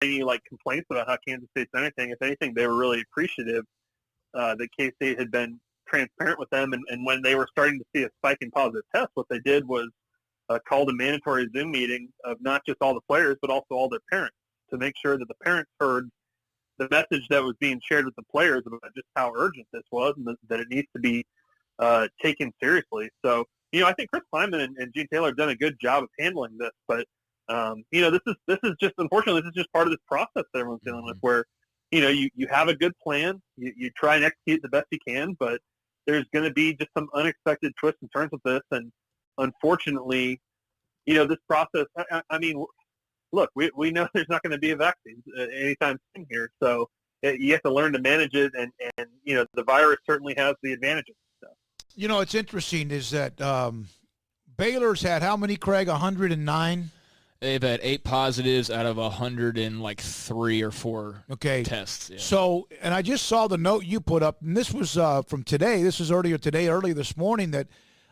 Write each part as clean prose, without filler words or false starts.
any like complaints about how Kansas State's done anything. If anything, they were really appreciative that K-State had been transparent with them. And when they were starting to see a spike in positive tests, what they did was called a mandatory Zoom meeting of not just all the players, but also all their parents to make sure that the parents heard the message that was being shared with the players about just how urgent this was and that it needs to be taken seriously. So, I think Chris Kleiman and Gene Taylor have done a good job of handling this, but this is just, unfortunately, this is just part of this process that everyone's dealing with where, you have a good plan, you try and execute the best you can, but there's going to be just some unexpected twists and turns with this. And unfortunately, this process, I mean, look, we know there's not going to be a vaccine anytime soon here. So you have to learn to manage it. And the virus certainly has the advantages. So. It's interesting is that Baylor's had how many, Craig? 109? They've had 8 positives out of 103 or 4 tests. Yeah. So, and I just saw the note you put up, and this was from today. This was earlier this morning, that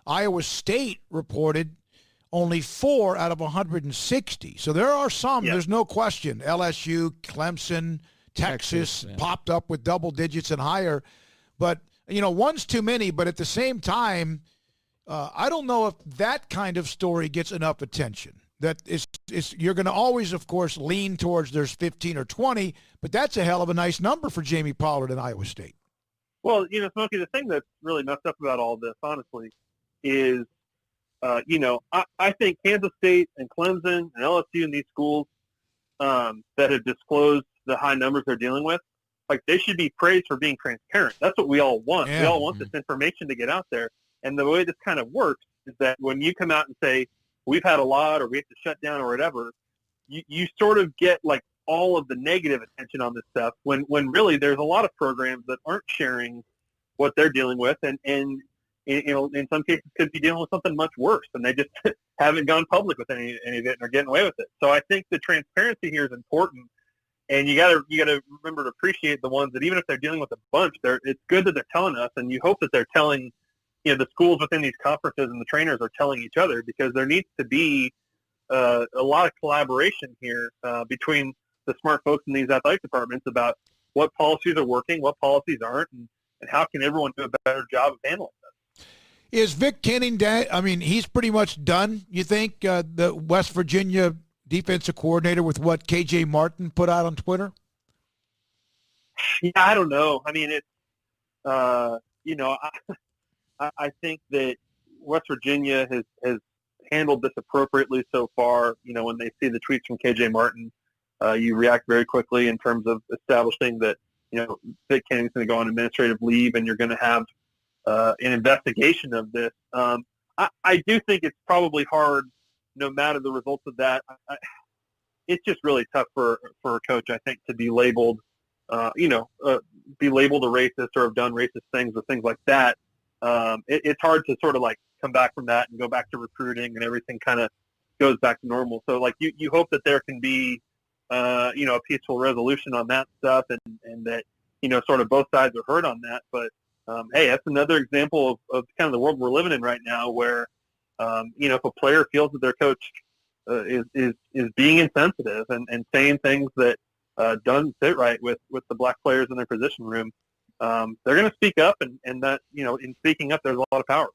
Iowa State reported only 4 out of 160. So there are some, there's no question. LSU, Clemson, Texas popped up with double digits and higher. But, one's too many, but at the same time, I don't know if that kind of story gets enough attention. That is you're going to always, of course, lean towards there's 15 or 20, but that's a hell of a nice number for Jamie Pollard in Iowa State. Well, Smokey, the thing that's really messed up about all this, honestly, is, I think Kansas State and Clemson and LSU and these schools that have disclosed the high numbers they're dealing with, like they should be praised for being transparent. That's what we all want. Yeah. We all want this information to get out there. And the way this kind of works is that when you come out and say, we've had a lot or we have to shut down or whatever, you sort of get like all of the negative attention on this stuff when really there's a lot of programs that aren't sharing what they're dealing with and in some cases could be dealing with something much worse and they just haven't gone public with any of it and are getting away with it. So I think the transparency here is important and you gotta remember to appreciate the ones that even if they're dealing with a bunch, it's good that they're telling us and you hope that they're telling the schools within these conferences and the trainers are telling each other because there needs to be a lot of collaboration here between the smart folks in these athletic departments about what policies are working, what policies aren't, and how can everyone do a better job of handling this. Is Vic Kenning, he's pretty much done, you think, the West Virginia defensive coordinator with what KJ Martin put out on Twitter? Yeah, I don't know. I mean, it's, I think that West Virginia has handled this appropriately so far. When they see the tweets from KJ Martin, you react very quickly in terms of establishing that, Vic Kenning's going to go on administrative leave and you're going to have an investigation of this. I do think it's probably hard, no matter the results of that. It's just really tough for a coach, I think, to be labeled, be labeled a racist or have done racist things or things like that. It's hard to sort of like come back from that and go back to recruiting and everything kind of goes back to normal. So like you hope that there can be, a peaceful resolution on that stuff and that, sort of both sides are heard on that. But, hey, that's another example of kind of the world we're living in right now where, if a player feels that their coach is being insensitive and saying things that doesn't sit right with the black players in their position room, they're going to speak up, and that, in speaking up, there's a lot of power.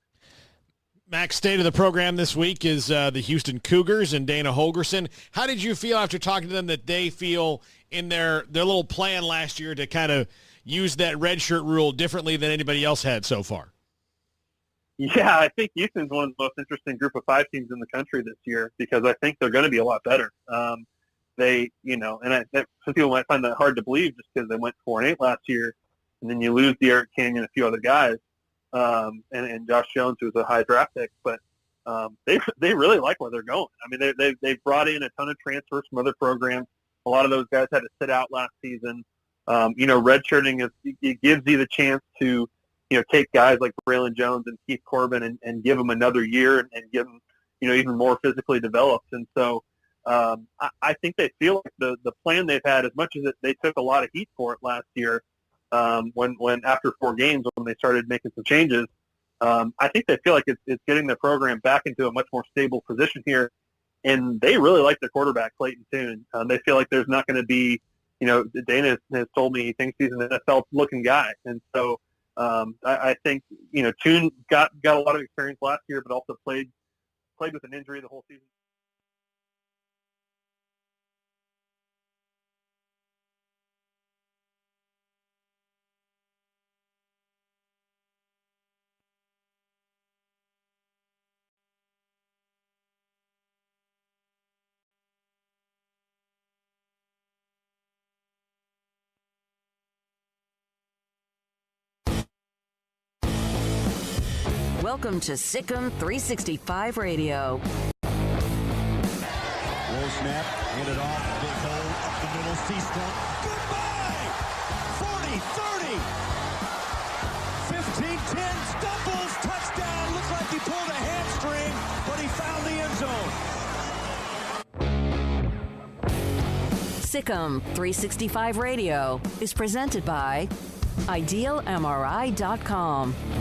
Max, state of the program this week is the Houston Cougars and Dana Holgerson. How did you feel after talking to them that they feel in their little plan last year to kind of use that redshirt rule differently than anybody else had so far? Yeah, I think Houston's one of the most interesting group of 5 teams in the country this year because I think they're going to be a lot better. Some people might find that hard to believe just because they went 4-8 last year, and then you lose De'Aaron King and a few other guys, and Josh Jones, who's a high draft pick. But they really like where they're going. I mean, they've brought in a ton of transfers from other programs. A lot of those guys had to sit out last season. Redshirting it gives you the chance to take guys like Braylon Jones and Keith Corbin and give them another year and give them even more physically developed. And so I think they feel like the plan they've had, as much as they took a lot of heat for it last year, when after 4 games when they started making some changes, I think they feel like it's getting their program back into a much more stable position here. and they really like their quarterback, Clayton Tune. They feel like there's not going to be, Dana has told me he thinks he's an NFL-looking guy. And so I think, Tune got a lot of experience last year, but also played with an injury the whole season. Welcome to SicEm365 Radio. Low snap, hand it off, big hole, up the middle, SicEm. Goodbye! 40, 30, 15, 10, stumbles, touchdown. Looks like he pulled a hamstring, but he found the end zone. SicEm365 Radio is presented by IdealMRI.com.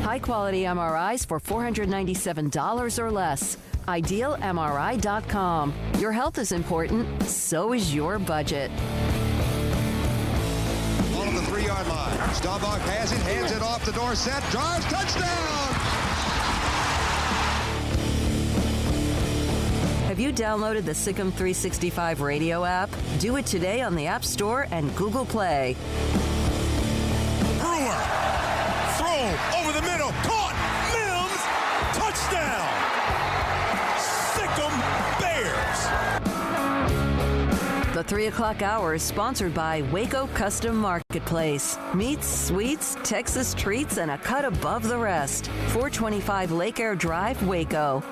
High-quality MRIs for $497 or less. IdealMRI.com. Your health is important, so is your budget. Ball on the 3-yard line. Staubach has it, hands it off the Dorsett, drives, touchdown! Have you downloaded the SicEm365 Radio app? Do it today on the App Store and Google Play. Brewer, throw over the middle, caught, Mims, touchdown! SicEm Bears. The 3 o'clock hour is sponsored by Waco Custom Marketplace. Meats, sweets, Texas treats, and a cut above the rest. 425 Lake Air Drive, Waco.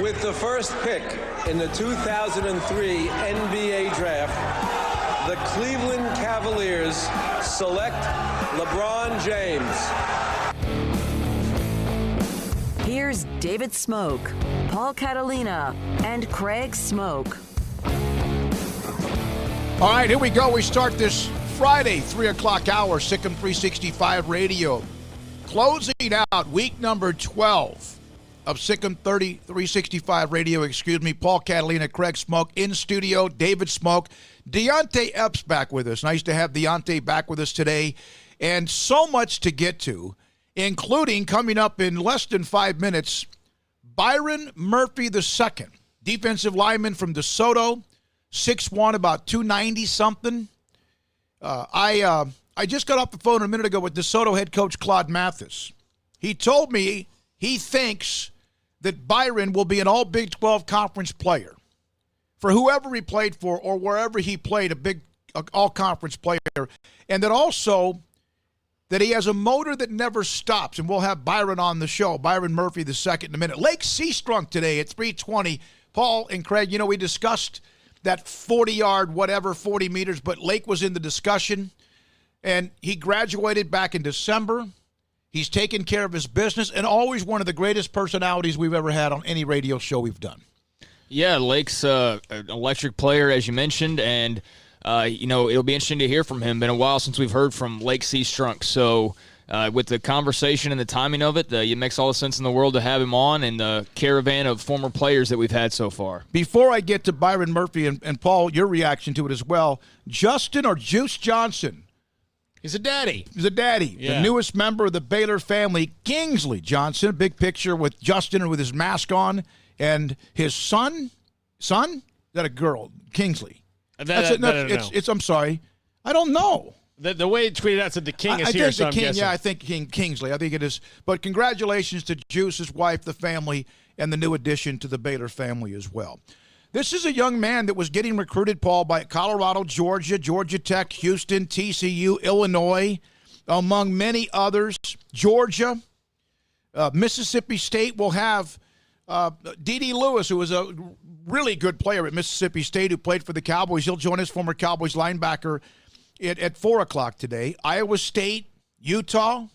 With the first pick in the 2003 NBA Draft, the Cleveland Cavaliers select LeBron James. Here's David Smoke, Paul Catalina, and Craig Smoke. All right, here we go. We start this Friday, 3 o'clock hour, SicEm365 Radio. Closing out week number 12 of SicEm365 Radio, Paul Catalina, Craig Smoke in studio, David Smoke. Deontay Epps back with us. Nice to have Deontay back with us today. And so much to get to, including coming up in less than 5 minutes, Byron Murphy II, defensive lineman from DeSoto, 6'1", about 290-something. I just got off the phone a minute ago with DeSoto head coach Claude Mathis. He told me he thinks that Byron will be an all Big 12 conference player. For whoever he played for or wherever he played, a big all-conference player. And that also that he has a motor that never stops. And we'll have Byron on the show, Byron Murphy II in a minute. Lake Seastrunk today at 3:20. Paul and Craig, we discussed that 40-yard, 40 meters, but Lake was in the discussion. And he graduated back in December. He's taken care of his business and always one of the greatest personalities we've ever had on any radio show we've done. Yeah, Lake's an electric player, as you mentioned, and, it'll be interesting to hear from him. Been a while since we've heard from Lake Seastrunk, so with the conversation and the timing of it, it makes all the sense in the world to have him on and the caravan of former players that we've had so far. Before I get to Byron Murphy and Paul, your reaction to it as well, Justin or Juice Johnson. He's a daddy. Yeah. The newest member of the Baylor family, Kingsley Johnson. Big picture with Justin with his mask on. And his son? Is that a girl? Kingsley. I'm sorry. I don't know. The way it tweeted out said the king is here, so I'm guessing. Yeah, I think Kingsley. I think it is. But congratulations to Juice, his wife, the family, and the new addition to the Baylor family as well. This is a young man that was getting recruited, Paul, by Colorado, Georgia, Georgia Tech, Houston, TCU, Illinois, among many others. Georgia, Mississippi State will have D.D. Lewis, who was a really good player at Mississippi State, who played for the Cowboys. He'll join us, former Cowboys linebacker, at 4 o'clock today. Iowa State, Utah.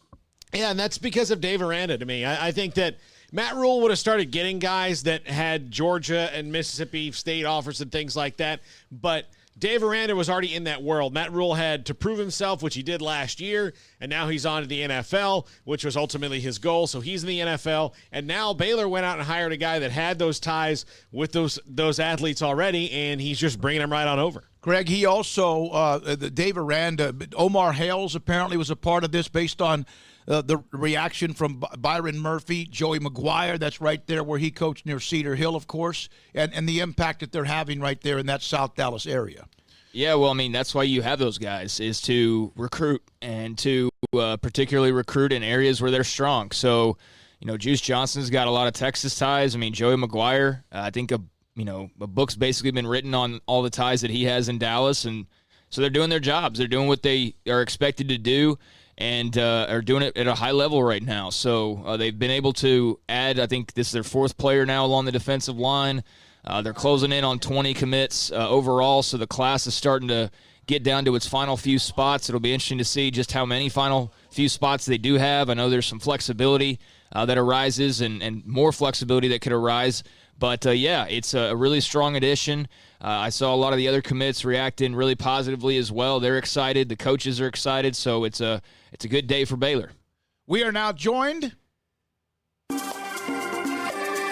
Yeah, and that's because of Dave Aranda to me. I think that Matt Rule would have started getting guys that had Georgia and Mississippi State offers and things like that, but Dave Aranda was already in that world. Matt Rule had to prove himself, which he did last year, and now he's on to the NFL, which was ultimately his goal. So he's in the NFL, and now Baylor went out and hired a guy that had those ties with those athletes already, and he's just bringing them right on over. Greg, he also, Dave Aranda, Omar Hales apparently was a part of this based on the reaction from Byron Murphy, Joey McGuire, that's right there where he coached near Cedar Hill, of course, and the impact that they're having right there in that South Dallas area. Yeah, well, I mean, that's why you have those guys, is to recruit and to particularly recruit in areas where they're strong. So, Juice Johnson's got a lot of Texas ties. I mean, Joey McGuire, I think a book's basically been written on all the ties that he has in Dallas, and so they're doing their jobs. They're doing what they are expected to do, and are doing it at a high level right now. So they've been able to add, I think this is their fourth player now along the defensive line. They're closing in on 20 commits overall, so the class is starting to get down to its final few spots. It'll be interesting to see just how many final few spots they do have. I know there's some flexibility that arises and more flexibility that could arise. But, yeah, it's a really strong addition. I saw a lot of the other commits reacting really positively as well. They're excited. The coaches are excited. So it's a good day for Baylor. We are now joined.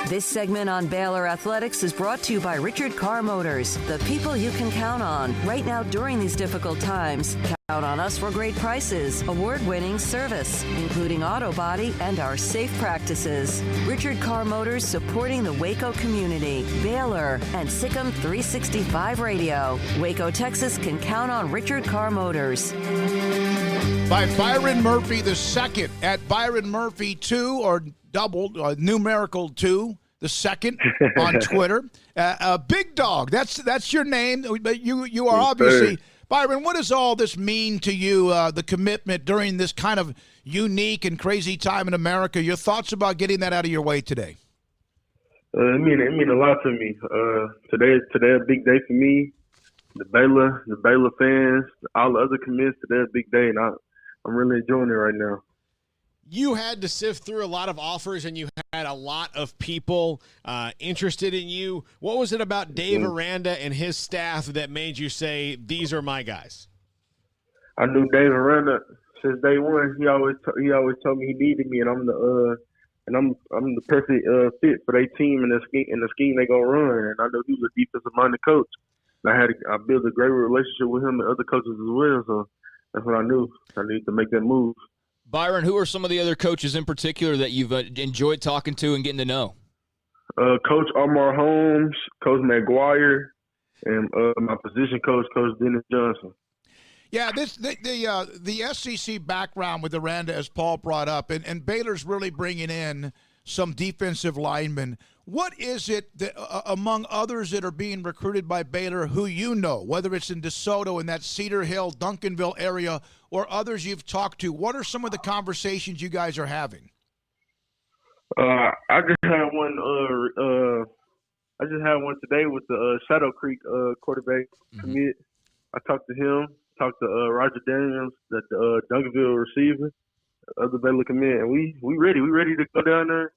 This segment on Baylor Athletics is brought to you by Richard Car Motors, the people you can count on. Right now during these difficult times, count on us for great prices, award-winning service, including auto body and our safe practices. Richard Car Motors supporting the Waco community, Baylor, and SicEm365 Radio. Waco, Texas can count on Richard Car Motors. By Byron Murphy II at Byron Murphy 2 or doubled, numerical 2, the second on Twitter. Big Dog, that's your name. But you are obviously, Byron, what does all this mean to you, the commitment during this kind of unique and crazy time in America? Your thoughts about getting that out of your way today? It mean a lot to me. Today a big day for me. The Baylor fans, all the other commits, today a big day, and I'm really enjoying it right now. You had to sift through a lot of offers, and you had a lot of people interested in you. What was it about Dave Aranda and his staff that made you say, these are my guys? I knew Dave Aranda since day one. He always told me he needed me, and I'm the perfect fit for their team and the scheme they gonna run. And I know he was a defensive minded coach. And I built a great relationship with him and other coaches as well. So that's what I knew. I needed to make that move. Byron, who are some of the other coaches in particular that you've enjoyed talking to and getting to know? Coach Omar Holmes, Coach McGuire, and my position coach, Coach Dennis Johnson. Yeah, the SEC background with Aranda, as Paul brought up, and Baylor's really bringing in some defensive linemen. What is it that, among others that are being recruited by Baylor, who you know, whether it's in DeSoto, in that Cedar Hill, Duncanville area, or others you've talked to? What are some of the conversations you guys are having? I just had one. I just had one today with the Shadow Creek quarterback commit. I talked to him. Talked to Roger Daniels, the Duncanville receiver, other Baylor commit, and we ready. We ready to go down there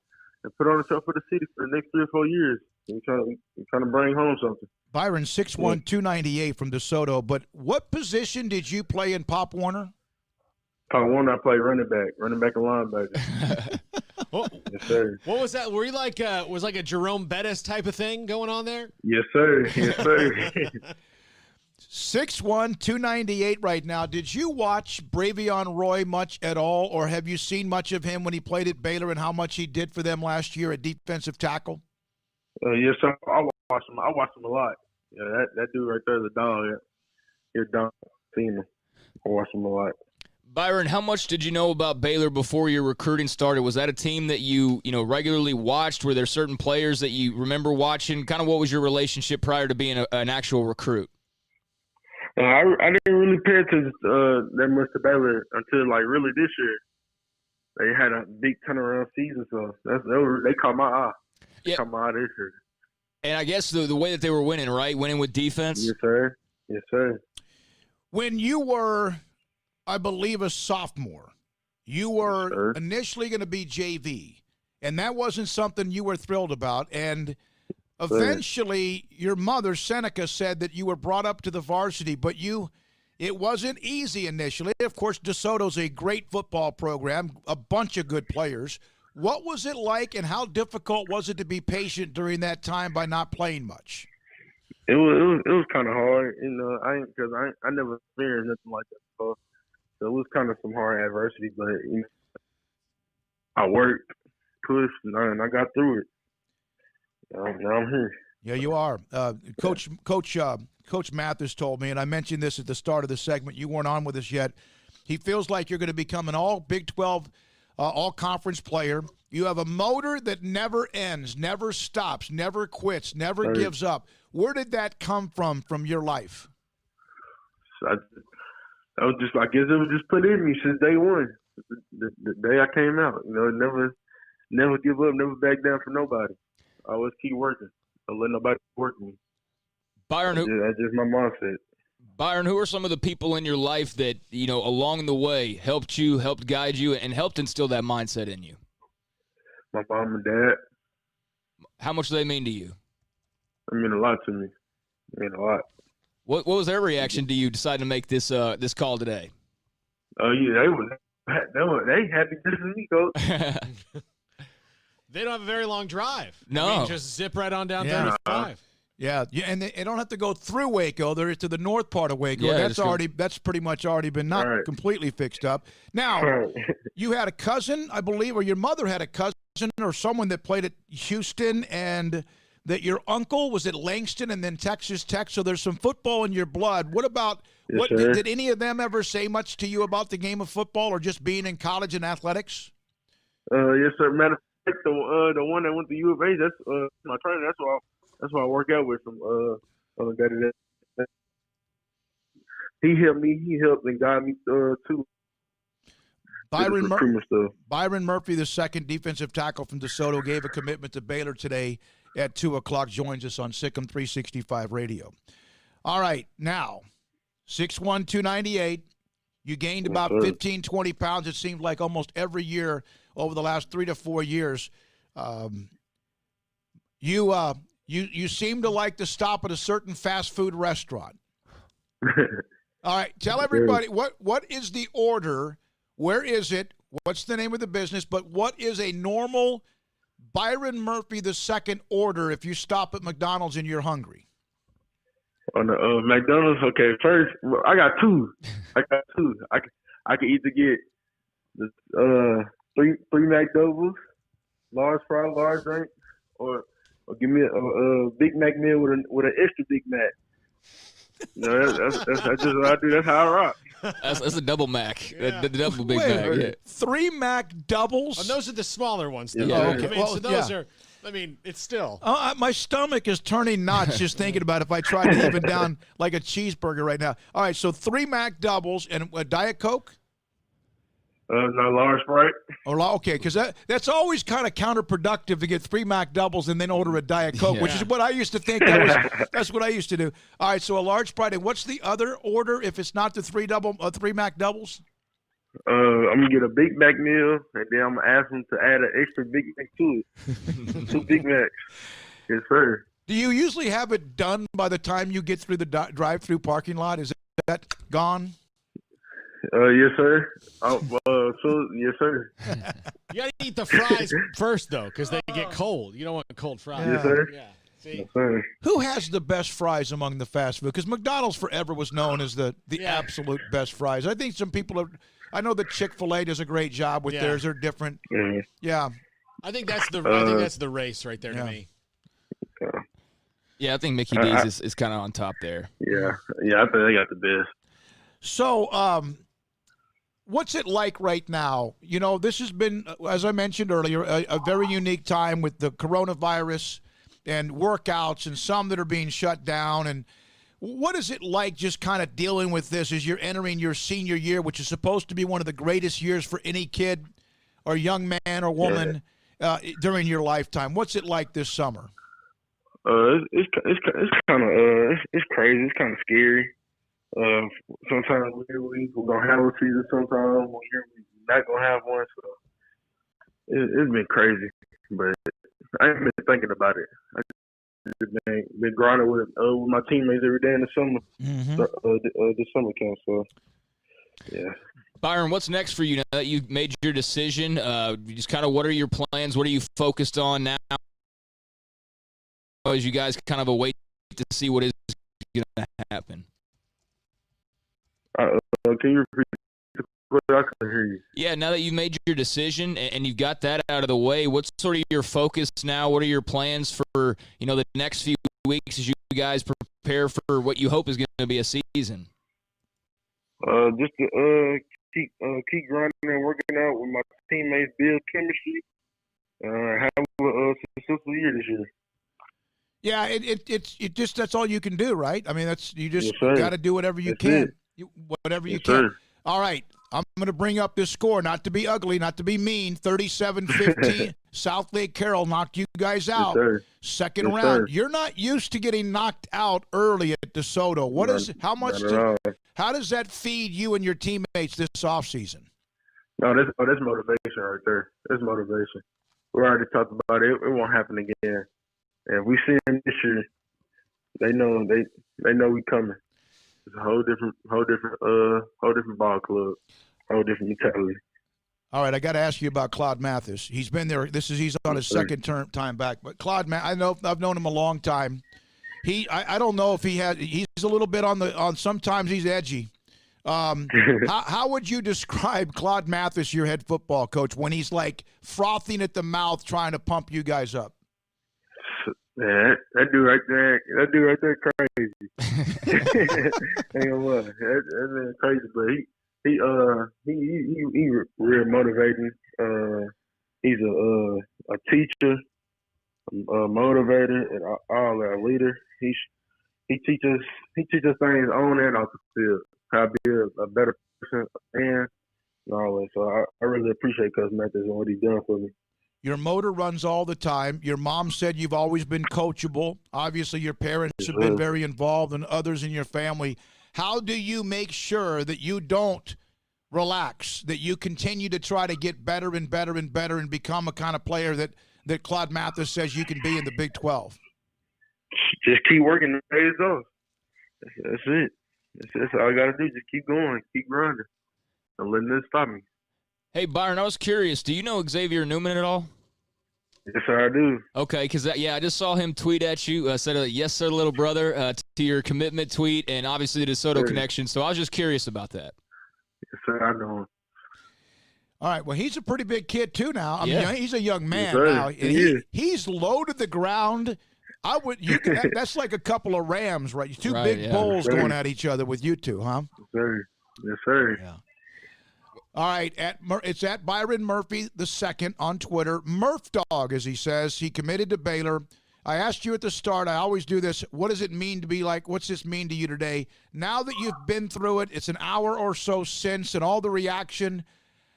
and put on a show for the city for the next 3 or 4 years. We're trying to bring home something. Byron, 6'1", 298 from DeSoto. But what position did you play in Pop Warner? Pop Warner, I played running back and linebacker. Yes, sir. What was that? Were you like a Jerome Bettis type of thing going on there? Yes, sir. Yes, sir. 6'1", 298 right now. Did you watch Bravion Roy much at all, or have you seen much of him when he played at Baylor and how much he did for them last year at defensive tackle? Yes, sir. I watched him. I watched him a lot. Yeah, that dude right there is a dog. Yeah. He's a dog. Seen him. I watched him a lot. Byron, how much did you know about Baylor before your recruiting started? Was that a team that you regularly watched? Were there certain players that you remember watching? Kind of what was your relationship prior to being an actual recruit? I didn't really pay attention that much to Baylor until really this year. They had a big turnaround season, so they caught my eye. They caught my eye this year. And I guess the way that they were winning, right? Winning with defense? Yes, sir. Yes, sir. When you were, I believe, a sophomore, you were initially going to be JV. and that wasn't something you were thrilled about. And eventually, your mother, Seneca, said that you were brought up to the varsity, but it wasn't easy initially. Of course, DeSoto's a great football program, a bunch of good players. What was it like, and how difficult was it to be patient during that time by not playing much? It was kind of hard, because I never experienced nothing like that before. So it was kind of some hard adversity, but I worked, pushed, and I got through it. Now I'm here. Yeah, you are. Coach Mathis told me, and I mentioned this at the start of the segment. You weren't on with us yet. He feels like you're going to become an all Big 12, all-conference player. You have a motor that never ends, never stops, never quits, never gives up. Where did that come from your life? I guess it was just put in me since day one. The day I came out, never give up, never back down for nobody. I always keep working. Don't let nobody work me. Byron, that's just my mindset. Byron, who are some of the people in your life that, along the way helped you, helped guide you, and helped instill that mindset in you? My mom and dad. How much do they mean to you? They mean a lot to me. They mean a lot. What was their reaction to you deciding to make this call today? Oh, yeah, they happy just as me, Coach. They don't have a very long drive. No. Just zip right on down 35. Yeah, and they don't have to go through Waco. They're to the north part of Waco. Yeah, that's pretty much already been not completely fixed up. Now, you had a cousin, I believe, or your mother had a cousin or someone that played at Houston, and that your uncle was at Langston and then Texas Tech. So there's some football in your blood. What about did any of them ever say much to you about the game of football or just being in college and athletics? Yes, sir. Matter of fact, the one that went to U of A, that's my trainer. That's why I work out with him. He helped me. He helped and guided me too. Byron Murphy, the second defensive tackle from DeSoto, gave a commitment to Baylor today at 2 o'clock. Joins us on SicEm365 Radio. All right, now, 6'1", 298. You gained about 15, 20 pounds, it seems like, almost every year over the last 3 to 4 years. You seem to like to stop at a certain fast food restaurant. All right, tell everybody, what is the order? Where is it? What's the name of the business? But what is a normal Byron Murphy II order if you stop at McDonald's and you're hungry? On the McDonald's, okay. First, I got two. I can either get the three McDoubles, large fry, large drink, or give me a Big Mac meal with an extra Big Mac. That's just what I do. That's how I rock. That's a double Mac. Yeah. The double Big Mac. Yeah. 3 Mac doubles? And those are the smaller ones. Though. Yeah. Okay. I mean, so those are. I mean, it's still. My stomach is turning knots just thinking about if I tried to even down like a cheeseburger right now. All right, so 3 Mac doubles and a Diet Coke? No, large Sprite. Oh, okay, because that's always kind of counterproductive to get 3 Mac doubles and then order a Diet Coke, which is what I used to think. That's what I used to do. All right, so a large Sprite. And what's the other order if it's not the 3 Mac doubles? I'm gonna get a Big Mac meal, and then I'm gonna ask them to add an extra Big Mac to it. 2 Big Macs. Yes, sir. Do you usually have it done by the time you get through the drive-through parking lot? Is that gone? Yes, sir. Yes, sir. You got to eat the fries first, though, because they get cold. You don't want cold fries. Yes, sir. Yeah. See? Yes, sir. Who has the best fries among the fast food? Because McDonald's forever was known as the absolute best fries. I think some people have. I know that Chick-fil-A does a great job with theirs. They're different. Mm-hmm. Yeah. I think that's the race right there to me. Yeah, I think Mickey D's is kind of on top there. Yeah, I think they got the best. So, what's it like right now? You know, this has been, as I mentioned earlier, a very unique time with the coronavirus and workouts and some that are being shut down. And what is it like just kind of dealing with this as you're entering your senior year, which is supposed to be one of the greatest years for any kid or young man or woman during your lifetime? What's it like this summer? It's kind of it's crazy. It's kind of scary. Sometimes we're gonna have a season. Sometimes we're not gonna have one. So it's been crazy. but I ain't been thinking about it. I just been grinding with my teammates every day in the summer, the summer camp. So, yeah. Byron, what's next for you now that you made your decision? Just kind of what are your plans? What are you focused on now as you guys kind of await to see what is going to happen? Can you repeat the question? I couldn't hear you. Yeah, now that you've made your decision and you've got that out of the way, what's sort of your focus now? What are your plans for, the next few weeks as you guys prepare for what you hope is going to be a season? Just to keep grinding and working out with my teammates, build chemistry, have a successful year this year. Yeah, it just that's all you can do, right? I mean, you just Yes, got to do whatever you That's can. it. Whatever you Yes, can. sir. All right. I'm going to bring up this score, not to be ugly, not to be mean. 37-15. South Lake Carroll knocked you guys out. sir. Second Yes, round. sir. You're not used to getting knocked out early at DeSoto. How does that feed you and your teammates this offseason? No, that's motivation right there. That's motivation. We already talked about it. It won't happen again. And if we see them this year, they know we coming. It's a whole different ball club, whole different mentality. All right, I got to ask you about Claude Mathis. He's been there. He's on his second time back. But Claude, I've known him a long time. I don't know if he's a little bit on sometimes he's edgy. How would you describe Claude Mathis, your head football coach, when he's like frothing at the mouth trying to pump you guys up? Man, that dude right there crazy. Ain't gonna lie, that man crazy, but he real motivating. He's a teacher, a motivator, and all that leader. He teaches things on and off the field, how to be a better person and all that. So I really appreciate Coach Mathis and what he's done for me. Your motor runs all the time. Your mom said you've always been coachable. Obviously, your parents have been very involved, and others in your family. How do you make sure that you don't relax, that you continue to try to get better and better and better and become a kind of player that Claude Mathis says you can be in the Big 12? Just keep working the days off. That's it. That's all I got to do. Just keep going, keep grinding. Don't let nothing stop me. Hey, Byron, I was curious. Do you know Xavier Newman at all? Yes, sir, I do. Okay, because, I just saw him tweet at you, said, yes, sir, little brother, to your commitment tweet, and obviously the DeSoto connection. So I was just curious about that. Yes, sir, I know him. All right, well, he's a pretty big kid, too, now. I mean, he's a young man yes, now. And he's low to the ground. That's like a couple of Rams, right? Two big bulls going at each other with you two, huh? Yes, sir. Yes, sir. Yeah. All right, it's at Byron Murphy II on Twitter. Murph Dog, as he says. He committed to Baylor. I asked you at the start, I always do this, what does it mean to be like, what's this mean to you today? Now that you've been through it, it's an hour or so since, and all the reaction,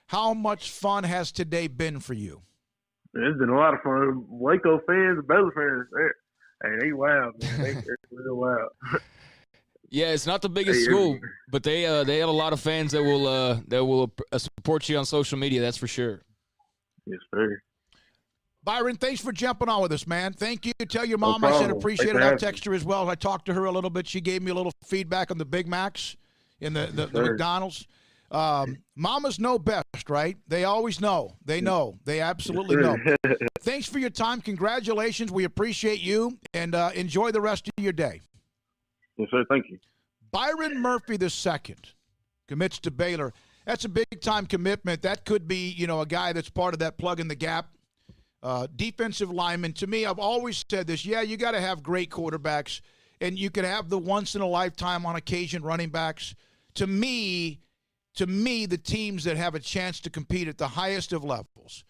how much fun has today been for you? It's been a lot of fun. Waco fans, Baylor fans, they wild, man. They real wild. Yeah, it's not the biggest school, but they have a lot of fans that will support you on social media. That's for sure. Yes, sir. Byron, thanks for jumping on with us, man. Thank you. Tell your mom No I said appreciate it. I'll text her as well. I talked to her a little bit. She gave me a little feedback on the Big Macs in the McDonald's. Mamas know best, right? They always know. They know. They absolutely know. Thanks for your time. Congratulations. We appreciate you, and enjoy the rest of your day. Yes, sir. Thank you. Byron Murphy II commits to Baylor. That's a big-time commitment. That could be, a guy that's part of that plug-in-the-gap defensive lineman. To me, I've always said this. Yeah, you got to have great quarterbacks, and you can have the once-in-a-lifetime, on occasion, running backs. To me, the teams that have a chance to compete at the highest of levels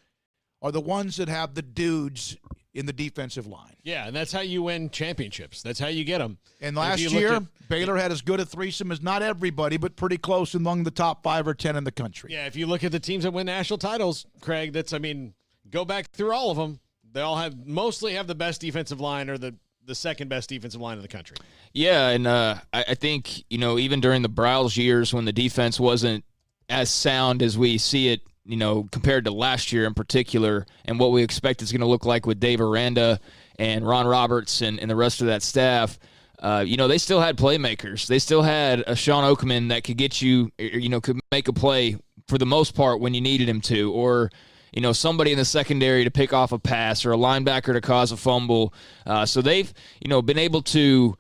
are the ones that have the dudes in the defensive line. Yeah, and that's how you win championships. That's how you get them. And last year, Baylor had as good a threesome as not everybody, but pretty close among the top 5 or 10 in the country. Yeah, if you look at the teams that win national titles, Craig, go back through all of them. They all mostly have the best defensive line or the second best defensive line in the country. Yeah, and I think, even during the Briles years when the defense wasn't as sound as we see it compared to last year in particular, and what we expect is going to look like with Dave Aranda and Ron Roberts and the rest of that staff. They still had playmakers. They still had a Sean Oakman that could get you, could make a play for the most part when you needed him to, or somebody in the secondary to pick off a pass, or a linebacker to cause a fumble. So they've, been able to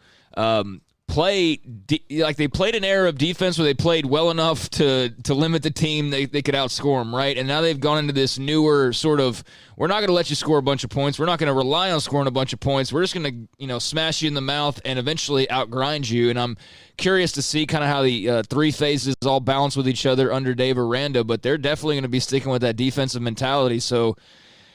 play they played an era of defense where they played well enough to limit the team. They could outscore them, right? And now they've gone into this newer sort of, we're not going to let you score a bunch of points. We're not going to rely on scoring a bunch of points. We're just going to, smash you in the mouth and eventually outgrind you. And I'm curious to see kind of how the three phases all balance with each other under Dave Aranda, but they're definitely going to be sticking with that defensive mentality. So,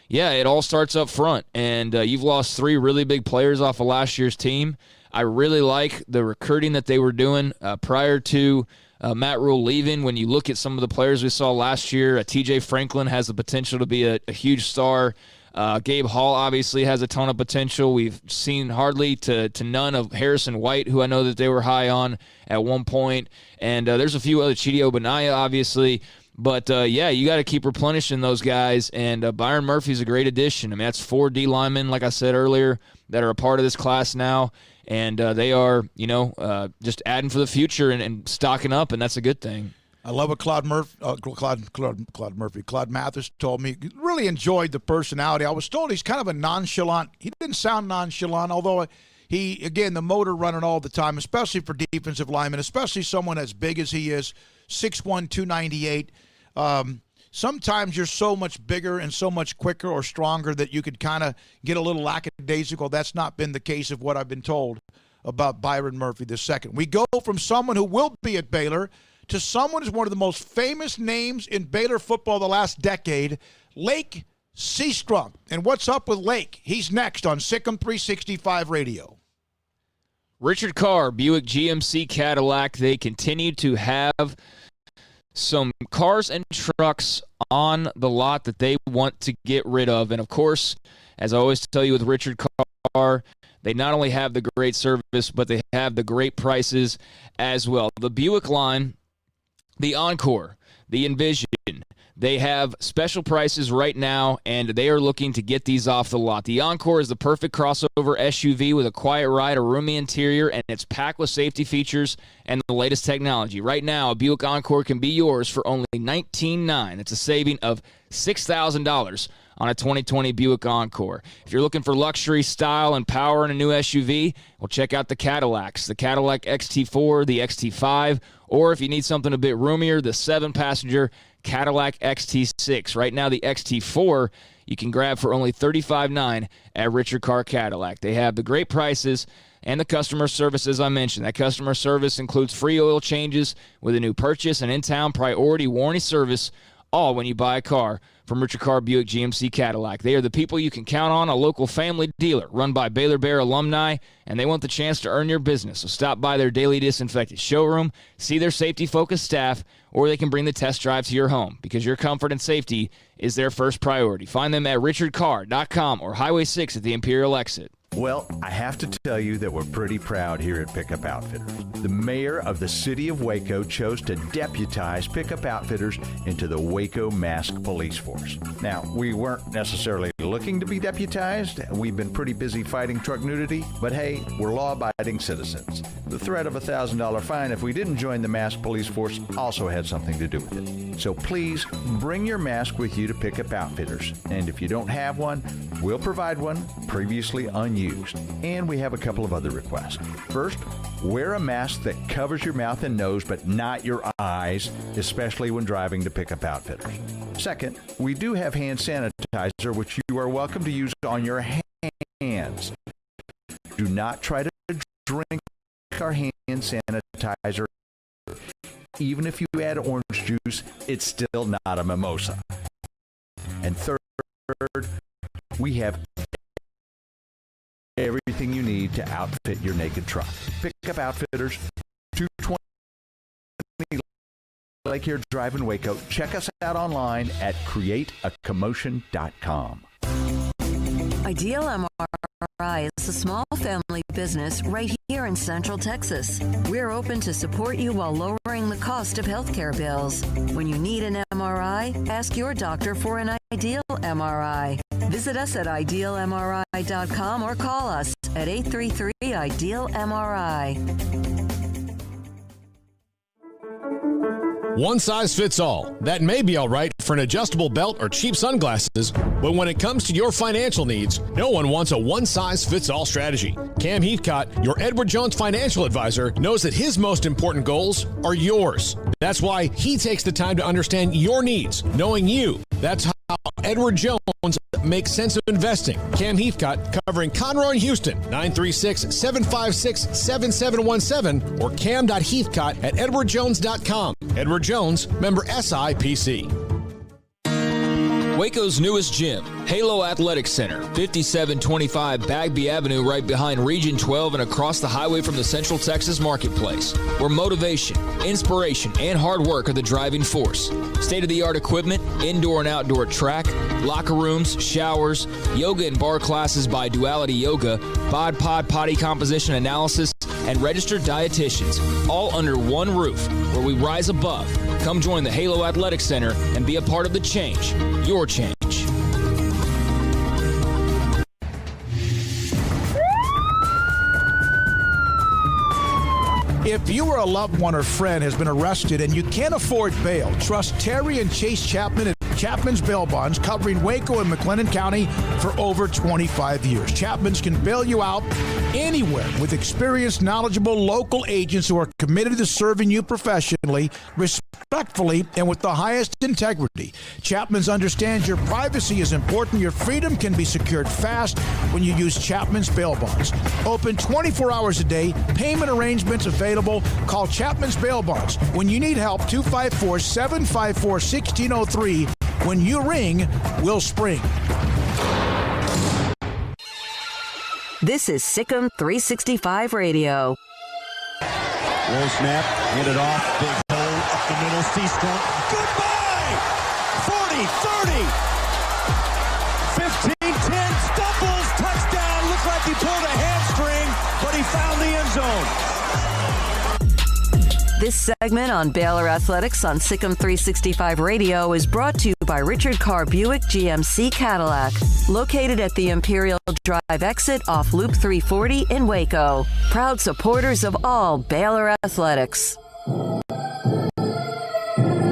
yeah, it all starts up front, and you've lost three really big players off of last year's team. I really like the recruiting that they were doing prior to Matt Rule leaving. When you look at some of the players we saw last year, TJ Franklin has the potential to be a huge star. Gabe Hall obviously has a ton of potential. We've seen hardly to none of Harrison White, who I know that they were high on at one point. And there's a few other, Chidi Obanaya, obviously. But, you got to keep replenishing those guys, and Byron Murphy's a great addition. I mean, that's 4 D linemen, like I said earlier, that are a part of this class now, and they are, just adding for the future and stocking up, and that's a good thing. I love what Claude Mathis told me. Really enjoyed the personality. I was told he's kind of a nonchalant. He didn't sound nonchalant, although he, again, the motor running all the time, especially for defensive linemen, especially someone as big as he is, 6'1", 298. Sometimes you're so much bigger and so much quicker or stronger that you could kind of get a little lackadaisical. That's not been the case of what I've been told about Byron Murphy II. We go from someone who will be at Baylor to someone who's one of the most famous names in Baylor football the last decade, Lake Seastrunk. And what's up with Lake? He's next on SicEm365 Radio. Richard Carr, Buick GMC Cadillac, they continue to have some cars and trucks on the lot that they want to get rid of. And, of course, as I always tell you with Richard Carr, they not only have the great service, but they have the great prices as well. The Buick line, the Encore, the Envision, they have special prices right now, and they are looking to get these off the lot. The Encore is the perfect crossover SUV with a quiet ride, a roomy interior, and it's packed with safety features and the latest technology. Right now, a Buick Encore can be yours for only $19,900. It's a saving of $6,000 on a 2020 Buick Encore. If you're looking for luxury, style, and power in a new SUV, well, check out the Cadillacs, the Cadillac XT4, the XT5, or if you need something a bit roomier, the 7-passenger Cadillac XT6. Right now, the XT4 you can grab for only $35,900 at Richard Carr Cadillac. They have the great prices and the customer service, as I mentioned. That customer service includes free oil changes with a new purchase and in-town priority warranty service, all when you buy a car from Richard Carr Buick GMC Cadillac. They are the people you can count on, a local family dealer run by Baylor Bear alumni, and they want the chance to earn your business. So stop by their daily disinfected showroom, see their safety-focused staff, or they can bring the test drive to your home, because your comfort and safety is their first priority. Find them at richardcarr.com or Highway 6 at the Imperial exit. Well, I have to tell you that we're pretty proud here at Pickup Outfitters. The mayor of the city of Waco chose to deputize Pickup Outfitters into the Waco Mask Police Force. Now, we weren't necessarily looking to be deputized. We've been pretty busy fighting truck nudity, but hey, we're law-abiding citizens. The threat of a $1,000 fine if we didn't join the Mask Police Force also had something to do with it. So please, bring your mask with you to Pickup Outfitters. And if you don't have one, we'll provide one previously unused. And we have a couple of other requests. First, wear a mask that covers your mouth and nose but not your eyes, especially when driving to Pickup Outfitters. Second, we do have hand sanitizer, which you are welcome to use on your hands. Do not try to drink our hand sanitizer. Even if you add orange juice, it's still not a mimosa. And third, we have everything you need to outfit your naked truck. Pickup Outfitters, 220 Lake Here Drive in Waco. Check us out online at createacommotion.com. Ideal SicEm365 is a small family business right here in Central Texas. We're open to support you while lowering the cost of healthcare bills. When you need an MRI, ask your doctor for an ideal MRI. Visit us at idealmri.com or call us at 833-IDEAL-MRI. One size fits all. That may be all right for an adjustable belt or cheap sunglasses, but when it comes to your financial needs, no one wants a one-size-fits-all strategy. Cam Heathcott, your Edward Jones financial advisor, knows that his most important goals are yours. That's why he takes the time to understand your needs, knowing you. That's how Edward Jones makes sense of investing. Cam Heathcott covering Conroe and Houston, 936-756-7717 or cam.heathcott@edwardjones.com. Edward Jones, member SIPC. Waco's newest gym, Halo Athletic Center, 5725 Bagby Avenue, right behind Region 12 and across the highway from the Central Texas Marketplace, where motivation, inspiration, and hard work are the driving force. State-of-the-art equipment, indoor and outdoor track, locker rooms, showers, yoga and bar classes by Duality Yoga, Bod Pod potty composition analysis, and registered dietitians, all under one roof, where we rise above. Come join the Halo Athletic Center and be a part of the change. Your change. If you or a loved one or friend has been arrested and you can't afford bail, trust Terry and Chase Chapman at Chapman's Bail Bonds, covering Waco and McLennan County for over 25 years. Chapman's can bail you out anywhere with experienced, knowledgeable local agents who are committed to serving you professionally, respectfully, and with the highest integrity. Chapman's understands your privacy is important. Your freedom can be secured fast when you use Chapman's Bail Bonds. Open 24 hours a day. Payment arrangements available. Call Chapman's Bail Bonds. When you need help, 254-754-1603. When you ring, we'll spring. This is SicEm365 Radio. Roll snap, hand it off, big hole up the middle, C-Strunk. Goodbye! 40, 30, 15, 10, stumbles, touchdown. Looked like he pulled a hamstring, but he found the end zone. This segment on Baylor Athletics on SicEm365 Radio is brought to you by Richard Carr Buick GMC Cadillac, located at the Imperial Drive exit off Loop 340 in Waco. Proud supporters of all Baylor Athletics.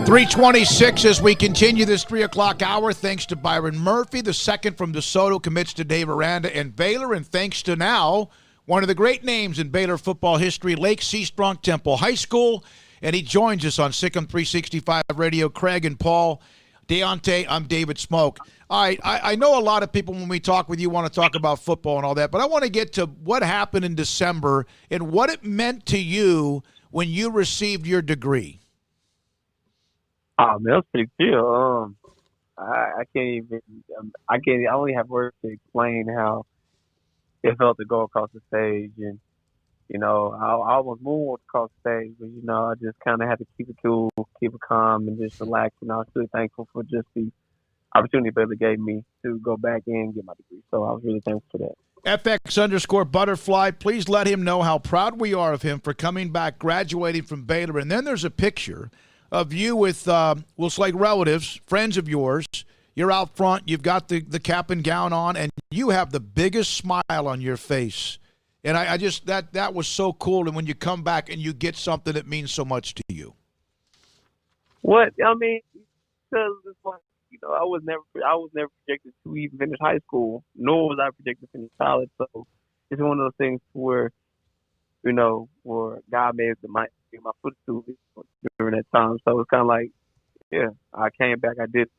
3:26 as we continue this 3 o'clock hour. Thanks to Byron Murphy, the second from DeSoto, commits to Dave Aranda and Baylor, and thanks to now one of the great names in Baylor football history, Lake C. Strunk Temple High School, and he joins us on SicEm365 Radio. Craig and Paul, Deontay, I'm David Smoke. All right, I know a lot of people when we talk with you want to talk about football and all that, but I want to get to what happened in December and what it meant to you when you received your degree. Oh, man, that was pretty cool. I only have words to explain how it felt to go across the stage, and I almost moonwalked across the stage, but I just kind of had to keep it cool, keep it calm, and just relax. And I was really thankful for just the opportunity Baylor gave me to go back in and get my degree. So I was really thankful for that. FX_Butterfly, please let him know how proud we are of him for coming back, graduating from Baylor. And then there's a picture of you with, looks like relatives, friends of yours. You're out front, you've got the cap and gown on, and you have the biggest smile on your face. And I just, that was so cool. And when you come back and you get something that means so much to you. What? I mean, because it's like, I was never projected to even finish high school, nor was I projected to finish college. So it's one of those things where, where God made my footstool during that time. So it's kind of like, yeah, I came back, I did.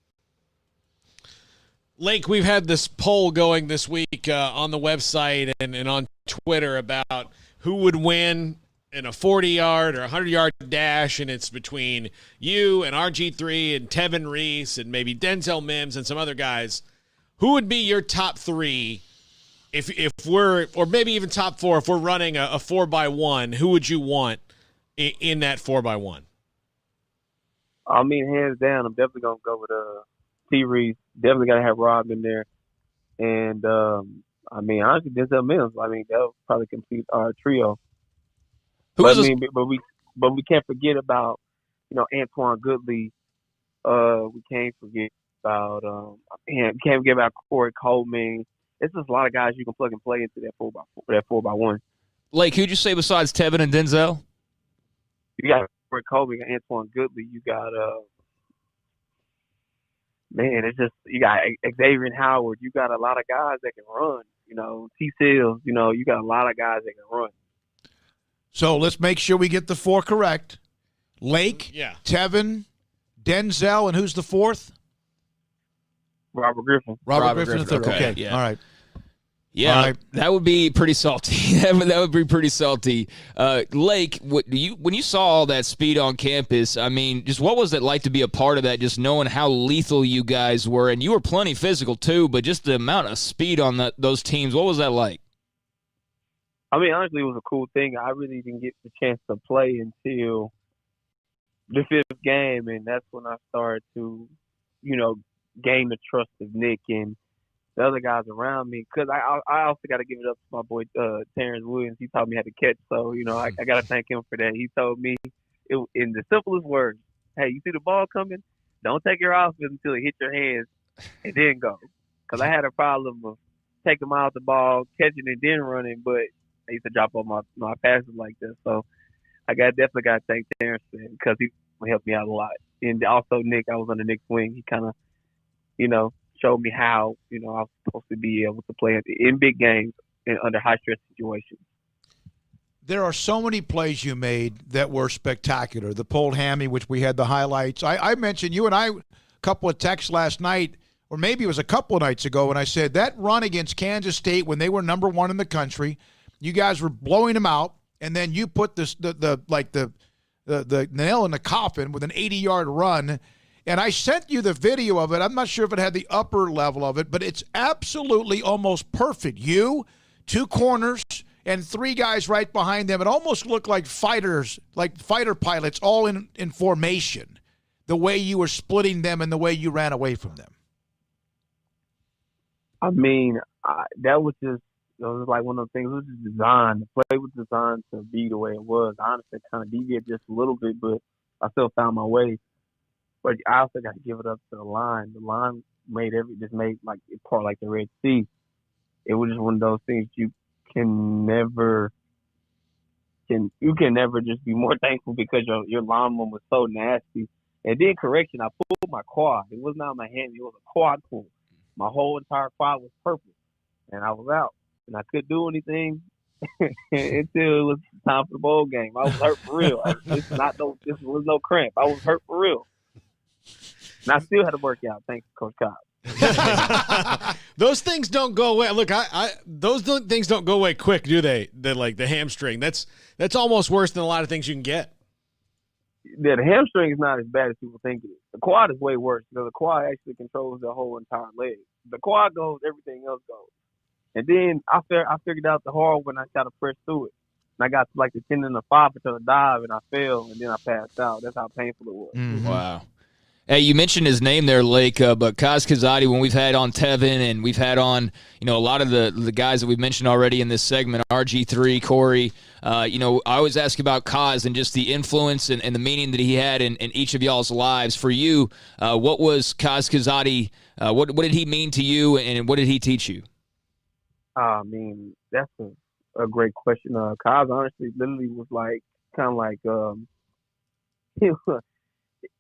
Lake, we've had this poll going this week on the website and on Twitter about who would win in a 40-yard or 100-yard dash, and it's between you and RG3 and Tevin Reese and maybe Denzel Mims and some other guys. Who would be your top three if we're, or maybe even top four, if we're running a 4x1? Who would you want in that 4x1? I mean, hands down, I'm definitely going to go with T. Reese. Definitely got to have Rob in there. And, I mean, honestly, Denzel Mills. I mean, they'll probably complete our trio. Who's But we can't forget about, Antoine Goodley. We can't forget about we can't forget about Corey Coleman. It's just a lot of guys you can plug and play into that 4x1. Lake, who'd you say besides Tevin and Denzel? You got Corey Coleman, you got Antoine Goodley, you got it's just you got Xavier Howard. You got a lot of guys that can run. T. Seals. You got a lot of guys that can run. So let's make sure we get the 4 correct. Lake, Tevin, Denzel, and who's the 4th? Robert Griffin. Robert Griffin the 3rd. Okay. Yeah. All right. Yeah, All right. that would be pretty salty. that would be pretty salty. Lake, when you saw all that speed on campus, I mean, just what was it like to be a part of that, just knowing how lethal you guys were? And you were plenty physical too, but just the amount of speed on those teams, what was that like? I mean, honestly, it was a cool thing. I really didn't get the chance to play until the 5th game, and that's when I started to, gain the trust of Nick and the other guys around me. Because I also got to give it up to my boy Terrence Williams. He taught me how to catch, so I got to thank him for that. He told me in the simplest words, "Hey, you see the ball coming? Don't take your eyes off it until it hits your hands, and then go." Because I had a problem of taking my out the ball, catching it, then running, but I used to drop on my passes like this. So I definitely got to thank Terrence because he helped me out a lot. And also Nick, I was under Nick's wing. He kind of, showed me how, I was supposed to be able to play in big games and under high stress situations. There are so many plays you made that were spectacular. The pulled hammy, which we had the highlights. I mentioned you and I a couple of texts last night, or maybe it was a couple of nights ago, and I said that run against Kansas State when they were number 1 in the country, you guys were blowing them out, and then you put the nail in the coffin with an 80-yard run. And I sent you the video of it. I'm not sure if it had the upper level of it, but it's absolutely almost perfect. You, 2 corners, and 3 guys right behind them. It almost looked like fighters, like fighter pilots, all in formation, the way you were splitting them and the way you ran away from them. I mean, that was like one of those things. It was just designed. The play was designed to be the way it was. Honestly, kind of deviated just a little bit, but I still found my way. But I also got to give it up to the line. The line made like it part like the Red Sea. It was just one of those things you can never just be more thankful because your lineman was so nasty. And then correction, I pulled my quad. It was not my hand. It was a quad pull. My whole entire quad was purple, and I was out, and I couldn't do anything until it was time for the bowl game. I was hurt for real. This was no cramp. I was hurt for real. And I still had to work out, thanks to Coach Cobb. Those things don't go away. Look, those things don't go away quick, do they? Like the hamstring. That's almost worse than a lot of things you can get. Yeah, the hamstring is not as bad as people think it is. The quad is way worse because the quad actually controls the whole entire leg. The quad goes, everything else goes. And then I figured out the hard when I tried to press through it. And I got to like the 10 and the 5 until I dive, and I fell, and then I passed out. That's how painful it was. Mm-hmm. Wow. Hey, you mentioned his name there, Lake, but Kaz Kazadi, when we've had on Tevin and we've had on, a lot of the guys that we've mentioned already in this segment, RG3, Corey, I always ask about Kaz and just the influence and the meaning that he had in each of y'all's lives. For you, what was Kaz Kazadi, what did he mean to you, and what did he teach you? I mean, that's a great question. Kaz, honestly, literally was like, kind of like,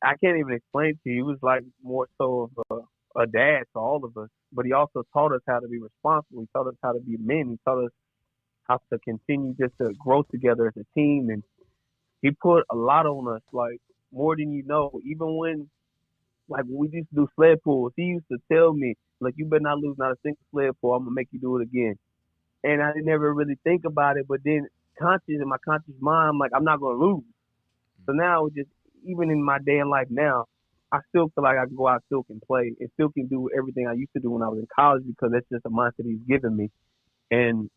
I can't even explain to you. He was like more so of a dad to all of us, but he also taught us how to be responsible. He taught us how to be men. He taught us how to continue just to grow together as a team. And he put a lot on us, like more than you know. Even when we used to do sled pulls, he used to tell me, like, you better not lose not a single sled pull. I'm going to make you do it again. And I never really think about it, but then in my conscious mind, I'm like, I'm not going to lose. So now just, even in my day in life now, I still feel like I can go out, still can play, and still can do everything I used to do when I was in college because that's just a mindset he's given me. And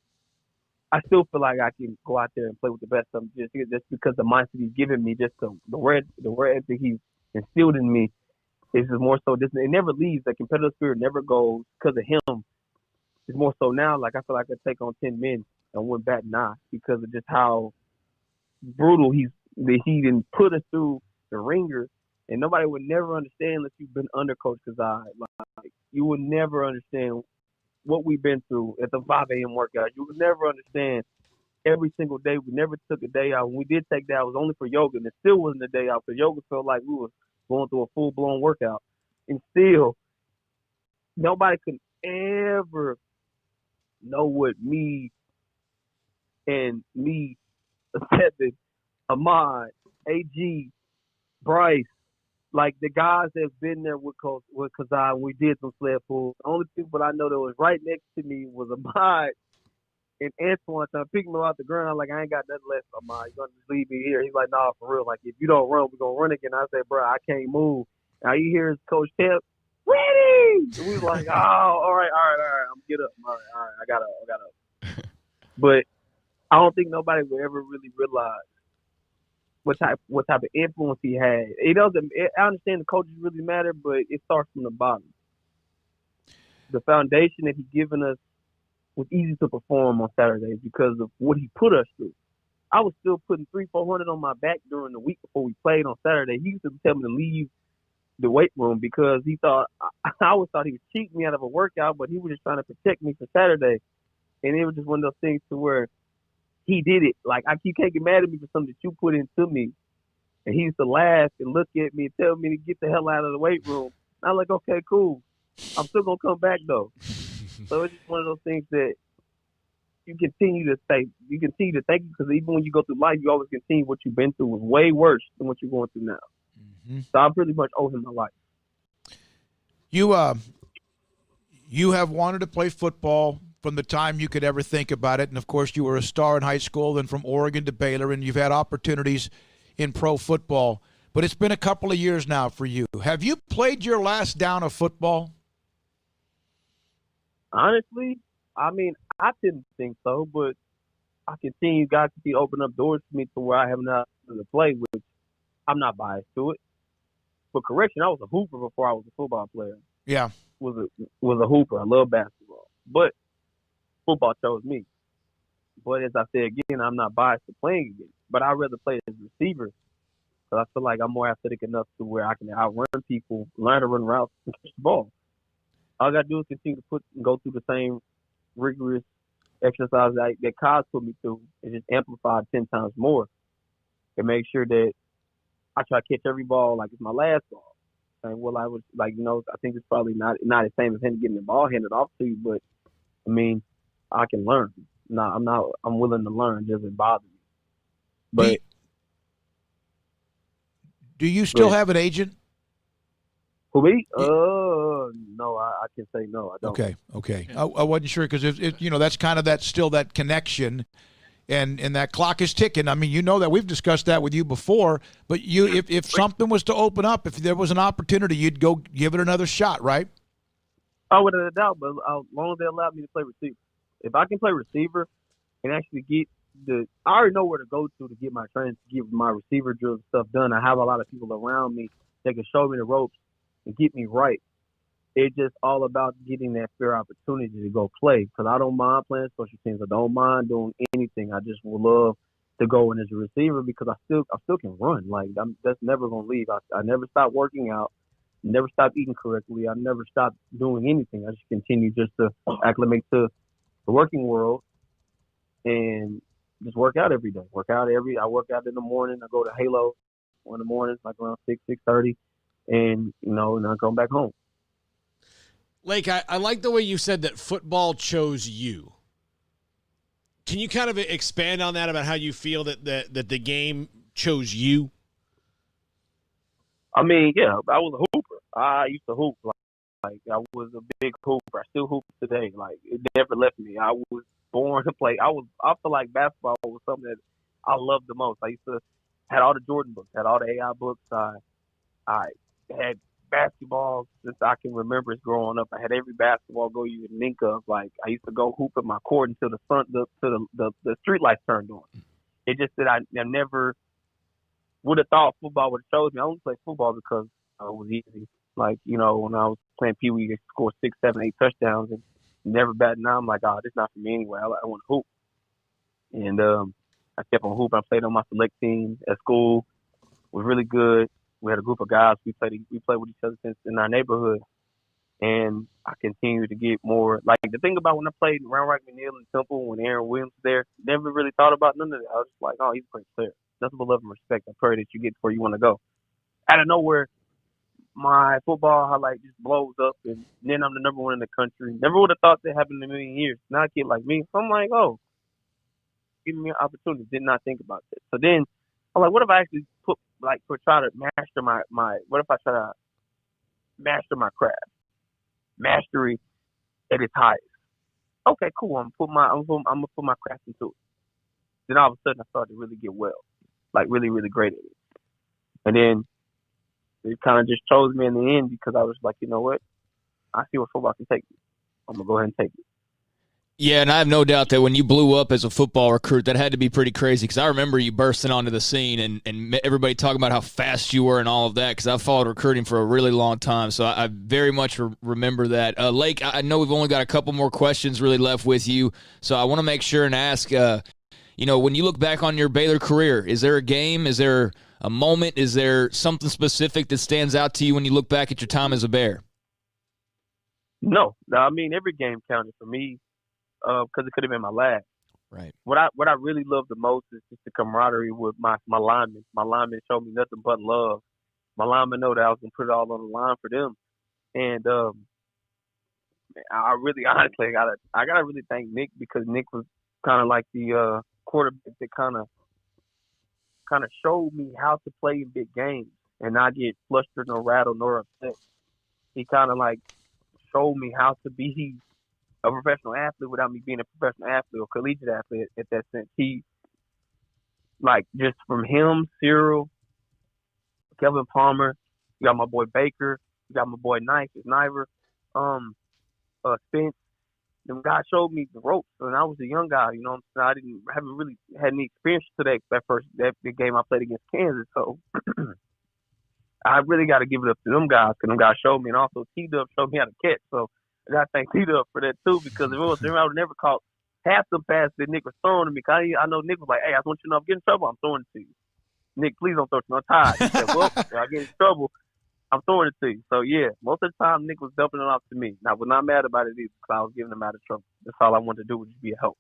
I still feel like I can go out there and play with the best of them just because the mindset he's given me, just the word ethic he's instilled in me is just more so. It never leaves. The competitive spirit never goes because of him. It's more so now, like, I feel like I could take on 10 men and win bat nine because of just how brutal he didn't put us through the ringer. And nobody would never understand unless you've been under Coach Kazai. Like, you would never understand what we've been through at the 5 a.m. workout. You would never understand every single day. We never took a day out. When we did take that, it was only for yoga, and it still wasn't a day out because yoga felt like we were going through a full-blown workout. And still, nobody could ever know what me, Seven, Ahmad, AG, Bryce, like the guys that's been there with Kazai when we did some sled pulls. The only people I know that was right next to me was Ahmad and Antoine trying to pick me out the ground. Like, I ain't got nothing left, Ahmad. You're going to just leave me here. He's like, nah, for real. Like, if you don't run, we're going to run again. I said, bro, I can't move. Now you hear his coach Temp, ready! And we was like, oh, all right. I'm get up. All right, I got up. But I don't think nobody would ever really realize what type of influence he had. I understand the coaches really matter, but it starts from the bottom. The foundation that he's given us was easy to perform on Saturdays because of what he put us through. I was still putting 300-400 on my back during the week before we played on Saturday. He used to tell me to leave the weight room because he thought I always thought he was cheating me out of a workout, but he was just trying to protect me for Saturday. And it was just one of those things to where he did it. Like, you can't get mad at me for something that you put into me. And he used to laugh and look at me and tell me to get the hell out of the weight room. And I'm like, okay, cool. I'm still gonna come back though. So it's just one of those things that you continue to thank you because even when you go through life, you always continue what you've been through was way worse than what you're going through now. Mm-hmm. So I pretty much owe him my life. You have wanted to play football from the time you could ever think about it, and of course you were a star in high school, then from Oregon to Baylor, and you've had opportunities in pro football. But it's been a couple of years now for you. Have you played your last down of football? Honestly, I mean, I didn't think so, but I continue, God continue to open up doors for me to where I have not to play, which I'm not biased to it. But correction, I was a hooper before I was a football player. Yeah. Was a hooper. I love basketball. But football chose me. But as I said again, I'm not biased to playing again. But I'd rather play as a receiver because I feel like I'm more athletic enough to where I can outrun people, learn to run routes, and catch the ball. All I got to do is continue to go through the same rigorous exercise that Kyle put me through and just amplify 10 times more and make sure that I try to catch every ball like it's my last ball. And I was like, I think it's probably not the same as him getting the ball handed off to you, but I mean, I can learn. I'm willing to learn. It doesn't bother me. But do you still have an agent? For me? No, I can say no. I don't. Okay. Yeah. I wasn't sure because that's kind of that connection, and that clock is ticking. I mean, that we've discussed that with you before. But if something was to open up, if there was an opportunity, you'd go give it another shot, right? I without a doubt, but as long as they allow me to play receiver. If I can play receiver and actually get I already know where to go to get my training, to get my receiver drills and stuff done. I have a lot of people around me that can show me the ropes and get me right. It's just all about getting that fair opportunity to go play because I don't mind playing special teams. I don't mind doing anything. I just would love to go in as a receiver because I still can run. Like that's never gonna leave. I never stopped working out, never stopped eating correctly. I never stopped doing anything. I just continue just to acclimate to the working world and just work out every day. I work out in the morning. I go to Halo in the mornings, like around 6:30, and and I come back home. Lake, I like the way you said that football chose you. Can you kind of expand on that about how you feel that the game chose you? I mean, yeah, I was a hooper. I used to hoop. Like I was a big hooper. I still hoop today. Like it never left me. I was born to play. I feel like basketball was something that I loved the most. I used to had all the Jordan books, had all the AI books. I had basketball since I can remember as growing up. I had every basketball goal you would think of. Like I used to go hoop at my court until the street lights turned on. It just that I never would have thought football would have chosen me. I only played football because it was easy. Like, when I was playing Pee Wee, I scored 6, 7, 8 touchdowns. And never batting out. I'm like, oh, this is not for me anyway. I want to hoop. And I kept on hooping. I played on my select team at school. Was really good. We had a group of guys. We played with each other since in our neighborhood. And I continued to get more. Like, the thing about when I played around Rock McNeil and Temple, when Aaron Williams was there, never really thought about none of that. I was just like, oh, he's a great player. Nothing but love and respect. I pray that you get to where you want to go. Out of nowhere, my football highlight just blows up, and then I'm the number one in the country. Never would have thought that happened in a million years. Not a kid like me. So I'm like, oh, give me an opportunity. Did not think about that. So then I'm like, what if I actually try to master what if I try to master my craft? Mastery at its highest. Okay, cool. I'm gonna put my craft into it. Then all of a sudden I started to really get well, like really, really great at it. And then it kind of just chose me in the end because I was like, you know what? I see what football can take me. I'm gonna go ahead and take it. Yeah, and I have no doubt that when you blew up as a football recruit, that had to be pretty crazy because I remember you bursting onto the scene and everybody talking about how fast you were and all of that because I followed recruiting for a really long time, so I very much remember that. Lake, I know we've only got a couple more questions really left with you, so I want to make sure and ask, when you look back on your Baylor career, is there a game, is there a moment, is there something specific that stands out to you when you look back at your time as a Bear? No, I mean, every game counted for me. Because it could have been my last. Right. What I really love the most is just the camaraderie with my linemen. My linemen showed me nothing but love. My linemen know that I was gonna put it all on the line for them. And I really honestly I gotta really thank Nick because Nick was kind of like the quarterback that kind of showed me how to play in big games and not get flustered nor rattled nor upset. He kind of like showed me how to be a professional athlete without me being a professional athlete or collegiate athlete at that sense. He, like, just from him, Cyril, Kevin Palmer, you got my boy Baker, you got my boy Niver, Spence. Them guys showed me the ropes, and I was a young guy, you know. I haven't really had any experience today. That game I played against Kansas, so I really got to give it up to them guys because them guys showed me, and also T-Dub showed me how to catch. So I got to thank T-Dub for that too because if it was him, I would never caught half the passes that Nick was throwing to me. Cause I know Nick was like, "Hey, I want you to know if I get in trouble, I'm throwing it to you. Nick, please don't throw it to me. I'm tired." He said, "Well, if I get in trouble, I'm throwing it to you." So yeah, most of the time Nick was dumping it off to me. And I was not mad about it either because I was giving him out of trouble. That's all I wanted to do was just be a help.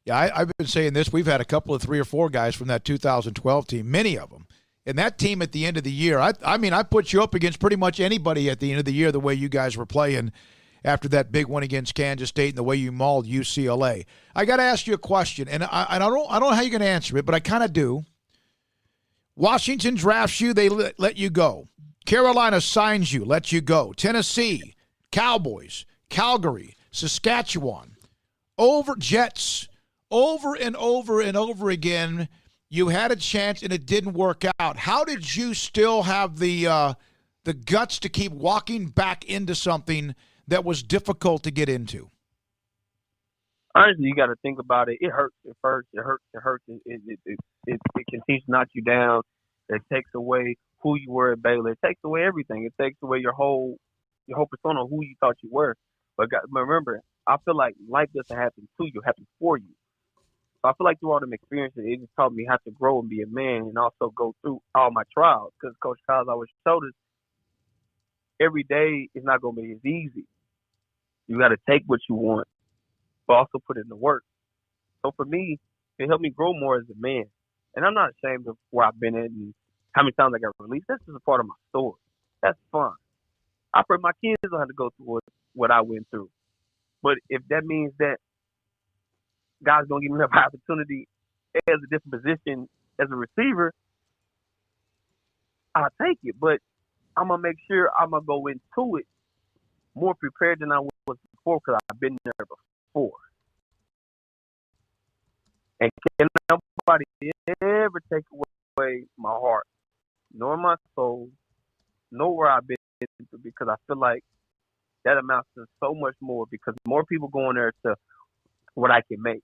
Yeah, I've been saying this. We've had a couple of 3 or 4 guys from that 2012 team, many of them. And that team at the end of the year, I mean, I put you up against pretty much anybody at the end of the year the way you guys were playing after that big one against Kansas State and the way you mauled UCLA. I got to ask you a question, and I don't know how you're going to answer it, but I kind of do. Washington drafts you, they let you go. Carolina signs you, lets you go. Tennessee, Cowboys, Calgary, Saskatchewan, Jets, over and over and over again. You had a chance and it didn't work out. How did you still have the guts to keep walking back into something that was difficult to get into? Honestly, you got to think about it. It hurts at first. It hurts. It continues to knock you down. It takes away who you were at Baylor. It takes away everything. It takes away your whole persona, who you thought you were. But remember, I feel like life doesn't happen to you; it happens for you. So I feel like through all them experiences, it just taught me how to grow and be a man and also go through all my trials. Because Coach Kyle's always told us every day is not going to be as easy. You got to take what you want, but also put in the work. So for me, it helped me grow more as a man. And I'm not ashamed of where I've been at and how many times I got released. That's just a part of my story. That's fun. I pray my kids don't have to go through what I went through. But if that means that God's going to give me an opportunity as a different position as a receiver, I'll take it. But I'm going to make sure I'm going to go into it more prepared than I was before because I've been there before. And can nobody ever take away my heart, nor my soul, nor where I've been through, because I feel like that amounts to so much more because more people go in there to what I can make.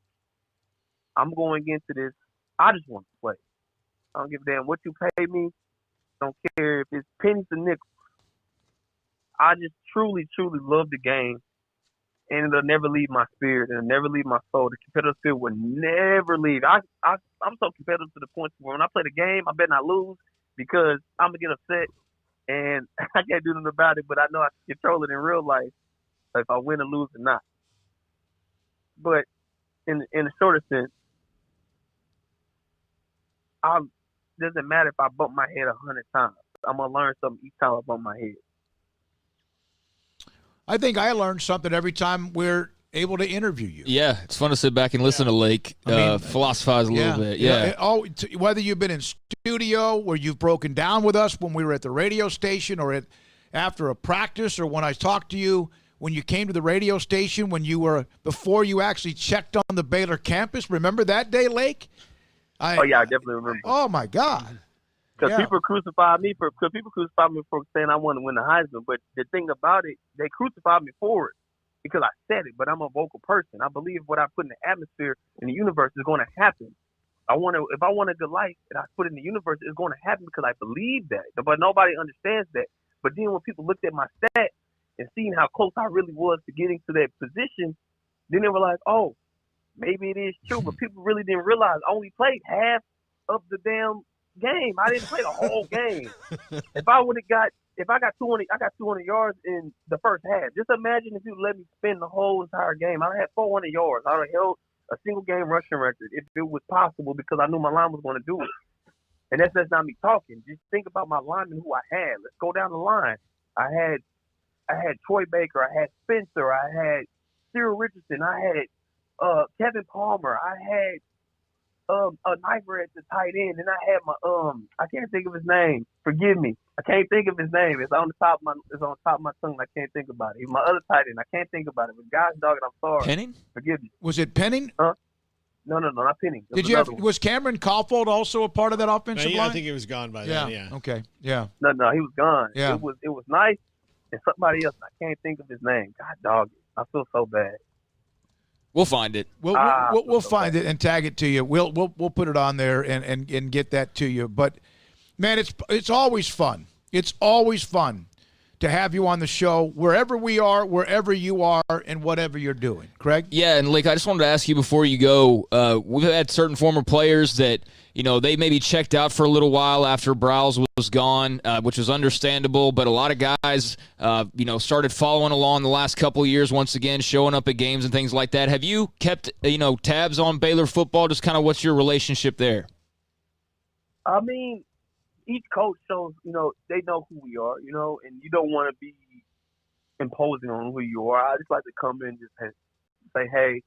I'm going into this, I just want to play. I don't give a damn what you pay me. I don't care if it's pennies or nickels. I just truly, truly love the game. and it'll never leave my spirit. It'll never leave my soul. The competitive spirit will never leave. I'm so competitive to the point where when I play the game, I better not lose because I'm going to get upset, and I can't do nothing about it, but I know I can control it in real life if I win or lose or not. But in a shorter sense, doesn't matter if I bump my head 100 times. I'm going to learn something each time I bump my head. I think I learned something every time we're able to interview you. Yeah, it's fun to sit back and listen to Lake philosophize a little bit. Yeah. Whether you've been in studio where you've broken down with us when we were at the radio station or after a practice, or when I talked to you when you came to the radio station before you actually checked on the Baylor campus. Remember that day, Lake? I definitely remember. Oh, my God. Because people crucified me for saying I want to win the Heisman. But the thing about it, they crucified me for it because I said it. But I'm a vocal person. I believe what I put in the atmosphere in the universe is going to happen. If I want a good life and I put it in the universe, it's going to happen because I believe that. But nobody understands that. But then when people looked at my stats and seeing how close I really was to getting to that position, then they were like, oh, maybe it is true. But people really didn't realize I only played half of the damn game. I didn't play the whole game. If I got 200 yards in the first half. Just imagine if you let me spend the whole entire game. I had 400 yards. I would have held a single game rushing record if it was possible because I knew my line was going to do it. And that's not me talking. Just think about my linemen who I had. Let's go down the line. I had Troy Baker. I had Spencer. I had Cyril Richardson. I had Kevin Palmer. I had a Knifer at the tight end, and I had my I can't think of his name. Forgive me. I can't think of his name. It's on top of my tongue. I can't think about it. He's my other tight end. I can't think about it. But gosh dog it, I'm sorry. Penning? Forgive me. Was it Penning? No, not Penning. Was Cameron Caulfield also a part of that offensive line? I think he was gone by then. Yeah. Okay. Yeah. No, he was gone. Yeah. It was nice, and somebody else. I can't think of his name. God dog it. I feel so bad. We'll find it. We'll find it and tag it to you. We'll put it on there and get that to you. But man, it's always fun. It's always fun to have you on the show wherever we are, wherever you are, and whatever you're doing. Craig? Yeah, and Lake, I just wanted to ask you before you go. We've had certain former players that they maybe checked out for a little while after Browse was gone, which was understandable. But a lot of guys, started following along the last couple of years. Once again, showing up at games and things like that. Have you kept tabs on Baylor football? Just kind of what's your relationship there? I mean, each coach shows they know who we are, and you don't want to be imposing on who you are. I just like to come in and just say, hey,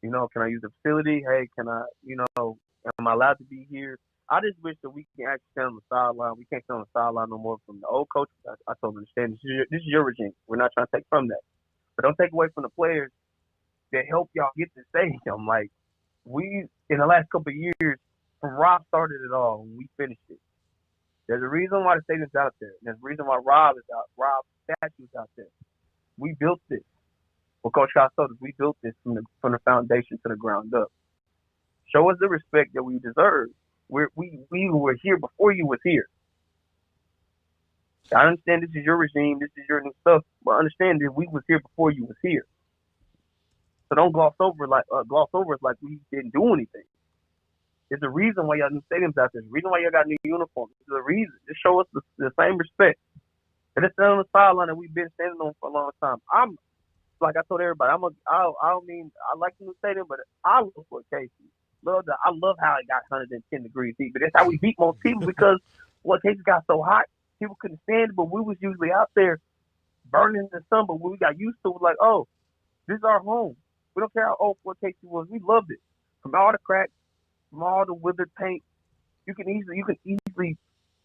can I use the facility? Hey, can I, am I allowed to be here? I just wish that we can actually stand on the sideline. We can't stand on the sideline no more from the old coaches. I totally understand. This is your regime. We're not trying to take from that. But don't take away from the players that help y'all get to the stadium. Like, we, in the last couple of years, from Rob started it all, and we finished it. There's a reason why the stadium's out there. There's a reason why Rob's statue's out there. We built this. Well, Coach Scott told us we built this from the foundation to the ground up. Show us the respect that we deserve. We were here before you was here. I understand this is your regime, this is your new stuff, but understand that we was here before you was here. So don't gloss over us like we didn't do anything. There's a reason why y'all new stadiums out there. There's a reason why y'all got new uniforms. There's a reason. Just show us the same respect. And it's on the sideline that we've been standing on for a long time. I'm like I told everybody. I like the new stadium, but I love for Casey. I love how it got 110 degrees heat. But that's how we beat most people because Casey got so hot, people couldn't stand it. But we was usually out there burning in the sun. But when we got used to it, like, oh, this is our home. We don't care how old Casey was. We loved it. From all the cracks, from all the withered paint, you can easily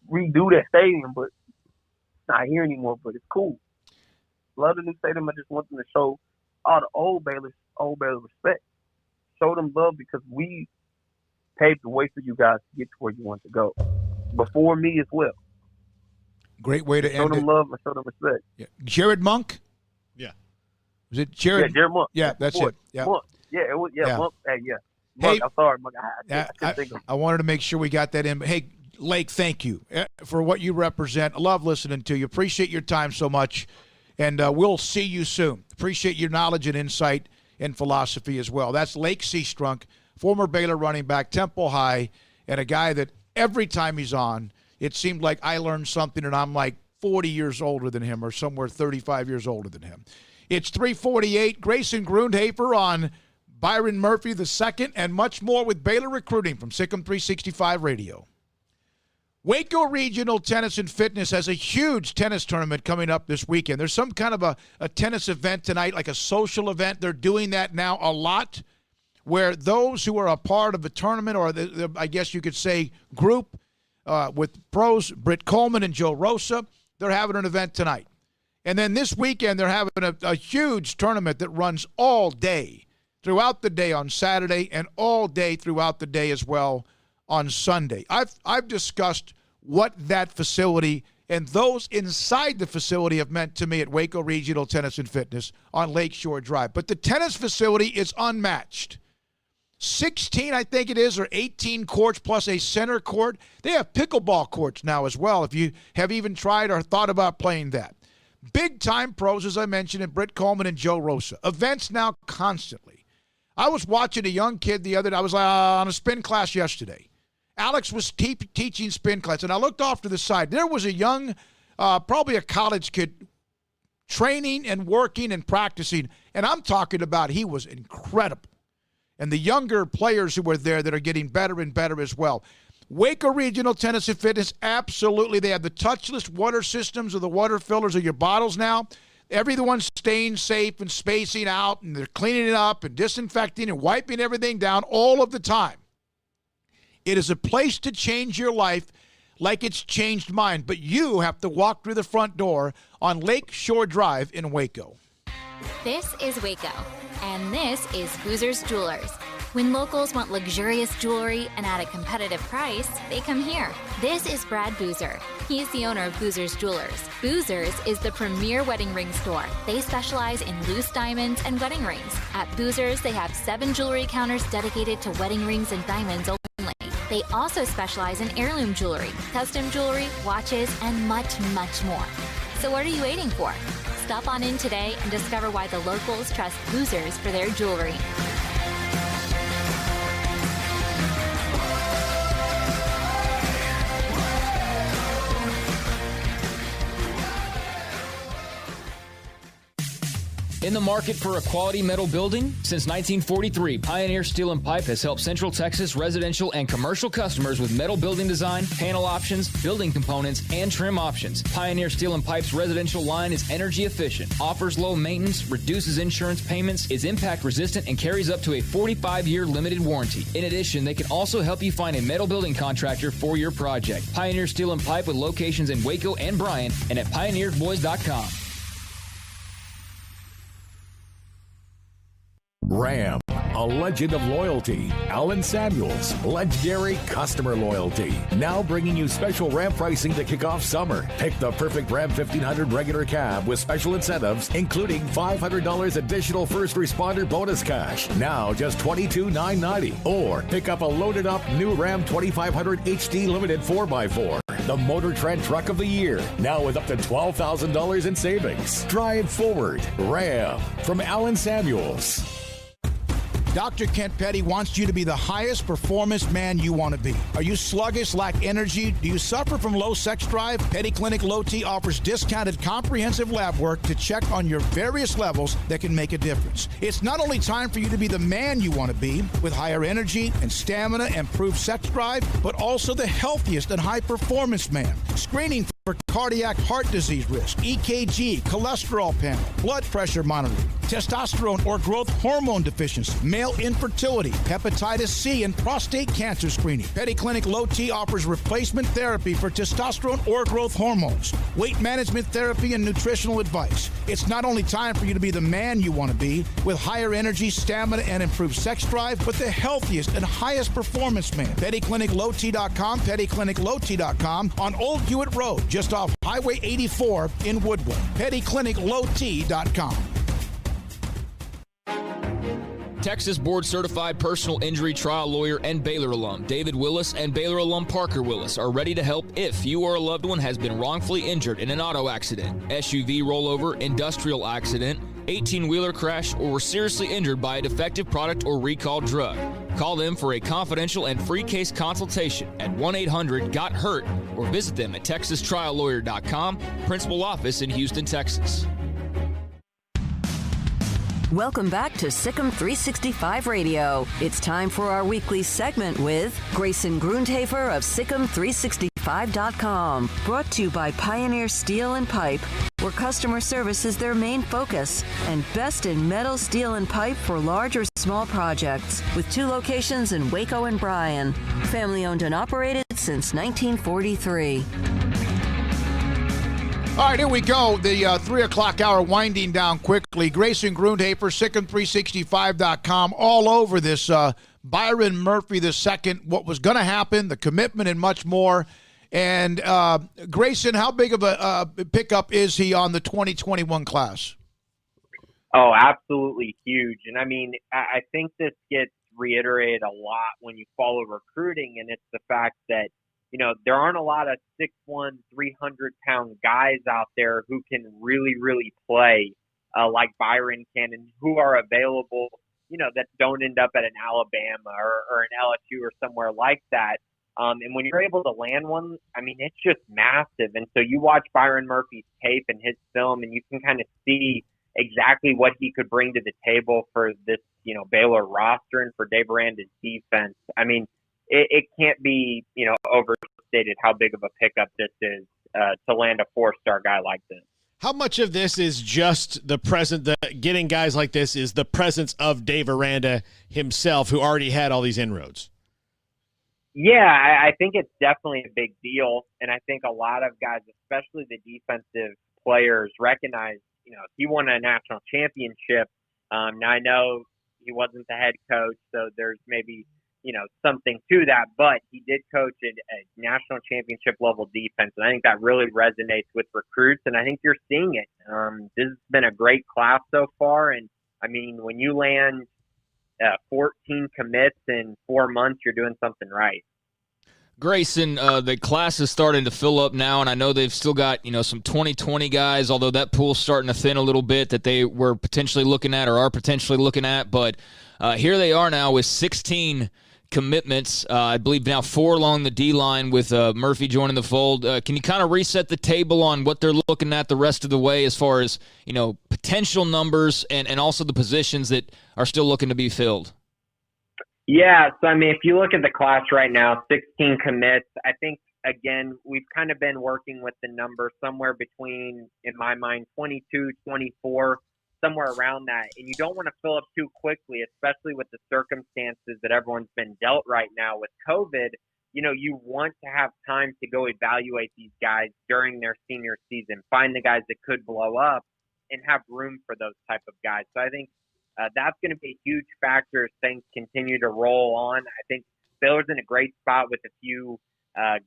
redo that stadium, but it's not here anymore. But it's cool. Love the new stadium. I just want them to show all the old Baylor respect. Show them love because we paved the way for you guys to get to where you want to go. Before me as well. Great way to end it. Show them love and show them respect. Yeah. Jared Monk? Yeah. Was it Jared? Yeah, Jared Monk. Yeah, that's it. Yeah. Monk. Yeah, it was. Yeah, Yeah. Monk. Hey, yeah. Monk, I'm sorry, Monk. I wanted to make sure we got that in. But hey, Lake, thank you for what you represent. I love listening to you. Appreciate your time so much. And we'll see you soon. Appreciate your knowledge and insight and philosophy as well. That's Lake Seastrunk, former Baylor running back, Temple High, and a guy that every time he's on, it seemed like I learned something, and I'm like 40 years older than him or somewhere 35 years older than him. It's 3:48. Grayson Grundhafer on Byron Murphy II, and much more with Baylor Recruiting from SicEm365 Radio. Waco Regional Tennis and Fitness has a huge tennis tournament coming up this weekend. There's some kind of a tennis event tonight, like a social event. They're doing that now a lot, where those who are a part of the tournament, or I guess you could say group with pros, Britt Coleman and Joe Rosa, they're having an event tonight. And then this weekend, they're having a huge tournament that runs all day, throughout the day on Saturday, and all day throughout the day as well on Sunday. I've discussed what that facility and those inside the facility have meant to me at Waco Regional Tennis and Fitness on Lakeshore Drive. But the tennis facility is unmatched. 16, I think it is, or 18 courts plus a center court. They have pickleball courts now as well, if you have even tried or thought about playing that. Big-time pros, as I mentioned, in Britt Coleman and Joe Rosa. Events now constantly. I was watching a young kid the other day. I was on a spin class yesterday. Alex was teaching spin class, and I looked off to the side. There was a young, probably a college kid, training and working and practicing, and I'm talking about he was incredible. And the younger players who were there that are getting better and better as well. Waco Regional Tennis and Fitness, absolutely. They have the touchless water systems or the water fillers of your bottles now. Everyone's staying safe and spacing out, and they're cleaning it up and disinfecting and wiping everything down all of the time. It is a place to change your life like it's changed mine, but you have to walk through the front door on Lakeshore Drive in Waco. This is Waco, and this is Boozer's Jewelers. When locals want luxurious jewelry and at a competitive price, they come here. This is Brad Boozer. He is the owner of Boozer's Jewelers. Boozer's is the premier wedding ring store. They specialize in loose diamonds and wedding rings. At Boozer's, they have 7 jewelry counters dedicated to wedding rings and diamonds only. They also specialize in heirloom jewelry, custom jewelry, watches, and much, much more. So what are you waiting for? Stop on in today and discover why the locals trust Boozer's for their jewelry. In the market for a quality metal building? Since 1943, Pioneer Steel and Pipe has helped Central Texas residential and commercial customers with metal building design, panel options, building components, and trim options. Pioneer Steel and Pipe's residential line is energy efficient, offers low maintenance, reduces insurance payments, is impact resistant, and carries up to a 45-year limited warranty. In addition, they can also help you find a metal building contractor for your project. Pioneer Steel and Pipe with locations in Waco and Bryan and at pioneersboys.com. Ram, a legend of loyalty. Alan Samuels, legendary customer loyalty. Now bringing you special Ram pricing to kick off summer. Pick the perfect Ram 1500 regular cab with special incentives, including $500 additional first responder bonus cash. Now just $22,990. Or pick up a loaded up new Ram 2500 HD Limited 4x4. The Motor Trend Truck of the Year. Now with up to $12,000 in savings. Drive forward. Ram from Alan Samuels. Dr. Kent Petty wants you to be the highest performance man you want to be. Are you sluggish, lack energy? Do you suffer from low sex drive? Petty Clinic Low T offers discounted comprehensive lab work to check on your various levels that can make a difference. It's not only time for you to be the man you want to be with higher energy and stamina and improved sex drive, but also the healthiest and high performance man. Screening for cardiac heart disease risk, EKG, cholesterol panel, blood pressure monitoring, testosterone or growth hormone deficiency, male infertility, hepatitis C, and prostate cancer screening. Petty Clinic Low T offers replacement therapy for testosterone or growth hormones, weight management therapy, and nutritional advice. It's not only time for you to be the man you want to be with higher energy, stamina, and improved sex drive, but the healthiest and highest performance man. PettyClinicLowT.com, PettyClinicLowT.com on Old Hewitt Road, just off Highway 84 in Woodward. PettyClinicLowT.com. Texas board-certified personal injury trial lawyer and Baylor alum David Willis and Baylor alum Parker Willis are ready to help if you or a loved one has been wrongfully injured in an auto accident, SUV rollover, industrial accident, 18-wheeler crash, or were seriously injured by a defective product or recalled drug. Call them for a confidential and free case consultation at 1-800-GOT-HURT or visit them at texastriallawyer.com, principal office in Houston, Texas. Welcome back to SicEm365 Radio. It's time for our weekly segment with Grayson Grundhafer of SicEm365.com. Brought to you by Pioneer Steel and Pipe, where customer service is their main focus, and best in metal, steel, and pipe for large or small projects, with 2 locations in Waco and Bryan. Family owned and operated since 1943. All right, here we go. The 3 o'clock hour winding down quickly. Grayson Grundhafer, SicEm365.com, all over this Byron Murphy II, what was going to happen, the commitment, and much more. And Grayson, how big of a pickup is he on the 2021 class? Oh, absolutely huge. And I mean, I think this gets reiterated a lot when you follow recruiting, and it's the fact that, you know, there aren't a lot of 6'1", 300-pound guys out there who can really, really play like Byron can, and who are available, you know, that don't end up at an Alabama or an LSU or somewhere like that. And when you're able to land one, I mean, it's just massive. And so you watch Byron Murphy's tape and his film, and you can kind of see exactly what he could bring to the table for this, you know, Baylor roster and for Dave Aranda's defense. I mean, it can't be, you know, overstated how big of a pickup this is to land a 4-star guy like this. How much of this is just getting guys like this is the presence of Dave Aranda himself, who already had all these inroads? Yeah, I think it's definitely a big deal. And I think a lot of guys, especially the defensive players, recognize, you know, he won a national championship. Now, I know he wasn't the head coach, so there's maybe, you know, something to that, but he did coach a national championship level defense. And I think that really resonates with recruits. And I think you're seeing it. This has been a great class so far. And I mean, when you land 14 commits in 4 months, you're doing something right. Grayson, the class is starting to fill up now, and I know they've still got, you know, some 2020 guys, although that pool's starting to thin a little bit that they were potentially looking at or are potentially looking at. But here they are now with 16 commitments. I believe now 4 along the D-line with Murphy joining the fold. Can you kind of reset the table on what they're looking at the rest of the way as far as, you know, potential numbers and also the positions that are still looking to be filled? Yeah, so I mean, if you look at the class right now, 16 commits, I think, again, we've kind of been working with the number somewhere between, in my mind, 22, 24, somewhere around that. And you don't want to fill up too quickly, especially with the circumstances that everyone's been dealt right now with COVID. You know, you want to have time to go evaluate these guys during their senior season, find the guys that could blow up, and have room for those type of guys. So I think that's going to be a huge factor as things continue to roll on. I think Baylor's in a great spot with a few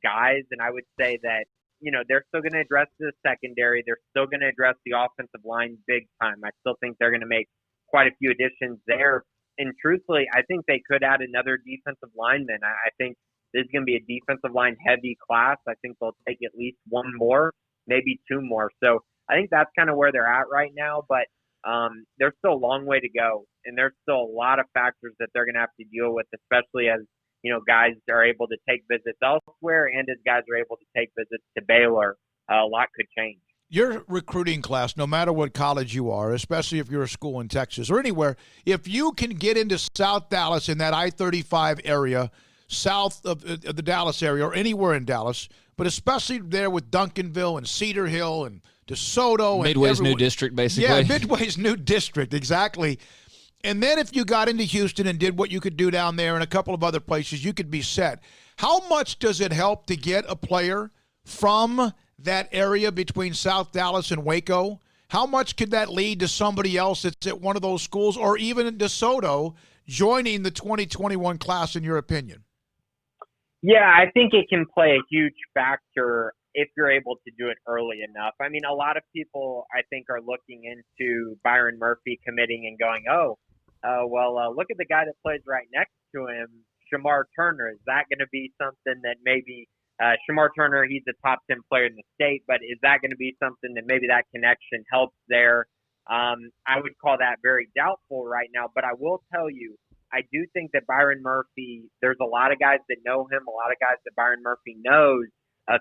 guys, and I would say that, you know, they're still going to address the secondary. They're still going to address the offensive line big time. I still think they're going to make quite a few additions there. And truthfully, I think they could add another defensive lineman. I think this is going to be a defensive line heavy class. I think they'll take at least 1 more, maybe 2 more. So I think that's kind of where they're at right now. But there's still a long way to go, and there's still a lot of factors that they're going to have to deal with, especially as, you know, guys are able to take visits elsewhere and as guys are able to take visits to Baylor. A lot could change. Your recruiting class, no matter what college you are, especially if you're a school in Texas or anywhere, if you can get into South Dallas in that I-35 area, south of the Dallas area or anywhere in Dallas, but especially there with Duncanville and Cedar Hill and DeSoto. Midway's new district, basically. Yeah, Midway's new district, exactly. And then if you got into Houston and did what you could do down there and a couple of other places, you could be set. How much does it help to get a player from that area between South Dallas and Waco? How much could that lead to somebody else that's at one of those schools or even in DeSoto joining the 2021 class, in your opinion? Yeah, I think it can play a huge factor if you're able to do it early enough. I mean, a lot of people, I think, are looking into Byron Murphy committing and going, oh, look at the guy that plays right next to him, Shamar Turner. Is that going to be something that maybe Shamar Turner, he's a top 10 player in the state, but is that going to be something that maybe that connection helps there? I would call that very doubtful right now, but I will tell you, I do think that Byron Murphy, there's a lot of guys that know him, a lot of guys that Byron Murphy knows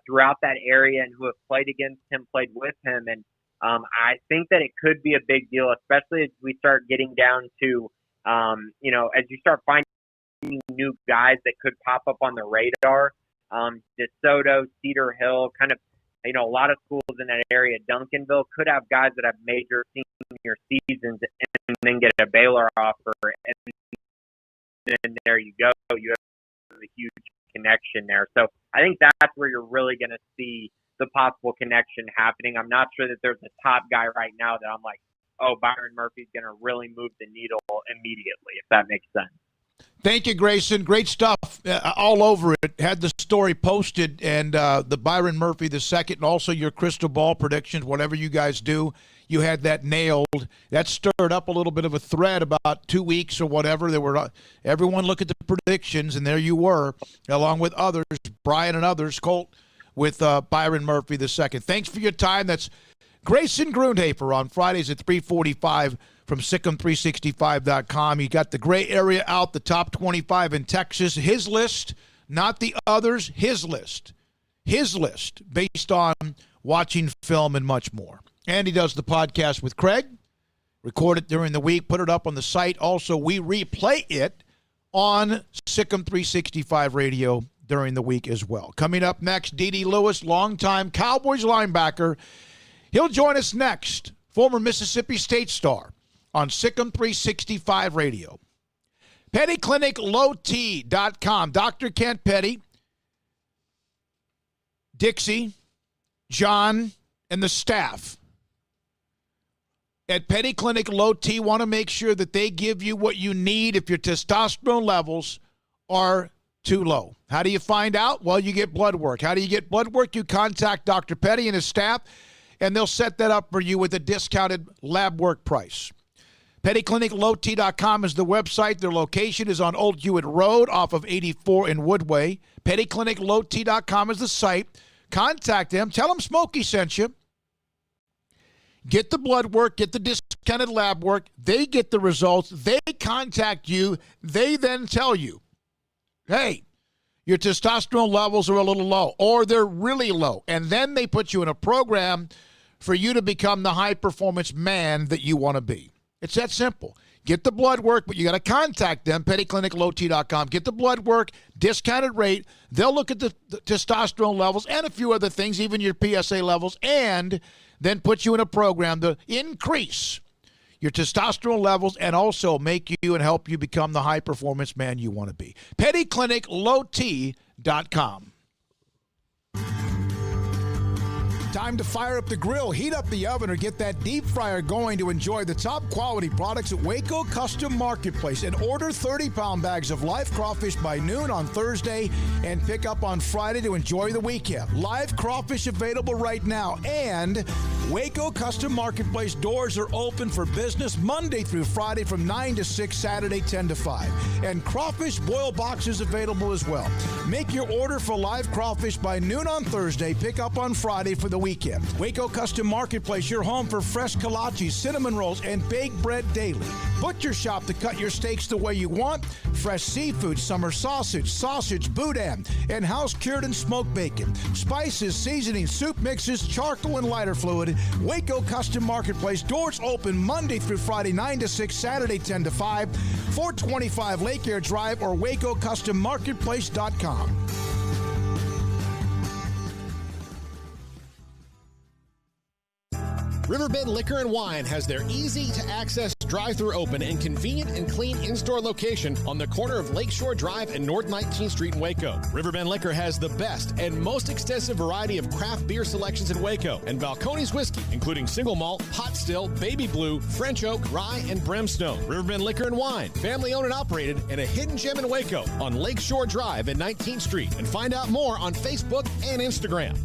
throughout that area and who have played against him, played with him. And I think that it could be a big deal, especially as we start getting down to, as you start finding new guys that could pop up on the radar. DeSoto, Cedar Hill, kind of, a lot of schools in that area, Duncanville, could have guys that have major senior seasons and then get a Baylor offer. And then there you go. You have a huge connection there. So I think that's where you're really going to see the possible connection happening. I'm not sure that there's a top guy right now that I'm like, oh, Byron Murphy's going to really move the needle immediately, if that makes sense. Thank you, Grayson. Great stuff all over it. Had the story posted and the Byron Murphy II and also your crystal ball predictions, whatever you guys do, you had that nailed. That stirred up a little bit of a thread about 2 weeks or whatever. There were everyone look at the predictions, and there you were, along with others, Brian and others, Colt, with Byron Murphy II. Thanks for your time. That's Grayson Grundhafer on Fridays at 3:45 from SicEm365.com. You got the gray area out, the top 25 in Texas. His list, not the others, his list. His list based on watching film and much more. And he does the podcast with Craig, record it during the week, put it up on the site. Also, we replay it on SicEm365 radio during the week as well. Coming up next, D.D. Lewis, longtime Cowboys linebacker. He'll join us next, former Mississippi State star, on SicEm365 radio. PettyClinicLowT.com. Dr. Kent Petty, Dixie, John, and the staff at Petty Clinic Low T want to make sure that they give you what you need if your testosterone levels are too low. How do you find out? Well, you get blood work. How do you get blood work? You contact Dr. Petty and his staff, and they'll set that up for you with a discounted lab work price. PettyClinicLowT.com is the website. Their location is on Old Hewitt Road off of 84 in Woodway. PettyClinicLowT.com is the site. Contact them. Tell them Smokey sent you. Get the blood work. Get the discounted lab work. They get the results. They contact you. They then tell you, hey, your testosterone levels are a little low, or they're really low. And then they put you in a program for you to become the high-performance man that you want to be. It's that simple. Get the blood work, but you got to contact them, PettyClinicLowT.com. Get the blood work, discounted rate. They'll look at the testosterone levels and a few other things, even your PSA levels, and then put you in a program to increase your testosterone levels and also make you and help you become the high-performance man you want to be. PettyClinicLowT.com. Time to fire up the grill, heat up the oven, or get that deep fryer going to enjoy the top quality products at Waco Custom Marketplace. And order 30-pound bags of live crawfish by noon on Thursday and pick up on Friday to enjoy the weekend. Live crawfish available right now. And Waco Custom Marketplace doors are open for business Monday through Friday from 9 to 6, Saturday 10 to 5. And crawfish boil boxes available as well. Make your order for live crawfish by noon on Thursday. Pick up on Friday for the weekend. Waco Custom Marketplace, your home for fresh kolaches, cinnamon rolls, and baked bread daily. Butcher shop to cut your steaks the way you want. Fresh seafood, summer sausage, boudin, and house-cured and smoked bacon. Spices, seasonings, soup mixes, charcoal, and lighter fluid. Waco Custom Marketplace, doors open Monday through Friday, 9 to 6, Saturday 10 to 5, 425 Lake Air Drive or WacoCustomMarketplace.com. Riverbend Liquor and Wine has their easy-to-access drive-thru open and convenient and clean in-store location on the corner of Lakeshore Drive and North 19th Street in Waco. Riverbend Liquor has the best and most extensive variety of craft beer selections in Waco and Balcones whiskey, including single malt, pot still, baby blue, French oak, rye, and brimstone. Riverbend Liquor and Wine, family-owned and operated, and a hidden gem in Waco on Lakeshore Drive and 19th Street. And find out more on Facebook and Instagram.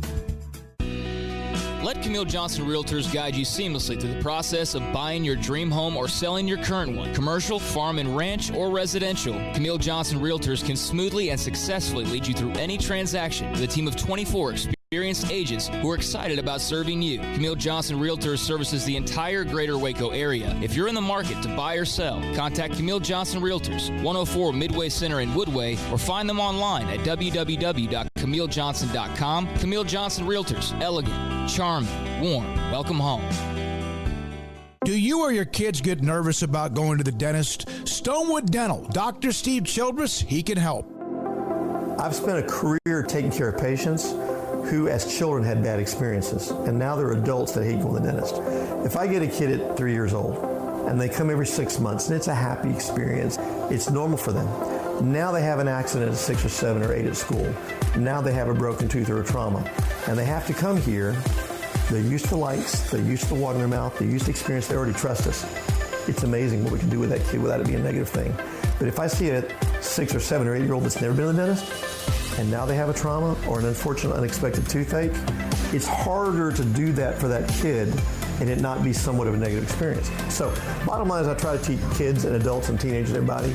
Let Camille Johnson Realtors guide you seamlessly through the process of buying your dream home or selling your current one. Commercial, farm and ranch, or residential, Camille Johnson Realtors can smoothly and successfully lead you through any transaction with a team of 24 experienced agents who are excited about serving you. Camille Johnson Realtors services the entire greater Waco area. If you're in the market to buy or sell, contact Camille Johnson Realtors, 104 Midway Center in Woodway, or find them online at www.camillejohnson.com. Camille Johnson Realtors, elegant, charming, warm. Welcome home. Do you or your kids get nervous about going to the dentist? Stonewood Dental, Dr. Steve Childress, he can help. I've spent a career taking care of patients who as children had bad experiences, and now they're adults that hate going to the dentist. If I get a kid at 3 years old and they come every 6 months and it's a happy experience, it's normal for them. Now they have an accident at 6 or 7 or 8 at school. Now they have a broken tooth or a trauma, and they have to come here. They're used to lights, they're used to water in their mouth, they're used to experience, they already trust us. It's amazing what we can do with that kid without it being a negative thing. But if I see a 6 or 7 or 8 year old that's never been to the dentist, and now they have a trauma or an unfortunate unexpected toothache, it's harder to do that for that kid and it not be somewhat of a negative experience. So bottom line is I try to teach kids and adults and teenagers and everybody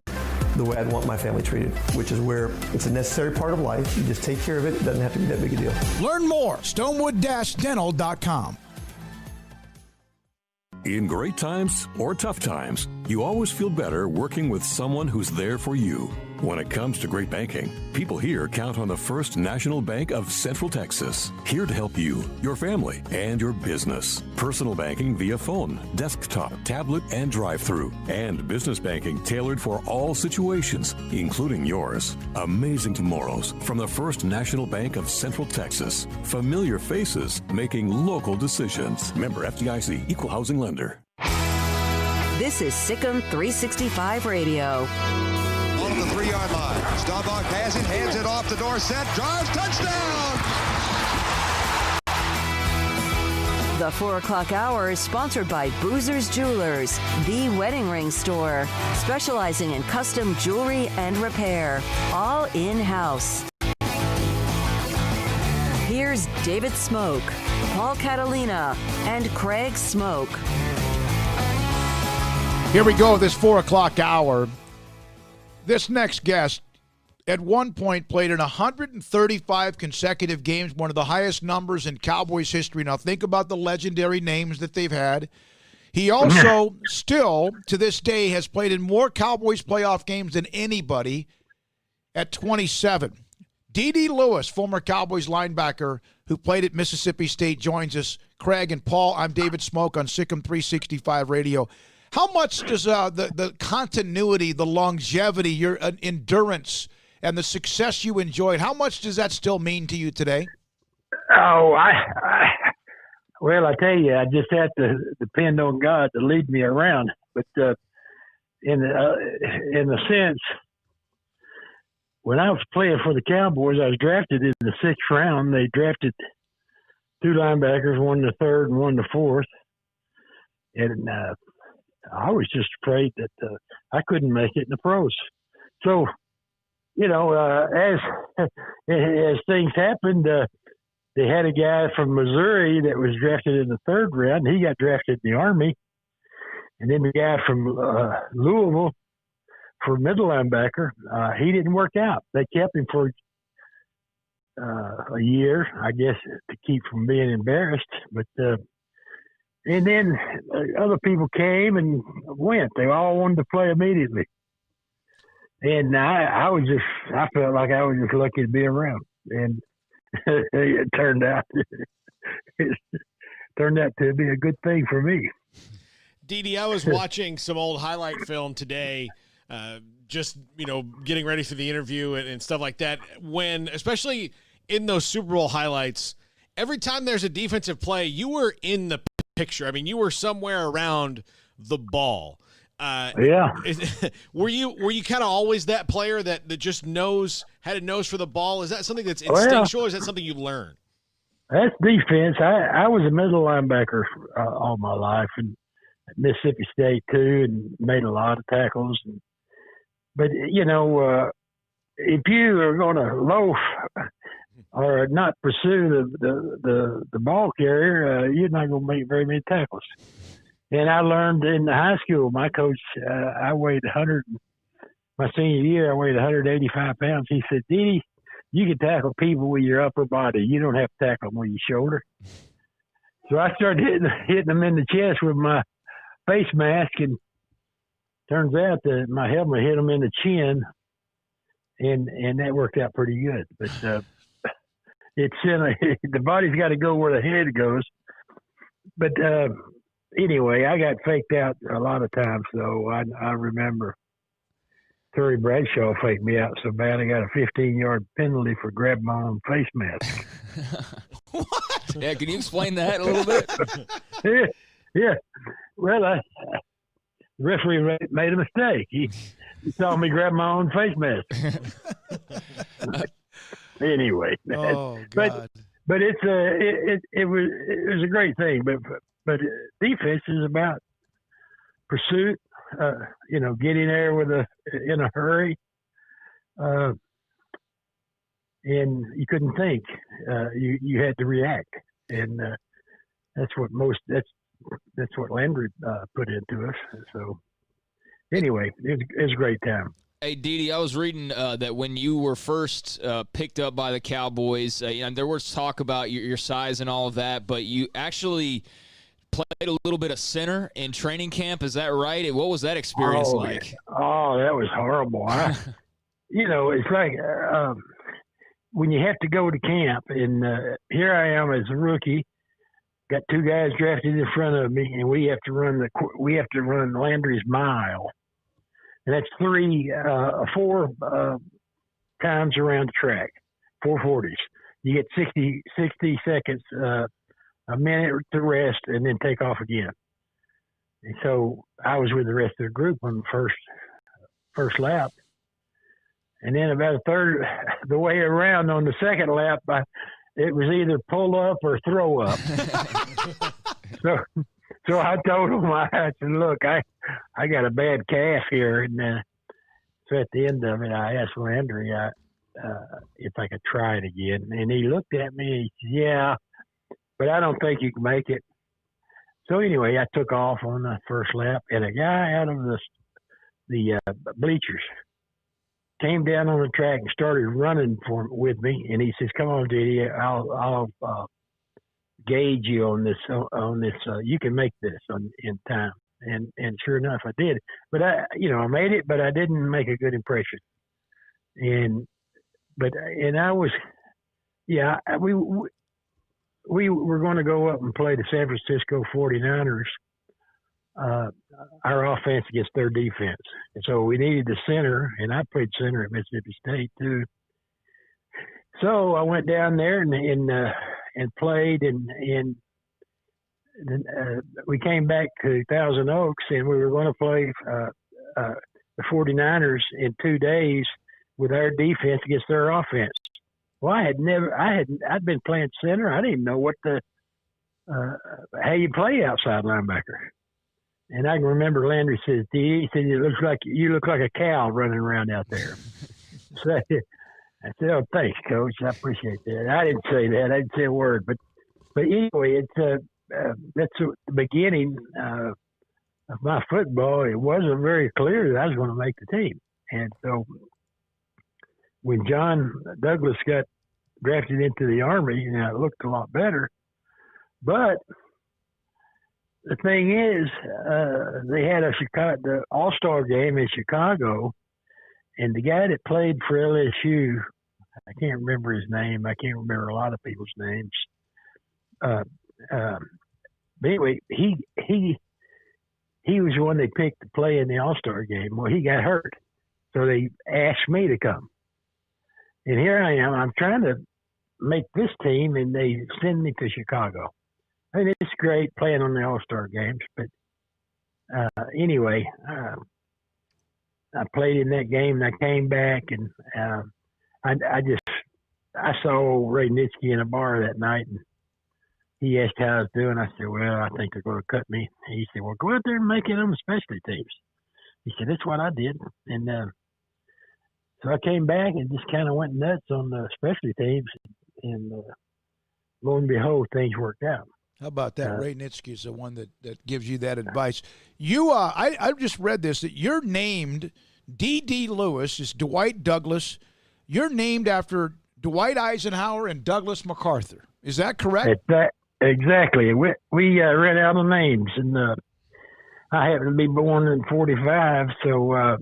the way I'd want my family treated, which is where it's a necessary part of life. You just take care of it. It doesn't have to be that big a deal. Learn more, stonewood-dental.com. In great times or tough times, you always feel better working with someone who's there for you. When it comes to great banking, people here count on the First National Bank of Central Texas, here to help you, your family, and your business. Personal banking via phone, desktop, tablet, and drive-through, and business banking tailored for all situations, including yours. Amazing tomorrows from the First National Bank of Central Texas. Familiar faces making local decisions. Member FDIC, Equal Housing Lender. This is SicEm365 Radio. On the 3-yard line. Staubach has it, hands it off the Dorsett, drives, touchdown! The 4 o'clock hour is sponsored by Boozer's Jewelers, the wedding ring store, specializing in custom jewelry and repair, all in-house. Here's David Smoke, Paul Catalina, and Craig Smoke. Here we go, this 4 o'clock hour. This next guest, at one point, played in 135 consecutive games, one of the highest numbers in Cowboys history. Now, think about the legendary names that they've had. He also, still, to this day, has played in more Cowboys playoff games than anybody at 27. D.D. Lewis, former Cowboys linebacker who played at Mississippi State, joins us. Craig and Paul, I'm David Smoke on SicEm365 Radio. How much does the continuity, the longevity, your endurance, and the success you enjoyed, how much does that still mean to you today? Oh, well, I tell you, I just have to depend on God to lead me around. But in a sense, when I was playing for the Cowboys, I was drafted in the 6th round. They drafted 2 linebackers, one in the 3rd and one in the 4th. And I was just afraid that I couldn't make it in the pros. So, you know, as things happened, they had a guy from Missouri that was drafted in the 3rd round. He got drafted in the Army. And then the guy from Louisville for middle linebacker, he didn't work out. They kept him for a year, I guess, to keep from being embarrassed. But and then other people came and went. They all wanted to play immediately. And I felt like I was just lucky to be around. And it turned out to be a good thing for me. Dee, I was watching some old highlight film today, just, getting ready for the interview and stuff like that. When, especially in those Super Bowl highlights, every time there's a defensive play, you were in the picture. I mean, you were somewhere around the ball. Yeah. Were you kind of always that player that just had a nose for the ball? Is that something that's instinctual, or is that something you learn? That's defense. I was a middle linebacker all my life, and at Mississippi State too, and made a lot of tackles. But if you are going to loaf or not pursue the ball carrier, you're not going to make very many tackles. And I learned in high school, my coach, I weighed 100. My senior year, I weighed 185 pounds. He said, "Didi, you can tackle people with your upper body. You don't have to tackle them with your shoulder." So I started hitting them in the chest with my face mask, and turns out that my helmet hit them in the chin, and that worked out pretty good. But it's the body's got to go where the head goes. But anyway, I got faked out a lot of times, so I remember Terry Bradshaw faked me out so bad I got a 15-yard penalty for grabbing my own face mask. What? Yeah, can you explain that a little bit? Yeah. Well, the referee made a mistake. He saw me grab my own face mask. Anyway, God. but it was a great thing. But defense is about pursuit. Getting there in a hurry, and you couldn't think. You had to react, and that's what Landry put into us. So anyway, it was a great time. Hey, Didi, I was reading that when you were first picked up by the Cowboys, there was talk about your size and all of that, but you actually played a little bit of center in training camp. Is that right? What was that experience like? Oh, that was horrible. It's like when you have to go to camp, and here I am as a rookie, got two guys drafted in front of me, and we have to run Landry's mile, and that's 4 times around the track, 440s. You get 60 seconds. A minute to rest, and then take off again. And so I was with the rest of the group on the first lap. And then about a third the way around on the second lap, it was either pull up or throw up. So I told him, I said, "Look, I got a bad calf here." And so at the end of it, I asked Landry if I could try it again. And he looked at me and he said, "Yeah, but I don't think you can make it." So anyway, I took off on the first lap, and a guy out of the bleachers came down on the track and started running with me. And he says, "Come on, Didi, I'll gauge you on this. You can make this in time." And sure enough, I did. But I made it, but I didn't make a good impression. And I was, we were going to go up and play the San Francisco 49ers, our offense against their defense. And so we needed the center, and I played center at Mississippi State too. So I went down there and played, and we came back to Thousand Oaks, and we were going to play the 49ers in 2 days with our defense against their offense. Well, I'd been playing center. I didn't know how you play outside linebacker. And I can remember Landry says, "He said, you look like a cow running around out there." So I said, "Oh, thanks, Coach. I appreciate that." I didn't say that. I didn't say a word. But anyway, it's that's the beginning of my football. It wasn't very clear that I was going to make the team. And so when John Douglas got drafted into the Army, it looked a lot better. But the thing is, they had the All-Star game in Chicago, and the guy that played for LSU, I can't remember his name. I can't remember a lot of people's names. But anyway, he was the one they picked to play in the All-Star game. Well, he got hurt, so they asked me to come. And here I am. I'm trying to make this team, and they send me to Chicago. I mean, it's great playing on the All-Star games, but anyway, I played in that game, and I came back, and I saw Ray Nitschke in a bar that night, and he asked how I was doing. I said, "Well, I think they're going to cut me." He said, "Well, go out there and make it on the specialty teams." He said, "That's what I did." And so I came back and just kind of went nuts on the specialty teams. and lo and behold, things worked out. How about that? Ray Nitsky is the one that gives you that advice. You, I just read this, that you're named D.D. Lewis, is Dwight Douglas. You're named after Dwight Eisenhower and Douglas MacArthur. Is that correct? Exactly. We read out the names, and I happen to be born in 45, so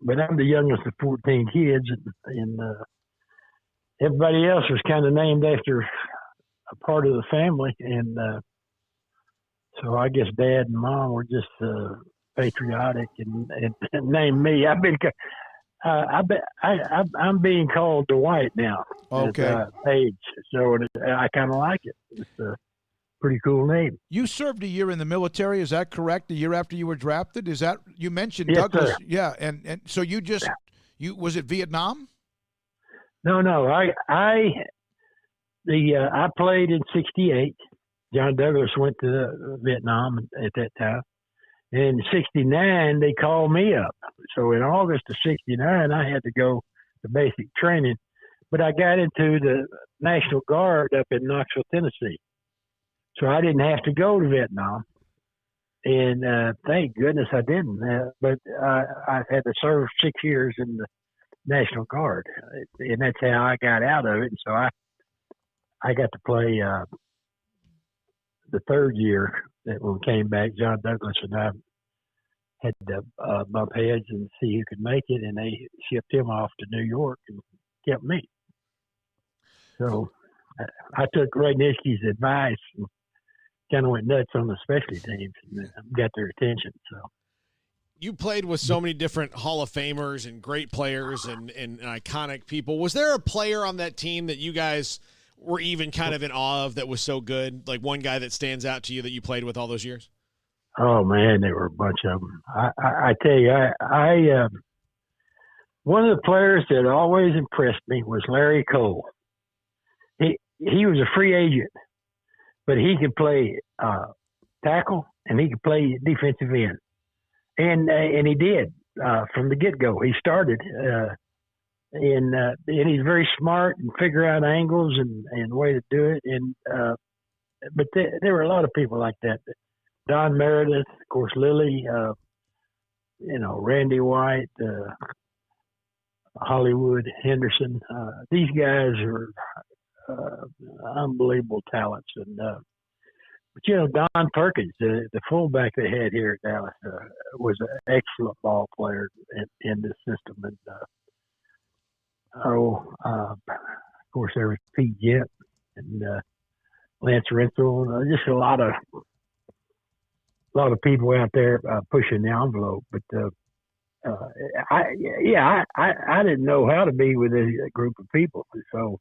but I'm the youngest of 14 kids, and everybody else was kind of named after a part of the family, and so I guess Dad and Mom were just patriotic and named me. I'm being called Dwight now. Okay. At age, so I kind of like it. It's a pretty cool name. You served a year in the military. Is that correct? The year after you were drafted? Is that, you mentioned Yes, Douglas? sir. Yeah, and so you just was it Vietnam? No. I played in '68. John Douglas went to Vietnam at that time. In '69, they called me up. So in August of '69, I had to go to basic training. But I got into the National Guard up in Knoxville, Tennessee. So I didn't have to go to Vietnam. And thank goodness I didn't. But I had to serve 6 years in the National Guard. And that's how I got out of it. And so I got to play the third year that when we came back, John Douglas and I had to bump heads and see who could make it, and they shipped him off to New York and kept me. So I took Ray Nitschke's advice and kind of went nuts on the specialty teams and got their attention. So you played with so many different Hall of Famers and great players and iconic people. Was there a player on that team that you guys were even kind of in awe of that was so good? Like one guy that stands out to you that you played with all those years? Oh man, there were a bunch of them. I tell you, I one of the players that always impressed me was Larry Cole. He was a free agent, but he could play tackle and he could play defensive end, and he did from the get go. He started, and he's very smart and figure out angles and way to do it. And but there were a lot of people like that. Don Meredith, of course, Lilly, Randy White, Hollywood Henderson. These guys are unbelievable talents. And but Don Perkins, the fullback they had here at Dallas, was an excellent ball player in this system. And of course, there was Pete Jett and Lance Renthal. Just a lot of people out there pushing the envelope. But I didn't know how to be with a group of people. So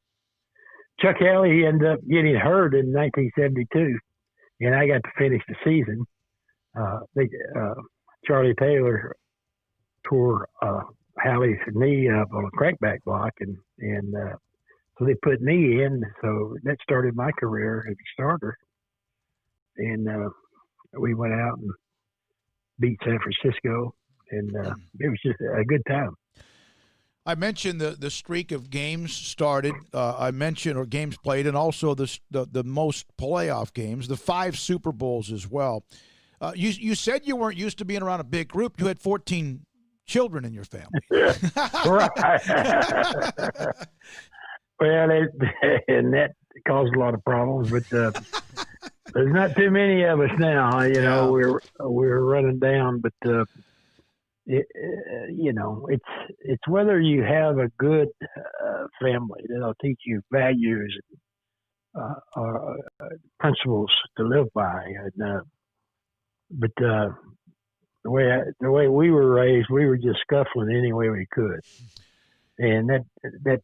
Chuck Halley ended up getting hurt in 1972, and I got to finish the season. Charlie Taylor tore Halley's knee up on a crackback block, and so they put me in. So that started my career as a starter, and we went out and beat San Francisco, and it was just a good time. I mentioned the streak of games started. I mentioned, or games played, and also the most playoff games, the 5 Super Bowls as well. You said you weren't used to being around a big group. You had 14 children in your family. Right. Well, and that caused a lot of problems, but there's not too many of us now. We're running down, but it's whether you have a good family that'll teach you values, principles to live by. And, but the way we were raised, we were just scuffling any way we could, and that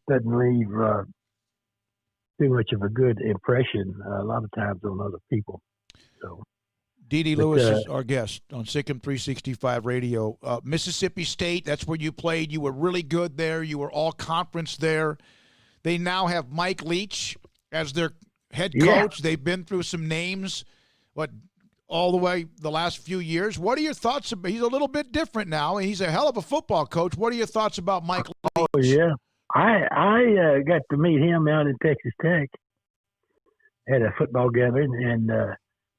doesn't leave too much of a good impression a lot of times on other people. So. D.D. Lewis is our guest on SicEm365 Radio. Mississippi State, that's where you played. You were really good there. You were all conference there. They now have Mike Leach as their head coach. They've been through some names, all the way the last few years. What are your thoughts about? He's a little bit different now, and he's a hell of a football coach. What are your thoughts about Mike Leach? Oh, yeah. I got to meet him out in Texas Tech at a football gathering, and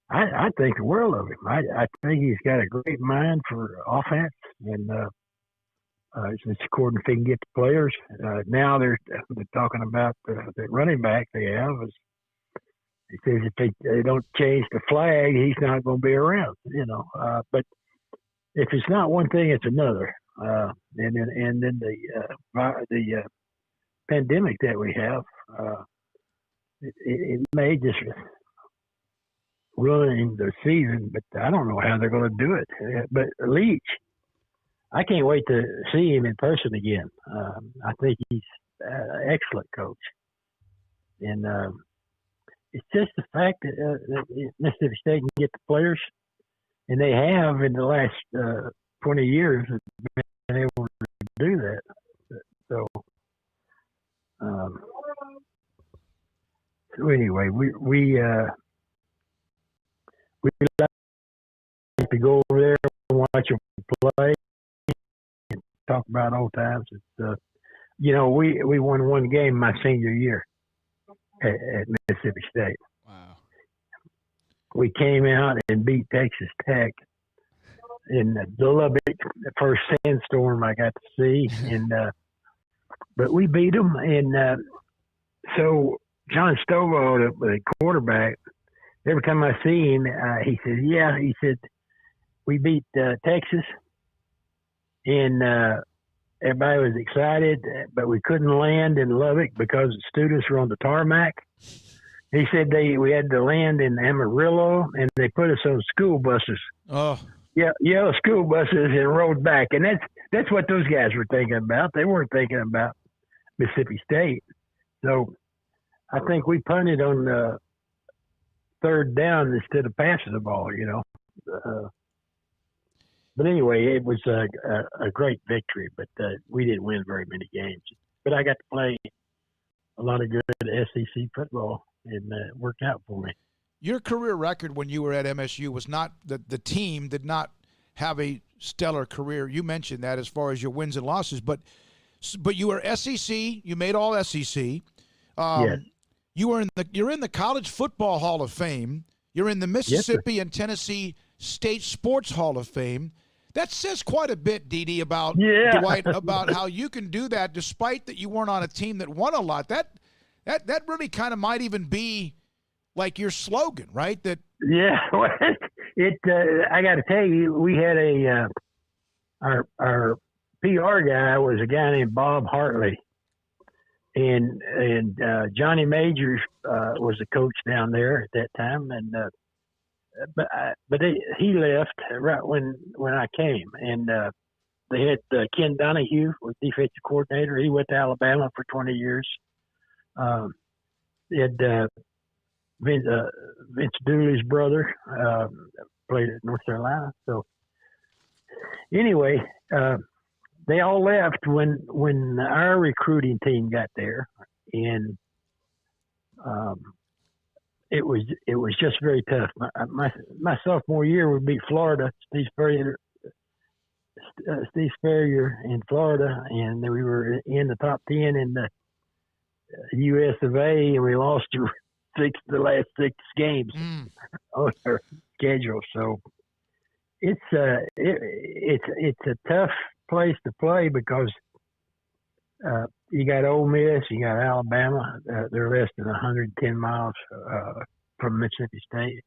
I think the world of him. I think he's got a great mind for offense, and it's according if he can get the players. Now they're talking about the running back they have. He says if they don't change the flag, he's not going to be around. But if it's not one thing, it's another. And then the pandemic that we have, it may just ruin the season, but I don't know how they're going to do it. But Leach, I can't wait to see him in person again. I think he's an excellent coach. And it's just the fact that Mississippi State can get the players, and they have in the last 20 years been able to do that. So anyway, we like to go over there and watch them play and talk about old times. It's, we won one game my senior year at Mississippi State. Wow. We came out and beat Texas Tech in the Lubbock, the first sandstorm I got to see, and but we beat them. And so John Stovall, the quarterback, every time I see him, he says, "Yeah," he said, "we beat Texas, and everybody was excited, but we couldn't land in Lubbock because the students were on the tarmac." He said we had to land in Amarillo, and they put us on school buses. Oh. Yeah, yellow school buses and rode back. And that's what those guys were thinking about. They weren't thinking about Mississippi State. So I think we punted on third down instead of passing the ball, But anyway, it was a great victory, but we didn't win very many games. But I got to play a lot of good SEC football, and it worked out for me. Your career record when you were at MSU was not the team did not have a stellar career. You mentioned that as far as your wins and losses, but you were SEC. You made all SEC. Yes. You're in the College Football Hall of Fame. You're in the Mississippi and Tennessee State Sports Hall of Fame. That says quite a bit, Dede, about Dwight, about how you can do that despite that you weren't on a team that won a lot. That really kind of might even be like your slogan, right? That well, I got to tell you, we had our PR guy was a guy named Bob Hartley, and Johnny Majors was the coach down there at that time, and but he left right when I came, and they had Ken Donahue was defensive coordinator. He went to Alabama for 20 years. They had Vince Dooley's brother played at North Carolina. So anyway, they all left when our recruiting team got there, and it was just very tough. My sophomore year we beat Florida, Steve Spurrier in Florida, and we were in the top 10 in the U.S. of A, and we lost the last 6 games on our schedule. So it's a tough place to play because you got Ole Miss, you got Alabama. They're less than 110 miles from Mississippi State.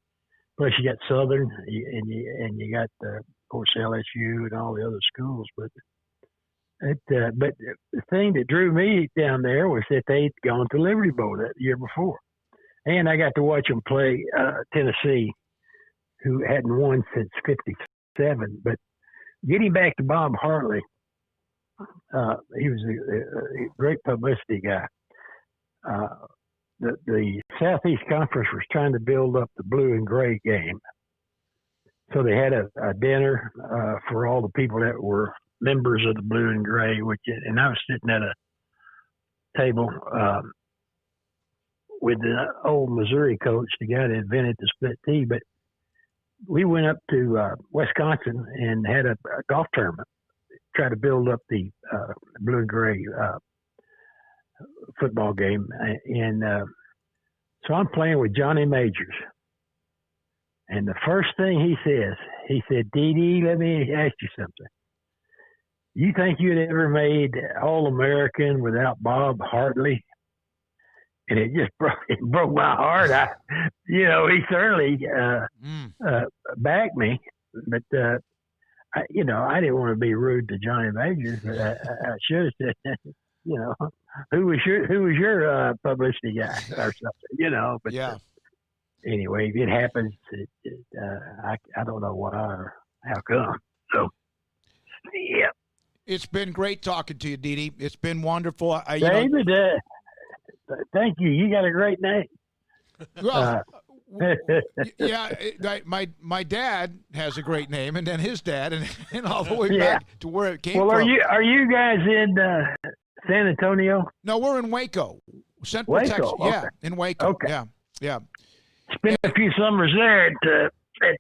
Plus you got Southern, and you got of course LSU and all the other schools. But the thing that drew me down there was that they'd gone to Liberty Bowl that year before. And I got to watch them play Tennessee, who hadn't won since '57. But getting back to Bob Hartley, he was a great publicity guy. The Southeast Conference was trying to build up the blue and gray game. So they had a dinner for all the people that were members of the blue and gray, and I was sitting at a table with the old Missouri coach, the guy that invented the split tee. But we went up to Wisconsin and had a golf tournament, try to build up the blue and gray football game, and so I'm playing with Johnny Majors. And the first thing he said, Dee, let me ask you something. You think you'd ever made All-American without Bob Hartley? And it just broke my heart. He certainly backed me, but I didn't want to be rude to Johnny Majors. But I should have said, who was your publicity guy or something, But yeah. Anyway, if it happens, I don't know why or how come. So, yeah. It's been great talking to you, Dee. It's been wonderful. David, thank you. You got a great name. Well, yeah, my dad has a great name, and then his dad, and all the way back to where it came from. Well, are you guys in San Antonio? No, we're in Waco, Central Waco, Texas. okay. Yeah, in Waco. Okay. Yeah. Spent a few summers there at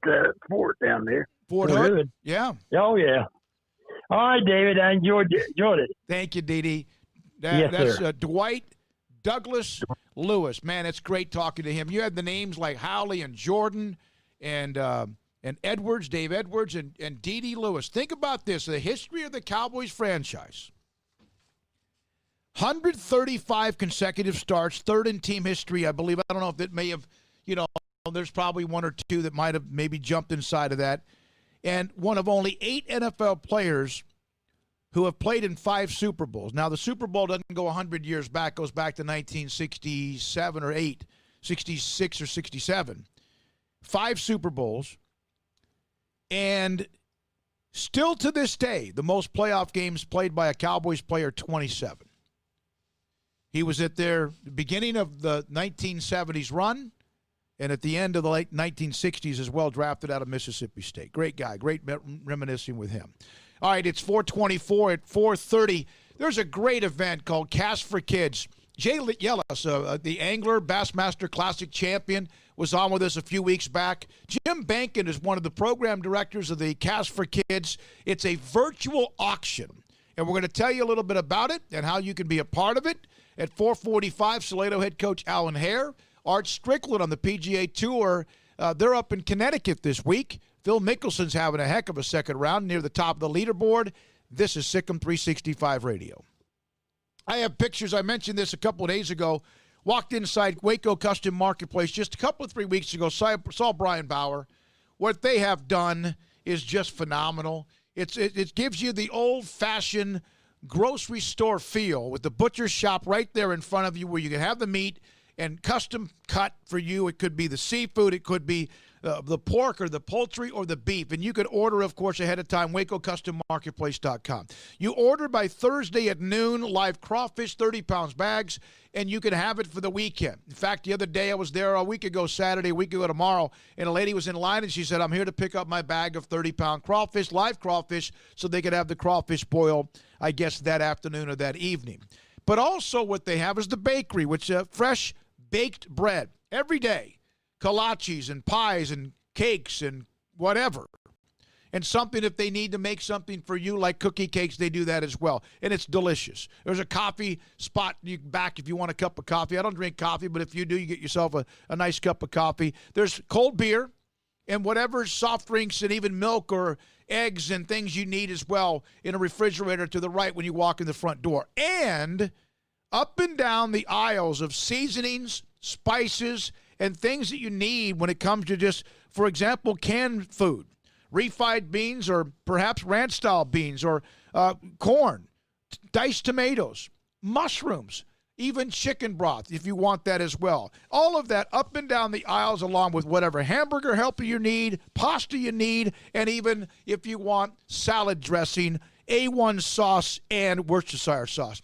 the fort down there. Fort Hood. Yeah. Oh yeah. All right, David. I enjoyed it. Thank you, Dee. Yes, that's sir. Dwight Douglas Lewis. Man, it's great talking to him. You had the names like Howley and Jordan and Edwards, Dave Edwards, and Dee Lewis. Think about this: the history of the Cowboys franchise. 135 consecutive starts, third in team history, I believe. I don't know if it may have, there's probably one or two that might have maybe jumped inside of that. And one of only 8 NFL players who have played in 5 Super Bowls. Now, the Super Bowl doesn't go 100 years back, goes back to 1967 or 8, 66 or 67. 5 Super Bowls. And still to this day, the most playoff games played by a Cowboys player, 27. He was at their beginning of the 1970s run and at the end of the late 1960s as well, drafted out of Mississippi State. Great guy. Great reminiscing with him. All right, it's 4:24 at 4:30. There's a great event called Cast for Kids. Jay Yellis, the angler, Bassmaster Classic champion, was on with us a few weeks back. Jim Bankin is one of the program directors of the Cast for Kids. It's a virtual auction, and we're going to tell you a little bit about it and how you can be a part of it. At 4:45, Salado head coach Alan Hare, Art Strickland on the PGA Tour. They're up in Connecticut this week. Phil Mickelson's having a heck of a second round near the top of the leaderboard. This is SicEm365 Radio. I have pictures. I mentioned this a couple of days ago. Walked inside Waco Custom Marketplace just a couple of 3 weeks ago. Saw Brian Bauer. What they have done is just phenomenal. It gives you the old-fashioned grocery store feel with the butcher shop right there in front of you where you can have the meat and custom cut for you. It could be the seafood. It could be the pork or the poultry or the beef. And you can order, of course, ahead of time, WacoCustomMarketplace.com. You order by Thursday at noon, live crawfish, 30 pounds bags, and you can have it for the weekend. In fact, the other day I was there a week ago, Saturday, a week ago tomorrow, and a lady was in line and she said, I'm here to pick up my bag of 30-pound crawfish, live crawfish, so they could have the crawfish boil, I guess, that afternoon or that evening. But also what they have is the bakery, which fresh baked bread every day. Kolaches and pies and cakes and whatever. And something, if they need to make something for you, like cookie cakes, they do that as well. And it's delicious. There's a coffee spot back if you want a cup of coffee. I don't drink coffee, but if you do, you get yourself a nice cup of coffee. There's cold beer and whatever soft drinks and even milk or eggs and things you need as well in a refrigerator to the right when you walk in the front door. And up and down the aisles of seasonings, spices, and things that you need when it comes to just, for example, canned food, refried beans or perhaps ranch-style beans or corn, diced tomatoes, mushrooms, even chicken broth if you want that as well. All of that up and down the aisles along with whatever hamburger helper you need, pasta you need, and even if you want salad dressing, A1 sauce, and Worcestershire sauce.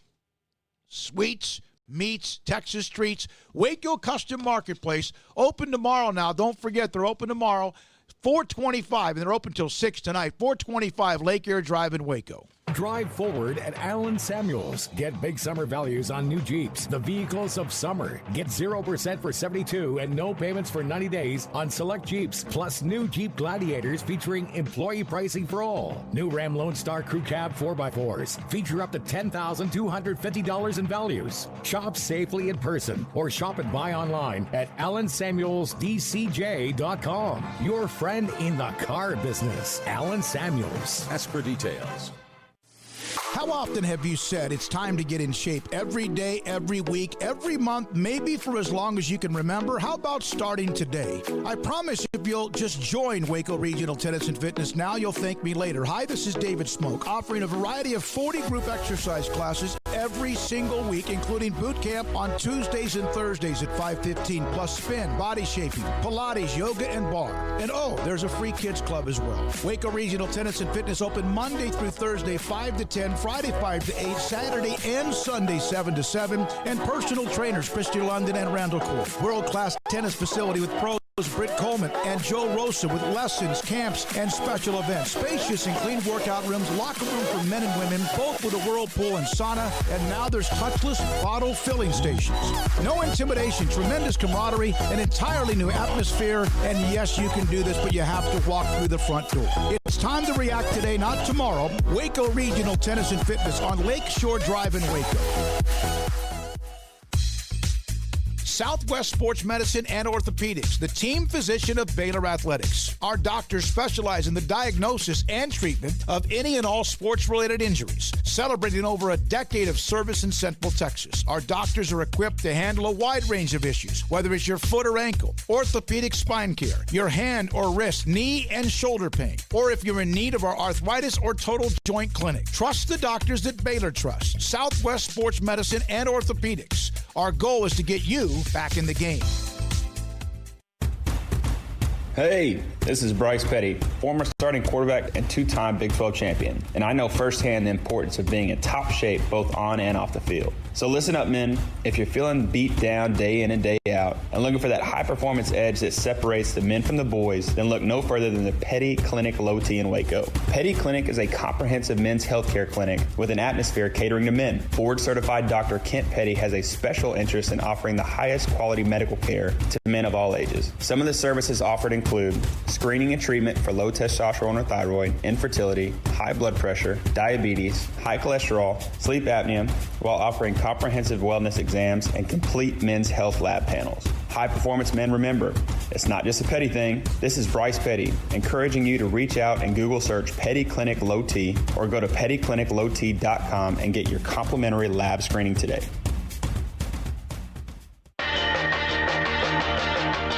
Sweets, meats, Texas treats, Waco Custom Marketplace, open tomorrow now. Don't forget, they're open tomorrow, 4:25, and they're open till 6 tonight, 425 Lake Air Drive in Waco. Drive forward at Allen Samuels. Get big summer values on new Jeeps, the vehicles of summer. Get 0% for 72 and no payments for 90 days on select Jeeps, plus new Jeep Gladiators featuring employee pricing for all. New Ram Lone Star Crew Cab 4x4s feature up to $10,250 in values. Shop safely in person or shop and buy online at AllenSamuelsDCJ.com. Your friend in the car business, Allen Samuels. Ask for details. How often have you said it's time to get in shape? Every day, every week, every month, maybe for as long as you can remember? How about starting today? I promise if you'll just join Waco Regional Tennis and Fitness now, you'll thank me later. Hi, this is David Smoke, offering a variety of 40 group exercise classes every single week, including boot camp on Tuesdays and Thursdays at 5:15, plus spin, body shaping, Pilates, yoga, and bar. And oh, there's a free kids club as well. Waco Regional Tennis and Fitness open Monday through Thursday, 5 to 10, Friday 5 to 8, Saturday and Sunday 7 to 7, and personal trainers Christy London and Randall Court. World-class tennis facility with pros Britt Coleman and Joe Rosa with lessons, camps, and special events. Spacious and clean workout rooms, locker room for men and women, both with a whirlpool and sauna, and now there's touchless bottle filling stations. No intimidation, tremendous camaraderie, an entirely new atmosphere, and yes, you can do this, but you have to walk through the front door. It's time to react today, not tomorrow. Waco Regional Tennis and Fitness on Lakeshore Drive in Waco. Southwest Sports Medicine and Orthopedics, the team physician of Baylor Athletics. Our doctors specialize in the diagnosis and treatment of any and all sports-related injuries, celebrating over a decade of service in Central Texas. Our doctors are equipped to handle a wide range of issues, whether it's your foot or ankle, orthopedic spine care, your hand or wrist, knee and shoulder pain, or if you're in need of our arthritis or total joint clinic. Trust the doctors that Baylor trusts. Southwest Sports Medicine and Orthopedics. Our goal is to get you back in the game. Hey, this is Bryce Petty, former starting quarterback and two-time Big 12 champion, and I know firsthand the importance of being in top shape both on and off the field. So listen up, men. If you're feeling beat down day in and day out and looking for that high-performance edge that separates the men from the boys, then look no further than the Petty Clinic Low T in Waco. Petty Clinic is a comprehensive men's healthcare clinic with an atmosphere catering to men. Board-certified Dr. Kent Petty has a special interest in offering the highest quality medical care to men of all ages. Some of the services offered include screening and treatment for low testosterone or thyroid, infertility, high blood pressure, diabetes, high cholesterol, sleep apnea, while offering comprehensive wellness exams and complete men's health lab panels. High performance men, remember, it's not just a Petty thing. This is Bryce Petty, encouraging you to reach out and Google search Petty Clinic Low T or go to pettycliniclowt.com and get your complimentary lab screening today.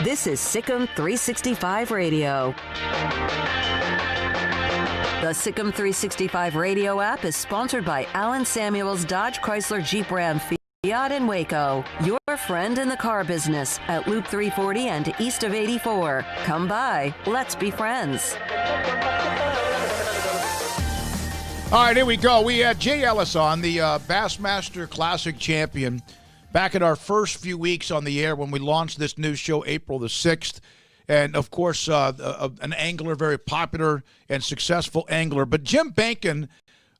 This is SicEm365 Radio. The SicEm365 Radio app is sponsored by Allen Samuels Dodge Chrysler Jeep Ram Fiat in Waco. Your friend in the car business at Loop 340 and east of 84. Come by. Let's be friends. All right, here we go. We had Jay Ellis on, the Bassmaster Classic champion, back in our first few weeks on the air when we launched this new show April the 6th. And, of course, an angler, very popular and successful angler. But Jim Bankin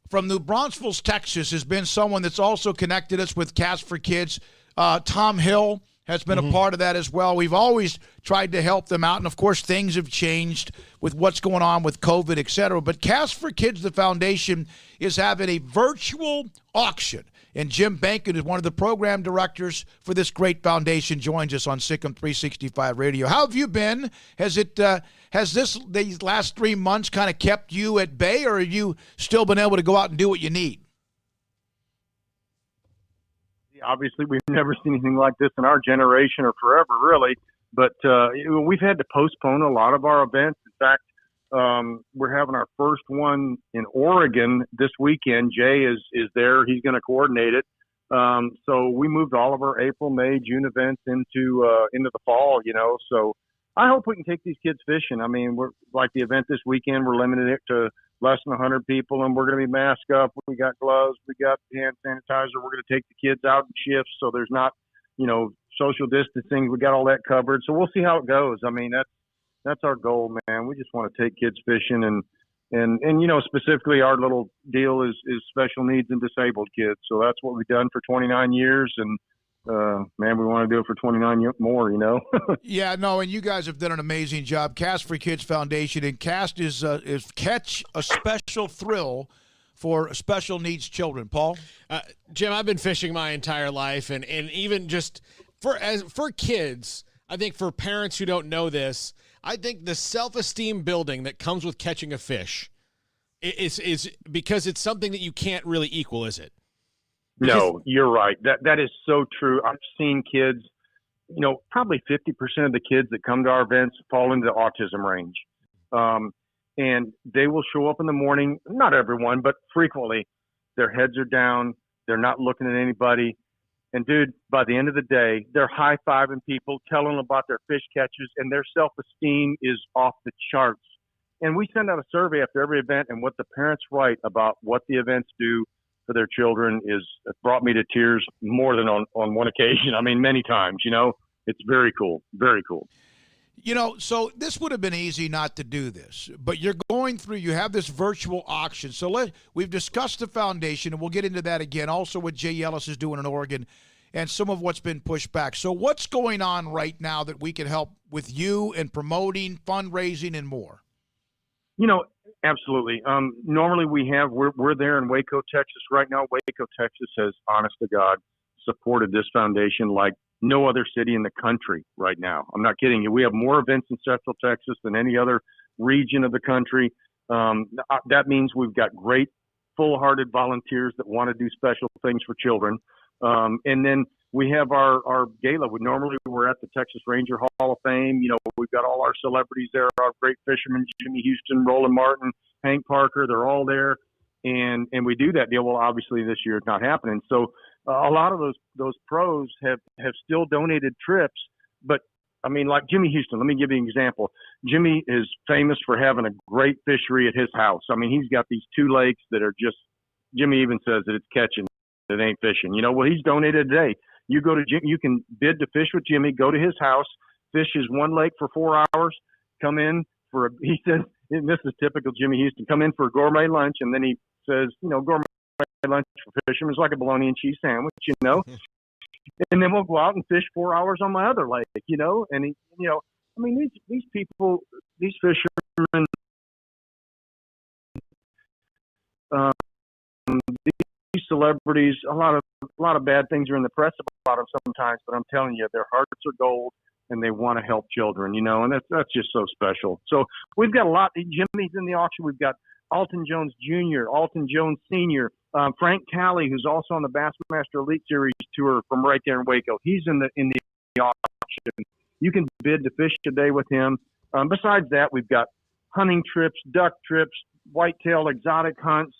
from New Braunfels, Texas, has been someone that's also connected us with Cats for Kids. Tom Hill has been a part of that as well. We've always tried to help them out. And, of course, things have changed with what's going on with COVID, et cetera. But Cats for Kids, the foundation, is having a virtual auction. And Jim Bankin is one of the program directors for this great foundation, joins us on SicEm365 Radio. How have you been? Has these last 3 months kind of kept you at bay, or have you still been able to go out and do what you need? Obviously, we've never seen anything like this in our generation or forever, really. But we've had to postpone a lot of our events. In fact, we're having our first one in Oregon this weekend. Jay is there. He's going to coordinate it. So we moved all of our April, May, June events into the fall, So I hope we can take these kids fishing. I mean, we're like the event this weekend, we're limiting it to less than 100 people, and we're going to be masked up. We got gloves. We got hand sanitizer. We're going to take the kids out in shifts so there's not, social distancing. We got all that covered. So we'll see how it goes. I mean, that's our goal, man. We just want to take kids fishing and And specifically our little deal is special needs and disabled kids. So that's what we've done for 29 years. And, man, we want to do it for 29 more, Yeah, no, and you guys have done an amazing job. Cast for Kids Foundation, and Cast is Catch a Special Thrill for special needs children. Paul? Jim, I've been fishing my entire life, and even just for kids, I think for parents who don't know this, I think the self-esteem building that comes with catching a fish is because it's something that you can't really equal, is it? No, you're right. That is so true. I've seen kids, probably 50% of the kids that come to our events fall into the autism range. And they will show up in the morning, not everyone, but frequently, their heads are down. They're not looking at anybody. And, dude, by the end of the day, they're high-fiving people, telling them about their fish catches, and their self-esteem is off the charts. And we send out a survey after every event, and what the parents write about what the events do for their children it brought me to tears more than on one occasion. I mean, many times, It's very cool. Very cool. So this would have been easy not to do this, but you have this virtual auction. So we've discussed the foundation, and we'll get into that again. Also what Jay Ellis is doing in Oregon and some of what's been pushed back. So what's going on right now that we can help with you and promoting, fundraising, and more? Absolutely. Normally we're there in Waco, Texas right now. Waco, Texas has, honest to God, supported this foundation like no other city in the country right now. I'm not kidding you. We have more events in Central Texas than any other region of the country. That means we've got great, full-hearted volunteers that want to do special things for children. And then we have our gala. We're at the Texas Ranger Hall of Fame. We've got all our celebrities there, our great fishermen, Jimmy Houston, Roland Martin, Hank Parker. They're all there. And we do that deal. Well, obviously this year it's not happening. So a lot of those pros have still donated trips, but I mean, like Jimmy Houston, let me give you an example. Jimmy is famous for having a great fishery at his house. I mean, he's got these 2 lakes that are just, Jimmy even says that it's catching, it ain't fishing. Well, he's donated today. You go to Jim, you can bid to fish with Jimmy, go to his house, fish his 1 lake for 4 hours, come in he says, and this is typical Jimmy Houston, come in for a gourmet lunch, and then he says, gourmet lunch for fishermen is like a bologna and cheese sandwich, and then we'll go out and fish 4 hours on my other lake, and I mean, these people, these fishermen, these celebrities, a lot of bad things are in the press about them sometimes, but I'm telling you, their hearts are gold and they want to help children, and that's just so special. So we've got a lot. Jimmy's in the auction. We've got Alton Jones Jr., Alton Jones Sr., Frank Talley, who's also on the Bassmaster Elite Series tour from right there in Waco. He's in the auction. You can bid to fish today with him. Besides that, we've got hunting trips, duck trips, whitetail exotic hunts,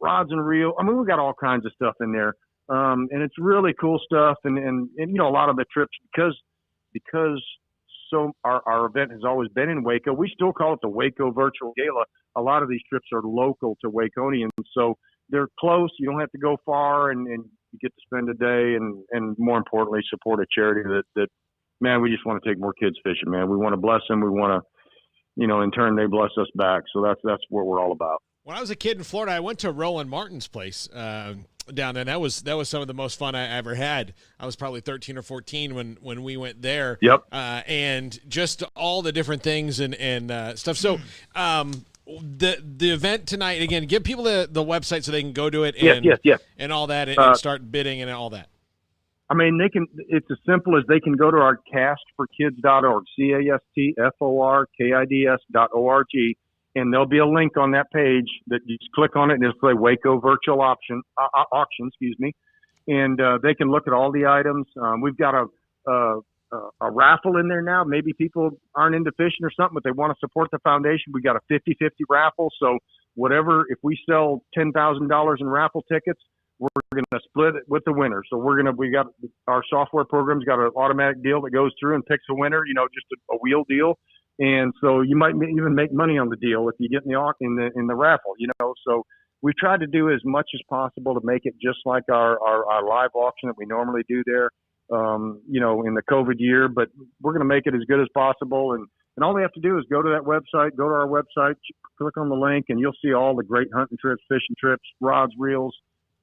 rods and reel. I mean, we've got all kinds of stuff in there. And it's really cool stuff. And a lot of the trips, because so our event has always been in Waco, we still call it the Waco Virtual Gala. A lot of these trips are local to Waconians, so they're close. You don't have to go far, and you get to spend a day and more importantly, support a charity that man, we just want to take more kids fishing, man. We want to bless them. We want to, in turn, they bless us back. So that's what we're all about. When I was a kid in Florida, I went to Roland Martin's place down there. That was some of the most fun I ever had. I was probably 13 or 14 when we went there. Yep. And just all the different things and stuff. So the event tonight, again, give people the website so they can go to it and and all that and start bidding and all that. I mean, it's as simple as they can go to our castforkids.org, CASTFORKIDS.org, and there'll be a link on that page that you just click on it and it'll say Waco Virtual Auction, and they can look at all the items. We've got a raffle in there now. Maybe people aren't into fishing or something, but they want to support the foundation. We got a 50-50 raffle. So if we sell $10,000 in raffle tickets, we're going to split it with the winner. So we got our software program's got an automatic deal that goes through and picks a winner, just a wheel deal. And so you might even make money on the deal if you get in the raffle, So we tried to do as much as possible to make it just like our live auction that we normally do there, in the COVID year. But we're going to make it as good as possible. And all they have to do is go to that website, go to our website, click on the link, and you'll see all the great hunting trips, fishing trips, rods, reels.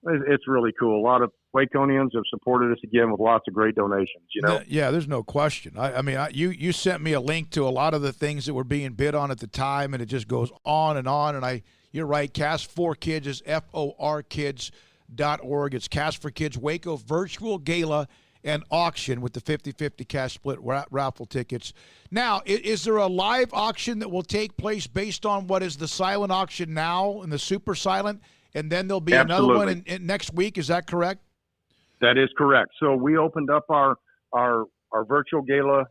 It's really cool. A lot of Waconians have supported us again with lots of great donations, you know? Yeah, there's no question. I mean, you sent me a link to a lot of the things that were being bid on at the time, and it just goes on. And you're right, Cast for Kids is forkids.org. It's Cast for Kids Waco Virtual Gala and Auction with the 50-50 cash split raffle tickets. Now, is there a live auction that will take place based on what is the silent auction now and the super silent? And then there'll be another one in next week. Is that correct? That is correct. So we opened up our virtual gala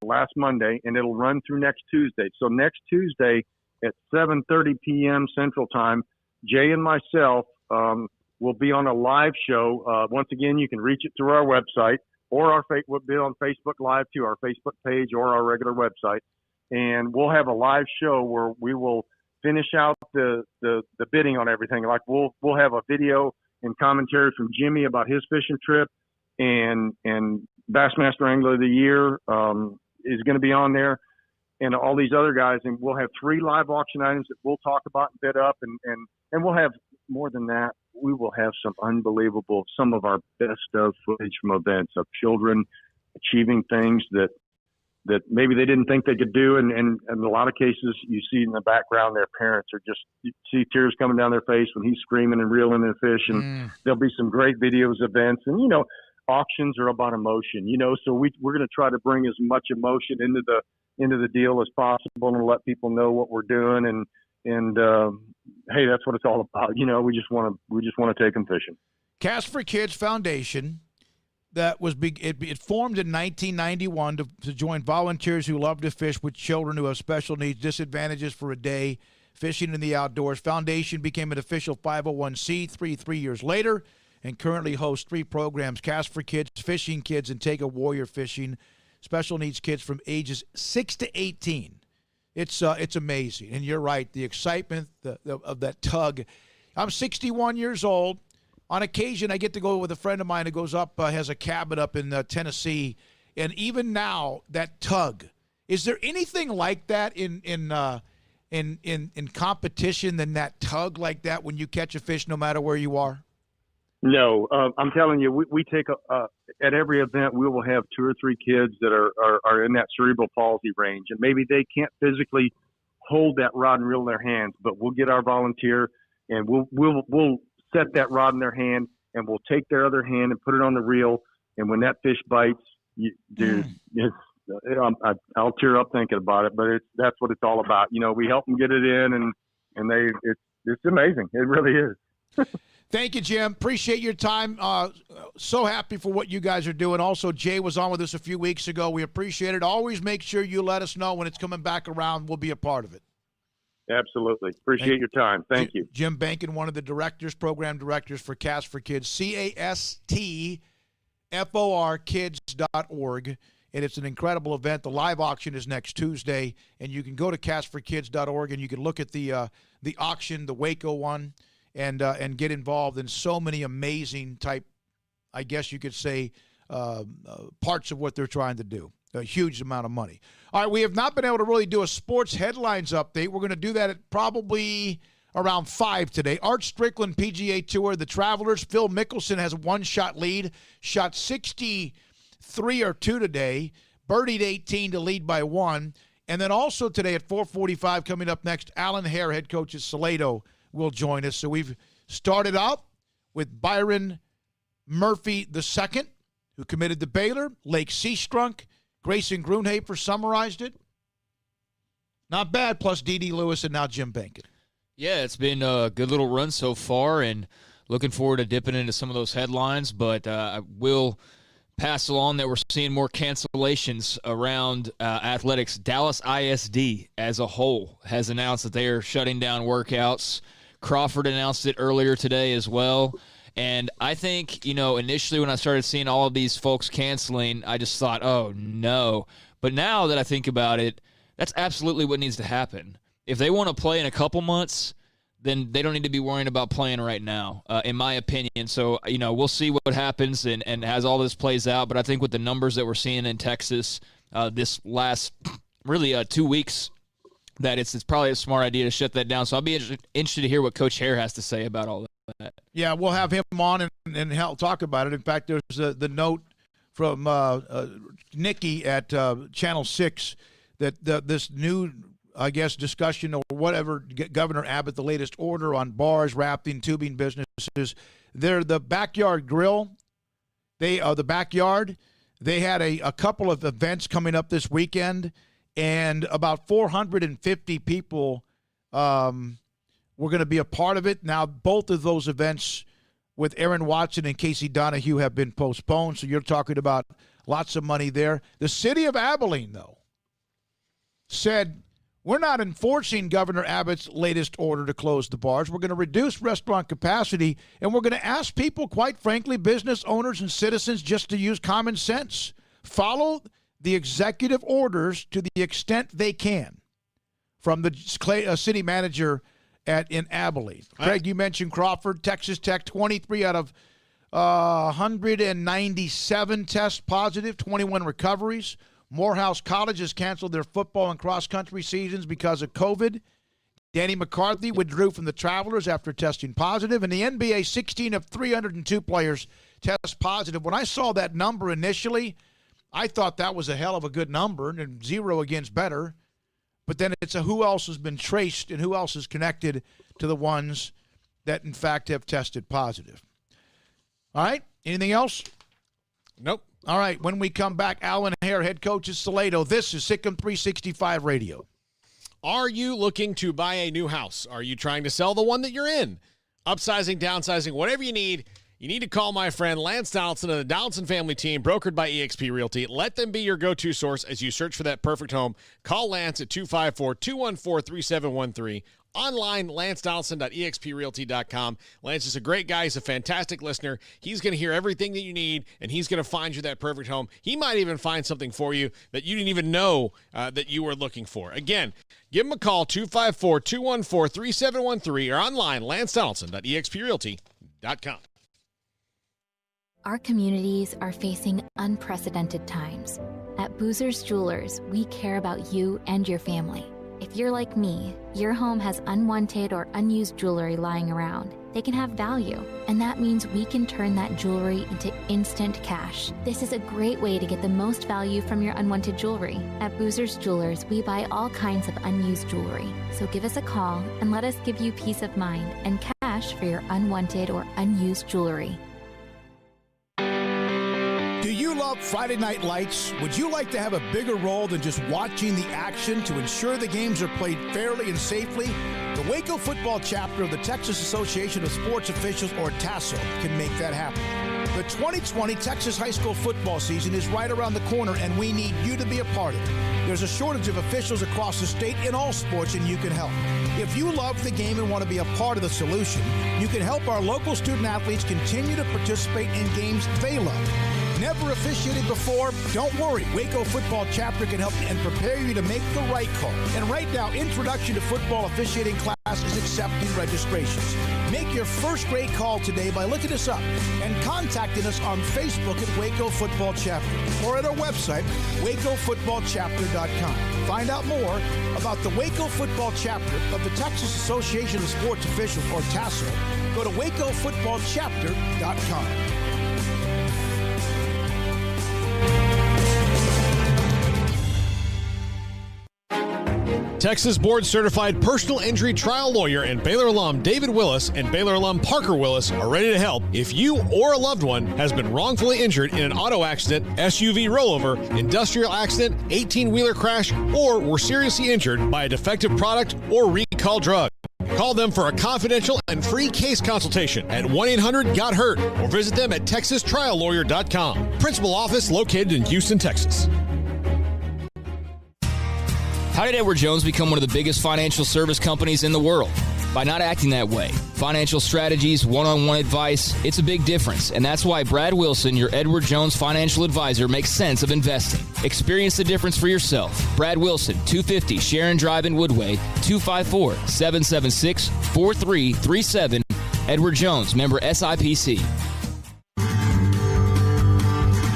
last Monday, and it'll run through next Tuesday. So next Tuesday at 7:30 p.m. Central Time, Jay and myself will be on a live show. Once again, you can reach it through our website, or we'll be on Facebook Live too, our Facebook page or our regular website. And we'll have a live show where we will finish out the bidding on everything. Like we'll have a video and commentary from Jimmy about his fishing trip, and Bassmaster Angler of the Year is going to be on there, and all these other guys. And we'll have 3 live auction items that we'll talk about and bid up, and we'll have more than that. We will have some of our best of footage from events of children achieving things that maybe they didn't think they could do. And in a lot of cases, you see in the background, their parents are just, you see tears coming down their face when he's screaming and reeling in fish. And there'll be some great videos, events. And, you know, auctions are about emotion, you know, so we're going to try to bring as much emotion into the deal as possible and let people know what we're doing. And hey, that's what it's all about. You know, we just want to take them fishing. Cast for Kids Foundation. That was big. It formed in 1991 to join volunteers who love to fish with children who have special needs, disadvantages for a day, fishing in the outdoors. Foundation became an official 501c3 3 years later and currently hosts 3 programs: Cast for Kids, Fishing Kids, and Take a Warrior Fishing. Special needs kids from ages 6 to 18. It's amazing. And you're right, the excitement of that tug. I'm 61 years old. On occasion, I get to go with a friend of mine who goes up, has a cabin up in Tennessee, and even now, that tug. Is there anything like that in competition than that tug like that when you catch a fish, no matter where you are? No, I'm telling you, we take at every event we will have 2 or 3 kids that are in that cerebral palsy range, and maybe they can't physically hold that rod and reel in their hands, but we'll get our volunteer and we'll set that rod in their hand, and we'll take their other hand and put it on the reel. And when that fish bites, I'll tear up thinking about it. But that's what it's all about. You know, we help them get it in, and it's amazing. It really is. Thank you, Jim. Appreciate your time. So happy for what you guys are doing. Also, Jay was on with us a few weeks ago. We appreciate it. Always make sure you let us know when it's coming back around. We'll be a part of it. Absolutely. Appreciate your time. Thank you. Jim Bankin, one of the program directors for Cast for Kids, CASTFOR kids.org. And it's an incredible event. The live auction is next Tuesday, and you can go to castforkids.org and you can look at the auction, the Waco one, and get involved in so many amazing type, I guess you could say, parts of what they're trying to do. A huge amount of money. All right, we have not been able to really do a sports headlines update. We're going to do that at probably around 5 today. Art Strickland PGA Tour, the Travelers. Phil Mickelson has a 1-shot lead. Shot 63 or 2 today. Birdied 18 to lead by 1. And then also today at 4:45 coming up next, Alan Hare, head coach at Salado, will join us. So we've started out with Byron Murphy II, who committed to Baylor. Lake Seastrunk. Grayson Grunhafer summarized it. Not bad, plus D.D. Lewis and now Jim Bankin. Yeah, it's been a good little run so far, and looking forward to dipping into some of those headlines, but I will pass along that we're seeing more cancellations around athletics. Dallas ISD as a whole has announced that they are shutting down workouts. Crawford announced it earlier today as well. And I think, initially when I started seeing all of these folks canceling, I just thought, oh, no. But now that I think about it, that's absolutely what needs to happen. If they want to play in a couple months, then they don't need to be worrying about playing right now, in my opinion. So, we'll see what happens and as all this plays out. But I think with the numbers that we're seeing in Texas this last really 2 weeks that it's probably a smart idea to shut that down. So I'll be interested to hear what Coach Hare has to say about all that. Yeah, we'll have him on and help talk about it. In fact, there's the note from Nikki at Channel 6 that this new, I guess, discussion or whatever, Governor Abbott, the latest order on bars, rafting, tubing businesses, they're the Backyard Grill. They are the Backyard. They had a couple of events coming up this weekend, and about 450 people were going to be a part of it. Now, both of those events with Aaron Watson and Casey Donahue have been postponed, so you're talking about lots of money there. The city of Abilene, though, said, we're not enforcing Governor Abbott's latest order to close the bars. We're going to reduce restaurant capacity, and we're going to ask people, quite frankly, business owners and citizens, just to use common sense. Follow the executive orders to the extent they can from the city manager in Abilene. Craig, you mentioned Crawford, Texas Tech, 23 out of 197 tests positive, 21 recoveries. Morehouse College has canceled their football and cross-country seasons because of COVID. Danny McCarthy withdrew from the Travelers after testing positive. In the NBA, 16 of 302 players test positive. When I saw that number initially, I thought that was a hell of a good number, and 0 against better. But then it's who else has been traced and who else is connected to the ones that, in fact, have tested positive. All right, anything else? Nope. All right, when we come back, Alan Hare, head coach of Salado. This is SicEm365 Radio. Are you looking to buy a new house? Are you trying to sell the one that you're in? Upsizing, downsizing, whatever you need to call my friend Lance Donaldson and the Donaldson family team, brokered by eXp Realty. Let them be your go-to source as you search for that perfect home. Call Lance at 254-214-3713. Online, lancedonaldson.exprealty.com. Lance is a great guy. He's a fantastic listener. He's going to hear everything that you need, and he's going to find you that perfect home. He might even find something for you that you didn't even know that you were looking for. Again, give him a call, 254-214-3713, or online, lancedonaldson.exprealty.com. Our communities are facing unprecedented times. At Boozer's Jewelers, we care about you and your family. If you're like me, your home has unwanted or unused jewelry lying around. They can have value, and that means we can turn that jewelry into instant cash. This is a great way to get the most value from your unwanted jewelry. At Boozer's Jewelers, we buy all kinds of unused jewelry. So give us a call and let us give you peace of mind and cash for your unwanted or unused jewelry. Do you love Friday Night Lights? Would you like to have a bigger role than just watching the action to ensure the games are played fairly and safely? The Waco football chapter of the Texas Association of Sports Officials, or TASO, can make that happen. The 2020 Texas high school football season is right around the corner, and we need you to be a part of it. There's a shortage of officials across the state in all sports, and you can help. If you love the game and want to be a part of the solution, you can help our local student athletes continue to participate in games they love. Never officiated before? Don't worry. Waco Football Chapter can help and prepare you to make the right call. And right now, Introduction to Football Officiating class is accepting registrations. Make your first grade call today by looking us up and contacting us on Facebook at Waco Football Chapter or at our website, wacofootballchapter.com. Find out more about the Waco Football Chapter of the Texas Association of Sports Officials, or TASO. Go to wacofootballchapter.com. Texas board-certified personal injury trial lawyer and Baylor alum David Willis and Baylor alum Parker Willis are ready to help if you or a loved one has been wrongfully injured in an auto accident, SUV rollover, industrial accident, 18-wheeler crash, or were seriously injured by a defective product or recall drug. Call them for a confidential and free case consultation at 1-800-GOT-HURT or visit them at texastriallawyer.com. Principal office located in Houston, Texas. How did Edward Jones become one of the biggest financial service companies in the world? By not acting that way. Financial strategies, one-on-one advice, it's a big difference. And that's why Brad Wilson, your Edward Jones financial advisor, makes sense of investing. Experience the difference for yourself. Brad Wilson, 250 Sharon Drive in Woodway, 254-776-4337. Edward Jones, member SIPC.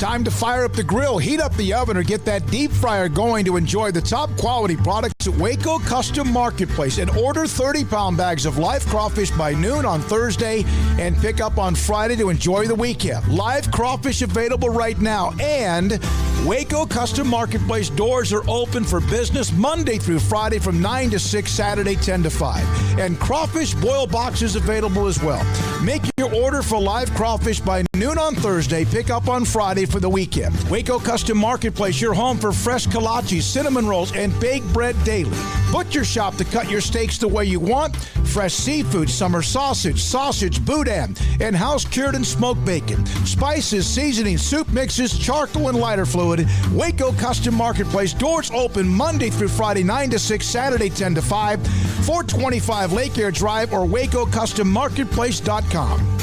Time to fire up the grill, heat up the oven, or get that deep fryer going to enjoy the top quality products at Waco Custom Marketplace. And order 30-pound bags of live crawfish by noon on Thursday and pick up on Friday to enjoy the weekend. Live crawfish available right now. And Waco Custom Marketplace doors are open for business Monday through Friday from 9 to 6, Saturday 10 to 5. And crawfish boil boxes available as well. Make your order for live crawfish by noon on Thursday. Pick up on Friday for the weekend. Waco Custom Marketplace, your home for fresh kolaches, cinnamon rolls, and baked bread daily. Butcher shop to cut your steaks the way you want. Fresh seafood, summer sausage, boudin, and house-cured and smoked bacon. Spices, seasoning, soup mixes, charcoal, and lighter fluid. Waco Custom Marketplace, doors open Monday through Friday, 9 to 6, Saturday 10 to 5, 425 Lake Air Drive or WacoCustomMarketplace.com.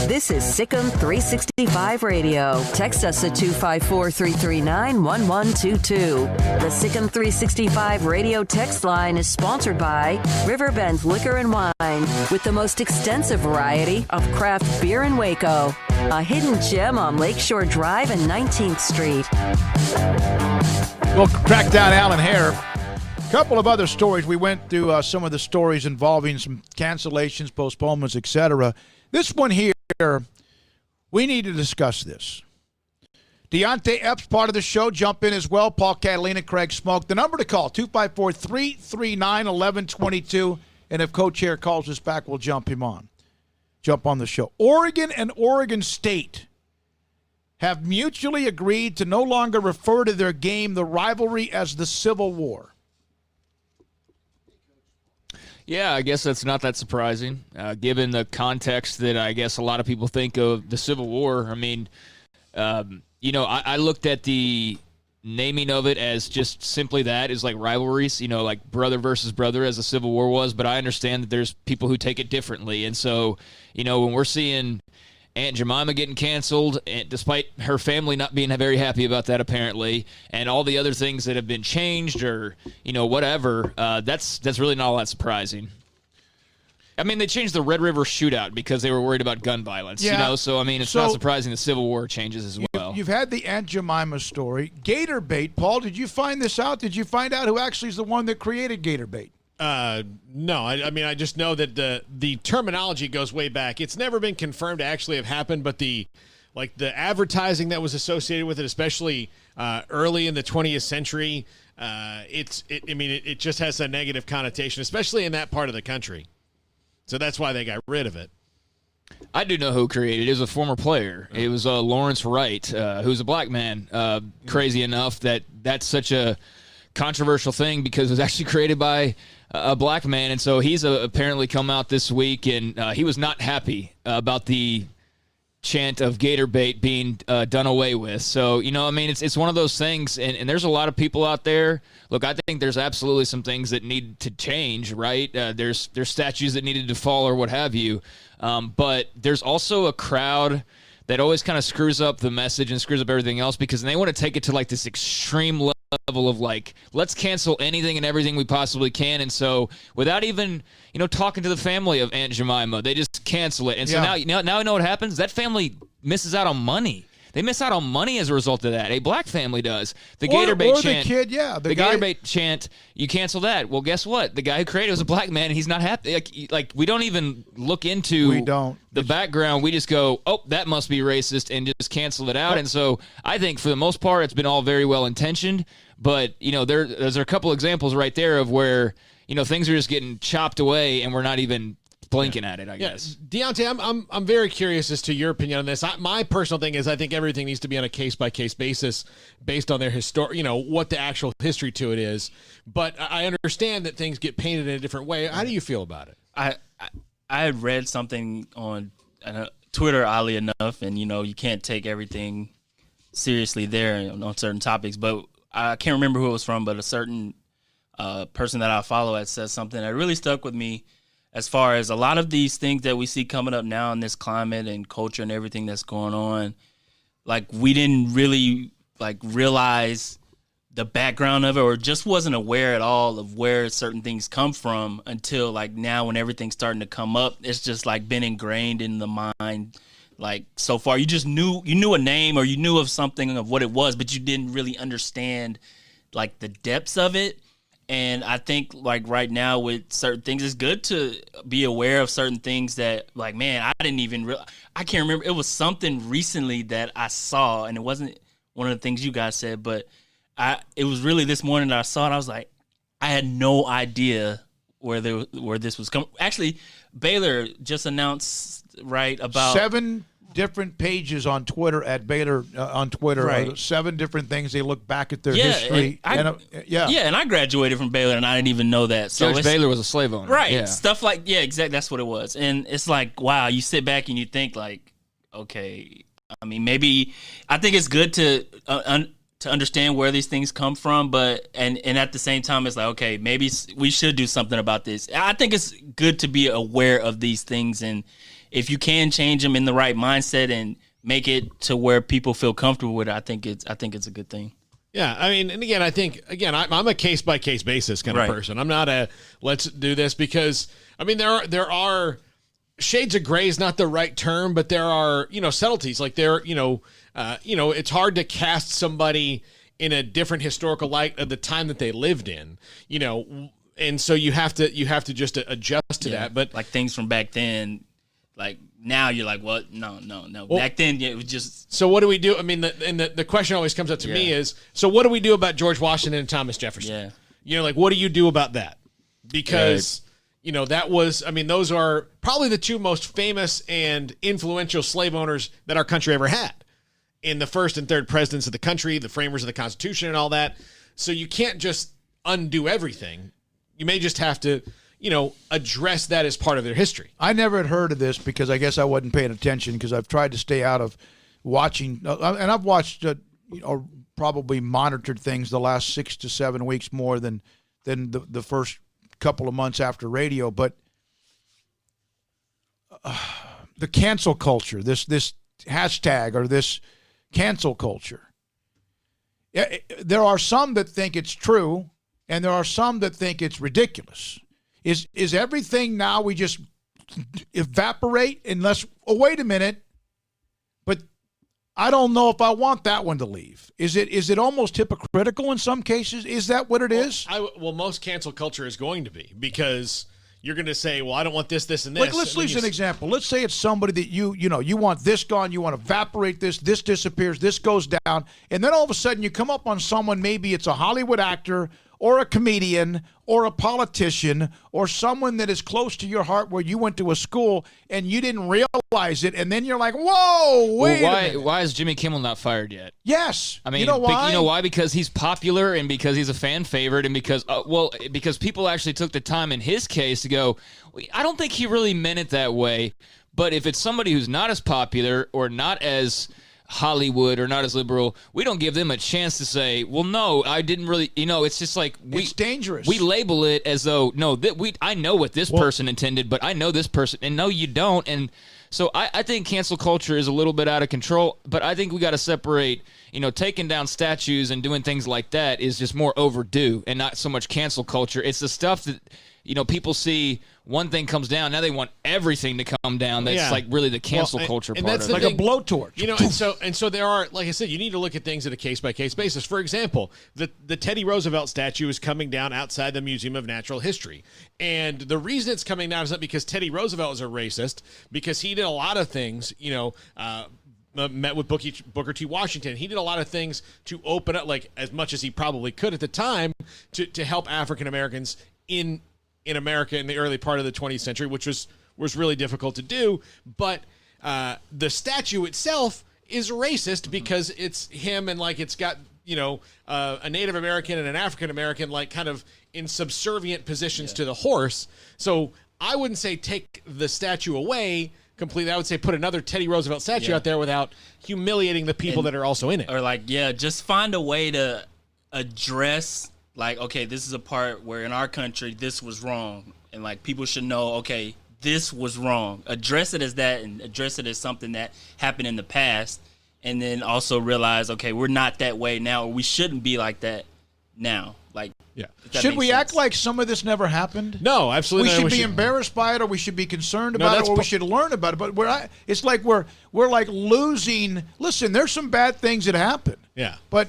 This is SicEm365 Radio. Text us at 254-339-1122. The SicEm365 Radio text line is sponsored by Riverbend Liquor and Wine, with the most extensive variety of craft beer in Waco. A hidden gem on Lakeshore Drive and 19th Street. We'll track down Alan Hare. A couple of other stories. We went through some of the stories involving some cancellations, postponements, etc. This one here, we need to discuss this. Deontay Epps, part of the show, jump in as well. Paul Catalina, Craig Smoke. The number to call, 254-339-1122. And if Coach Hare calls us back, we'll jump on the show. Oregon and Oregon State have mutually agreed to no longer refer to their game, the rivalry, as the Civil War. Yeah, I guess that's not that surprising, given the context that I guess a lot of people think of the Civil War. I mean, I looked at the naming of it as just simply that, is like rivalries, like brother versus brother as the Civil War was, but I understand that there's people who take it differently. And so, when we're seeing Aunt Jemima getting canceled, and despite her family not being very happy about that apparently, and all the other things that have been changed or, whatever, that's really not all that surprising. I mean, they changed the Red River shootout because they were worried about gun violence, so, I mean, it's not surprising the Civil War changes as well. You've had the Aunt Jemima story. Gator bait, Paul, did you find this out? Did you find out who actually is the one that created gator bait? No, I mean, I just know that the terminology goes way back. It's never been confirmed to actually have happened, but the advertising that was associated with it, especially early in the 20th century, it just has a negative connotation, especially in that part of the country. So that's why they got rid of it. I do know who created it. It was a former player. It was Lawrence Wright, who's a black man. Crazy enough that's such a controversial thing because it was actually created by a black man, and so he's apparently come out this week, and he was not happy about the chant of gator bait being done away with. So, it's one of those things, and there's a lot of people out there. Look, I think there's absolutely some things that need to change, right? There's statues that needed to fall or what have you, but there's also a crowd that always kind of screws up the message and screws up everything else because they want to take it to like this extreme level of like, let's cancel anything and everything we possibly can. And so without even, talking to the family of Aunt Jemima, they just cancel it. And so now you know what happens? That family misses out on money. They miss out on money as a result of that. A black family does. The Gator Bait chant. The kid, the Gator Bait chant, you cancel that. Well, guess what? The guy who created it was a black man, and he's not happy. Like we don't even look into the background. We just go, oh, that must be racist, and just cancel it out. And so I think for the most part, it's been all very well intentioned. But, there's a couple examples right there of where, things are just getting chopped away, and we're not even blinking at it, I guess. Deontay, I'm very curious as to your opinion on this. My personal thing is I think everything needs to be on a case-by-case basis based on their what the actual history to it is. But I understand that things get painted in a different way. How do you feel about it? I had read something on Twitter, oddly enough, and, you can't take everything seriously there on certain topics. But I can't remember who it was from, but a certain person that I follow had said something that really stuck with me. As far as a lot of these things that we see coming up now in this climate and culture and everything that's going on, like we didn't really realize the background of it, or just wasn't aware at all of where certain things come from until like now when everything's starting to come up. It's just like been ingrained in the mind. Like so far, you knew a name or you knew of something of what it was, but you didn't really understand like the depths of it. And I think like right now with certain things, it's good to be aware of certain things that like, man, I can't remember. It was something recently that I saw, and it wasn't one of the things you guys said, but it was really this morning that I saw it. I was like, I had no idea where this was coming. Actually, Baylor just announced about 7 different pages on Twitter at Baylor on Twitter. Right. 7 different things they look back at their history. And I graduated from Baylor and I didn't even know that. So Judge Baylor was a slave owner. Right. Yeah. Stuff like, exactly. That's what it was. And it's like, wow, you sit back and you think like, okay, I mean, maybe I think it's good to understand where these things come from, but and at the same time, it's like, okay, maybe we should do something about this. I think it's good to be aware of these things, and if you can change them in the right mindset and make it to where people feel comfortable with it, I think it's a good thing. Yeah, I mean, and again, I think I'm a case by case basis kind of person. I'm not a let's do this because I mean there are shades of gray is not the right term, but there are subtleties like it's hard to cast somebody in a different historical light of the time that they lived in, and so you have to just adjust to that. But like things from back then, like now you're like, what? No. Well, back then it was just. So what do we do? I mean, the question always comes up to me is, so what do we do about George Washington and Thomas Jefferson? Yeah. Like what do you do about that? Because that was, I mean, those are probably the 2 most famous and influential slave owners that our country ever had. In the first and third presidents of the country, the framers of the Constitution and all that. So you can't just undo everything. You may just have to, address that as part of their history. I never had heard of this because I guess I wasn't paying attention because I've tried to stay out of watching. And I've watched, probably monitored things the last 6 to 7 weeks more than the first couple of months after radio. But the cancel culture, this hashtag or this cancel culture. There are some that think it's true, and there are some that think it's ridiculous. Is everything now we just evaporate unless? Oh, wait a minute. But I don't know if I want that one to leave. Is it almost hypocritical in some cases? Is that what it is? Well, most cancel culture is going to be because you're going to say, well, I don't want this, and this. Let's use an example. Let's say it's somebody that you want this gone, you want to evaporate this disappears, this goes down, and then all of a sudden you come up on someone, maybe it's a Hollywood actor or a comedian or a politician or someone that is close to your heart where you went to a school and you didn't realize it, and then you're like, whoa, wait a minute. Why is Jimmy Kimmel not fired yet? Yes. I mean, you know why? You know why? Because he's popular and because he's a fan favorite and because people actually took the time in his case to go, I don't think he really meant it that way, but if it's somebody who's not as popular or not as Hollywood or not as liberal, we don't give them a chance to say, well, no, I didn't really, it's just like it's dangerous. We label it as though, no, I know what this person intended, but I know this person, and no, you don't. And so I think cancel culture is a little bit out of control, but I think we got to separate, taking down statues and doing things like that is just more overdue and not so much cancel culture. It's the stuff that, people see one thing comes down, now they want everything to come down. That's like really the cancel culture part that's of it. Like a blowtorch. And so there are, like I said, you need to look at things at a case-by-case basis. For example, the Teddy Roosevelt statue is coming down outside the Museum of Natural History. And the reason it's coming down is not because Teddy Roosevelt is a racist, because he did a lot of things, met with Booker T. Washington. He did a lot of things to open up, like as much as he probably could at the time, to help African Americans in America in the early part of the 20th century, which was really difficult to do. But the statue itself is racist because it's him and like it's got a Native American and an African American like kind of in subservient positions to the horse. So I wouldn't say take the statue away completely. I would say put another Teddy Roosevelt statue out there without humiliating the people that are also in it. Or just find a way to address. Like, okay, this is a part where in our country this was wrong, and like people should know, okay, this was wrong. Address it as that, and address it as something that happened in the past, and then also realize, okay, we're not that way now, or we shouldn't be like that now. Like, yeah. Should we act like some of this never happened? No, absolutely We not. should be embarrassed by it, or we should be concerned about that's it, or we should learn about it. But it's like we're like losing. Listen, there's some bad things that happen. Yeah. But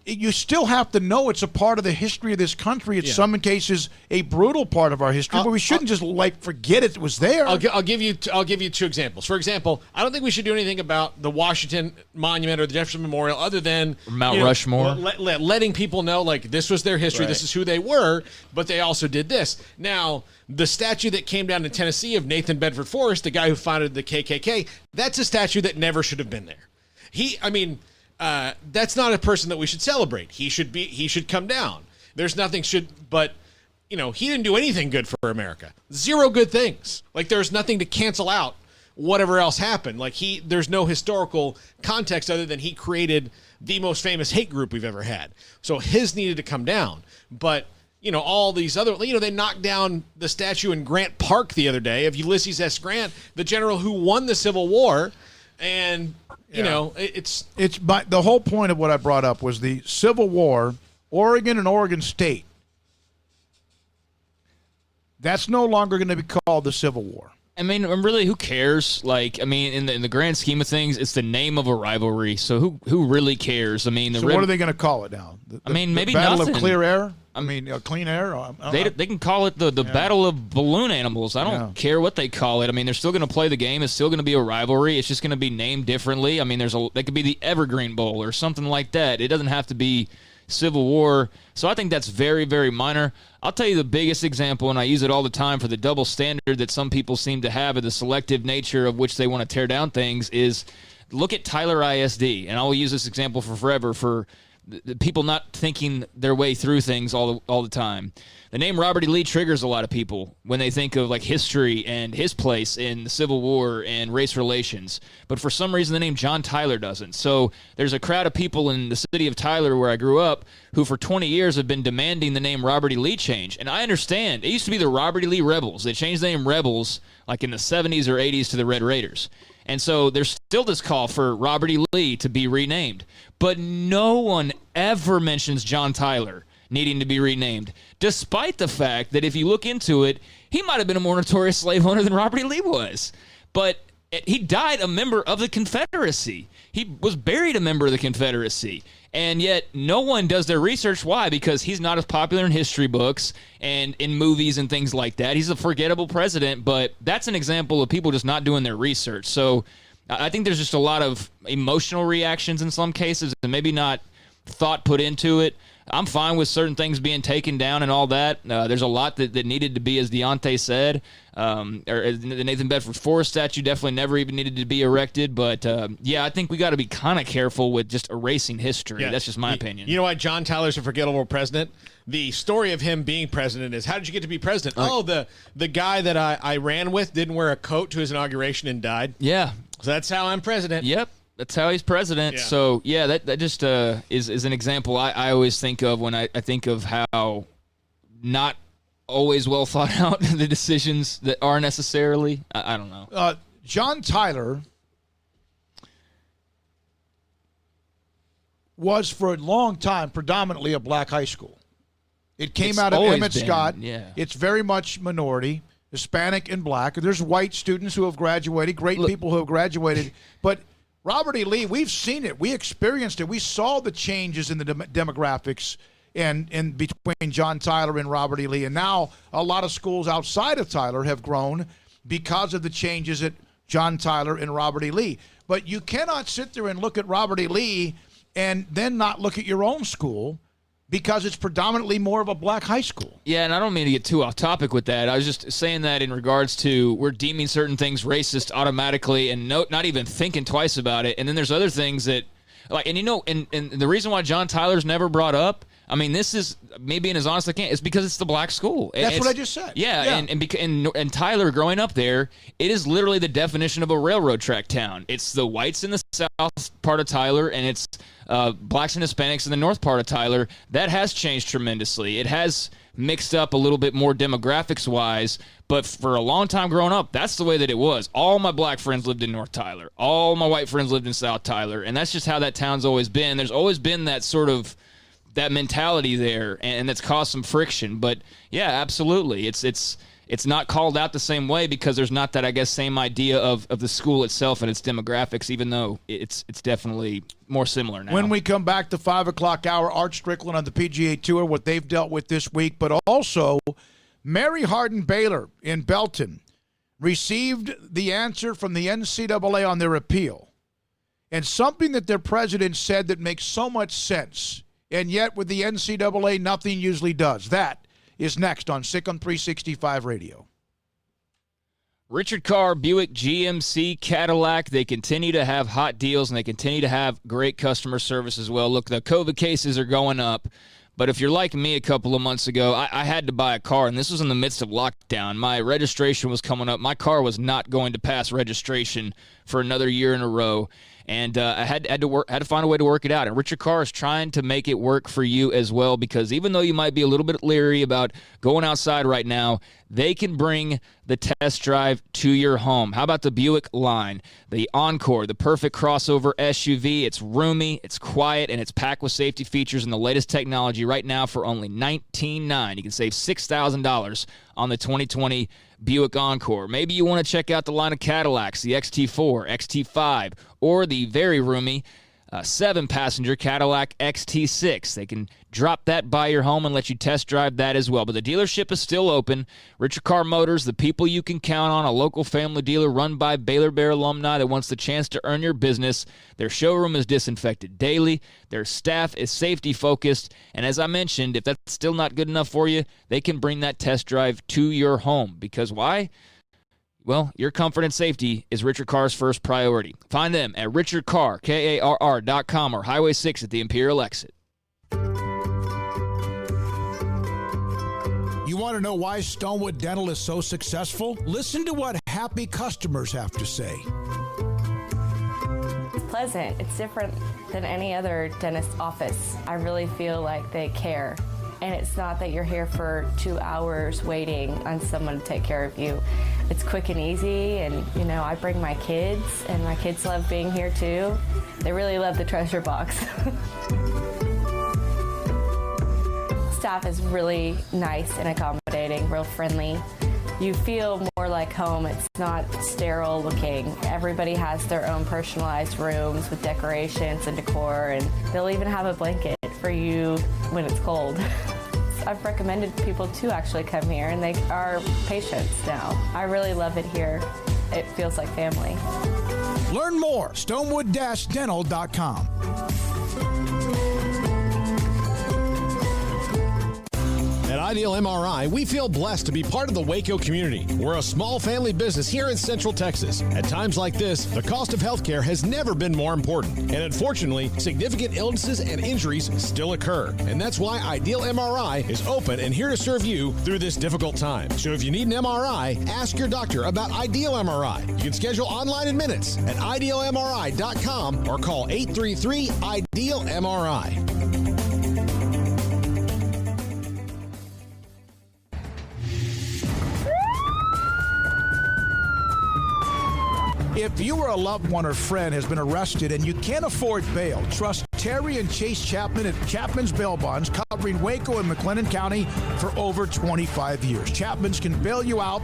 you still have to know it's a part of the history of this country. It's some cases a brutal part of our history, but we shouldn't just forget it was there. I'll give you 2 examples. For example, I don't think we should do anything about the Washington Monument or the Jefferson Memorial other than Mount Rushmore. Letting people know this was their history, this is who they were, but they also did this. Now, the statue that came down in Tennessee of Nathan Bedford Forrest, the guy who founded the KKK, that's a statue that never should have been there. That's not a person that we should celebrate. He should come down. There's nothing but he didn't do anything good for America. 0 good things. There's nothing to cancel out whatever else happened. There's no historical context other than he created the most famous hate group we've ever had. So his needed to come down. But all these other, they knocked down the statue in Grant Park the other day of Ulysses S. Grant, the general who won the Civil War. And it's but the whole point of what I brought up was the Civil War, Oregon and Oregon State. That's no longer going to be called the Civil War. I mean, really, who cares? In the grand scheme of things, it's the name of a rivalry. So who really cares? I mean, what are they going to call it now? Maybe Battle nothing. of Clear Air. Clean Air. They can call it the Battle of Balloon Animals. I don't care what they call it. I mean, they're still going to play the game. It's still going to be a rivalry. It's just going to be named differently. I mean, they could be the Evergreen Bowl or something like that. It doesn't have to be Civil War. So I think that's very, very minor. I'll tell you the biggest example, and I use it all the time for the double standard that some people seem to have of the selective nature of which they want to tear down things, is look at Tyler ISD. And I'll use this example forever for the people not thinking their way through things all the time. The name Robert E. Lee triggers a lot of people when they think of history and his place in the Civil War and race relations. But for some reason, the name John Tyler doesn't. So there's a crowd of people in the city of Tyler where I grew up who for 20 years have been demanding the name Robert E. Lee change. And I understand. It used to be the Robert E. Lee Rebels. They changed the name Rebels in the 70s or 80s to the Red Raiders. And so there's still this call for Robert E. Lee to be renamed. But no one ever mentions John Tyler needing to be renamed, despite the fact that if you look into it, he might have been a more notorious slave owner than Robert E. Lee was. But he died a member of the Confederacy. He was buried a member of the Confederacy. And yet no one does their research. Why? Because he's not as popular in history books and in movies and things like that. He's a forgettable president, but that's an example of people just not doing their research. So I think there's just a lot of emotional reactions in some cases and maybe not thought put into it. I'm fine with certain things being taken down and all that. There's a lot that needed to be, as Deontay said. The Nathan Bedford Forrest statue definitely never even needed to be erected. But, I think we got to be kind of careful with just erasing history. Yeah. That's just my opinion. You know why John Tyler's a forgettable president? The story of him being president is, how did you get to be president? The guy that I ran with didn't wear a coat to his inauguration and died. Yeah. So that's how I'm president. Yep. That's how he's president. Yeah. So, that just is an example I always think of when I think of how not always well thought out the decisions that are necessarily. I don't know. John Tyler was for a long time predominantly a black high school. It came out of Emmett Scott. Yeah. It's very much minority, Hispanic and black. There's white students who have graduated, great people who have graduated, but Robert E. Lee, we've seen it. We experienced it. We saw the changes in the demographics and between John Tyler and Robert E. Lee. And now a lot of schools outside of Tyler have grown because of the changes at John Tyler and Robert E. Lee. But you cannot sit there and look at Robert E. Lee and then not look at your own school because it's predominantly more of a black high school. Yeah, and I don't mean to get too off topic with that. I was just saying that in regards to we're deeming certain things racist automatically and not even thinking twice about it. And then there's other things that, and the reason why John Tyler's never brought up, I mean, this is me being as honest as I can, is because it's the black school. That's what I just said. Yeah. And Tyler, growing up there, it is literally the definition of a railroad track town. It's the whites in the south part of Tyler, and it's blacks and Hispanics in the north part of Tyler. That has changed tremendously. It has mixed up a little bit more demographics-wise, but for a long time growing up, that's the way that it was. All my black friends lived in North Tyler. All my white friends lived in South Tyler, and that's just how that town's always been. There's always been that sort of that mentality there, and that's caused some friction. But yeah, absolutely, it's not called out the same way because there's not that, I guess, same idea of the school itself and its demographics, even though it's definitely more similar now. When we come back to 5 o'clock hour, Art Strickland on the PGA Tour, what they've dealt with this week, but also Mary Hardin Baylor in Belton received the answer from the NCAA on their appeal. And something that their president said that makes so much sense, and yet with the NCAA, nothing usually does. That is next on SicEm365 Radio. Richard Carr, Buick, GMC, Cadillac, they continue to have hot deals, and they continue to have great customer service as well. Look, the COVID cases are going up, but if you're like me a couple of months ago, I had to buy a car, and this was in the midst of lockdown. My registration was coming up. My car was not going to pass registration for another year in a row. And I had to find a way to work it out. And Richard Carr is trying to make it work for you as well, because even though you might be a little bit leery about going outside right now, they can bring the test drive to your home. How about the Buick line? The Encore, the perfect crossover SUV. It's roomy, it's quiet, and it's packed with safety features and the latest technology right now for only $19,900. You can save $6,000 on the 2020 Buick Encore. Maybe you want to check out the line of Cadillacs, the XT4, XT5, or the very roomy 7-passenger Cadillac XT6. They can drop that by your home and let you test drive that as well. But the dealership is still open. Richard Carr Motors, the people you can count on, a local family dealer run by Baylor Bear alumni that wants the chance to earn your business. Their showroom is disinfected daily. Their staff is safety-focused. And as I mentioned, if that's still not good enough for you, they can bring that test drive to your home. Because why? Well, your comfort and safety is Richard Carr's first priority. Find them at richardcarr, KARR.com, or Highway 6 at the Imperial Exit. You want to know why Stonewood Dental is so successful? Listen to what happy customers have to say. It's pleasant. It's different than any other dentist office. I really feel like they care. And it's not that you're here for 2 hours waiting on someone to take care of you. It's quick and easy, and I bring my kids, and my kids love being here too. They really love the treasure box. Staff is really nice and accommodating, real friendly. You feel more like home. It's not sterile looking. Everybody has their own personalized rooms with decorations and decor, and they'll even have a blanket for you when it's cold. I've recommended people to actually come here, and they are patients now. I really love it here. It feels like family. Learn more, stonewood-dental.com. At Ideal MRI, we feel blessed to be part of the Waco community. We're a small family business here in Central Texas. At times like this, the cost of healthcare has never been more important. And unfortunately, significant illnesses and injuries still occur. And that's why Ideal MRI is open and here to serve you through this difficult time. So if you need an MRI, ask your doctor about Ideal MRI. You can schedule online in minutes at idealmri.com or call 833-IDEAL-MRI. If you or a loved one or friend has been arrested and you can't afford bail, trust Terry and Chase Chapman at Chapman's Bail Bonds, covering Waco and McLennan County for over 25 years. Chapman's can bail you out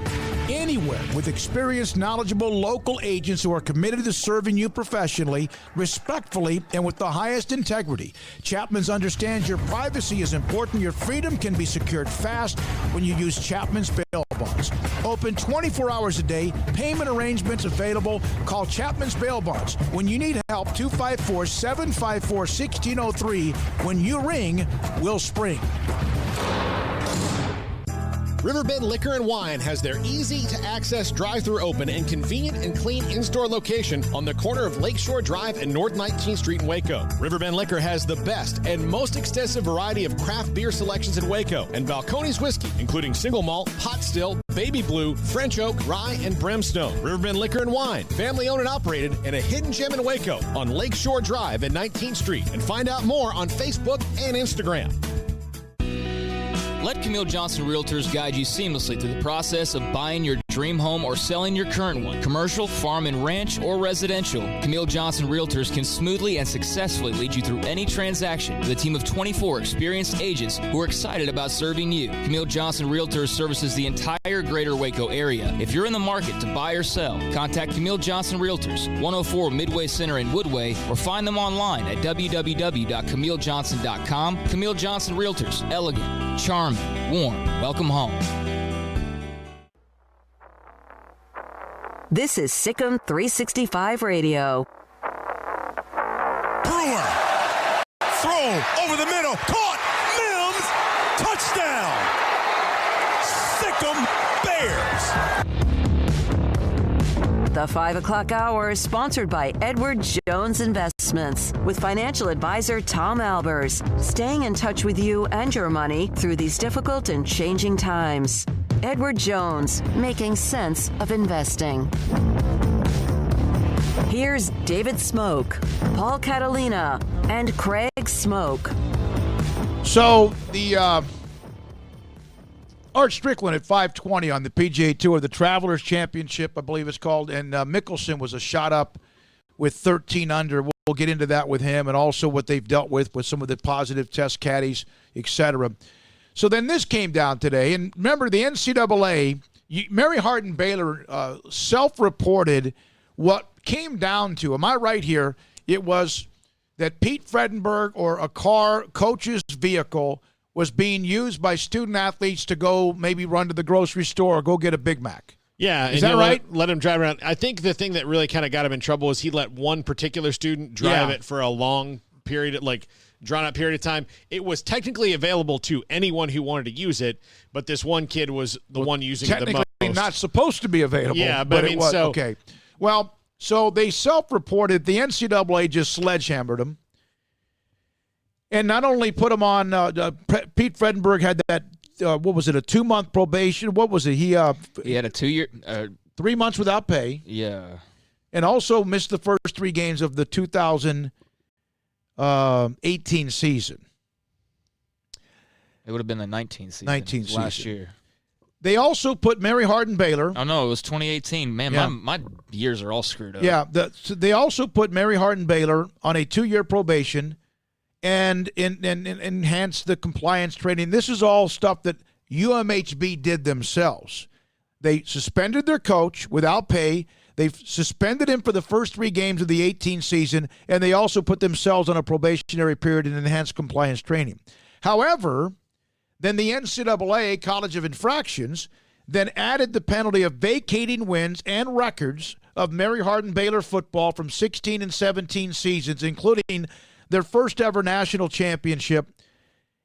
anywhere with experienced, knowledgeable local agents who are committed to serving you professionally, respectfully, and with the highest integrity. Chapman's understands your privacy is important. Your freedom can be secured fast when you use Chapman's Bail Bonds. Open 24 hours a day. Payment arrangements available. Call Chapman's Bail Bonds. When you need help, 254-754-1603. When you ring, we'll spring. Riverbend Liquor and Wine has their easy-to-access drive-thru open and convenient and clean in-store location on the corner of Lakeshore Drive and North 19th Street in Waco. Riverbend Liquor has the best and most extensive variety of craft beer selections in Waco and Balcones whiskey, including single malt, pot still, baby blue, French oak, rye, and brimstone. Riverbend Liquor and Wine, family-owned and operated, and a hidden gem in Waco on Lakeshore Drive and 19th Street. And find out more on Facebook and Instagram. Let Camille Johnson Realtors guide you seamlessly through the process of buying your dream home, or selling your current one, commercial, farm and ranch, or residential, Camille Johnson Realtors can smoothly and successfully lead you through any transaction with a team of 24 experienced agents who are excited about serving you. Camille Johnson Realtors services the entire greater Waco area. If you're in the market to buy or sell, contact Camille Johnson Realtors, 104 Midway Center in Woodway, or find them online at www.camillejohnson.com. Camille Johnson Realtors, elegant, charming, warm. Welcome home. This is SicEm365 Radio. Brewer. Throw over the middle. Caught. Mims. Touchdown. Sycamore Bears. The 5 o'clock hour is sponsored by Edward Jones Investments with financial advisor Tom Albers, staying in touch with you and your money through these difficult and changing times. Edward Jones, making sense of investing. Here's David Smoke, Paul Catalina, and Craig Smoke. So the Art Strickland at 520 on the PGA Tour, the Travelers Championship, I believe it's called, and Mickelson was a shot up with 13 under. We'll get into that with him and also what they've dealt with some of the positive test caddies, etc. So then this came down today, and remember the NCAA, Mary Hardin Baylor self-reported what came down to, am I right here, it was that Pete Fredenberg or a coach's vehicle was being used by student athletes to go maybe run to the grocery store or go get a Big Mac. Yeah. Is that right? Let him drive around. I think the thing that really kind of got him in trouble is he let one particular student drive it for a long period, drawn-out period of time. It was technically available to anyone who wanted to use it, but this one kid was the one using it the most. Technically not supposed to be available. Yeah, but I mean, it was. so... Okay. Well, so they self-reported, the NCAA just sledgehammered him. And not only put him on, Pete Fredenberg had that, what was it, a 2-month probation? What was it? He had a 2-year... 3 months without pay. Yeah. And also missed the first 3 games of the 2018 season. It would have been the 19 season. Last year. They also put Mary Hardin Baylor. Oh, no, it was 2018. Man, Yeah. my years are all screwed up. Yeah, they also put Mary Hardin Baylor on a 2-year probation and enhanced the compliance training. This is all stuff that UMHB did themselves. They suspended their coach without pay. They've suspended him for the first 3 games of the 18 season, and they also put themselves on a probationary period and enhanced compliance training. However, then the NCAA College of Infractions then added the penalty of vacating wins and records of Mary Hardin Baylor football from 16 and 17 seasons, including their first ever national championship.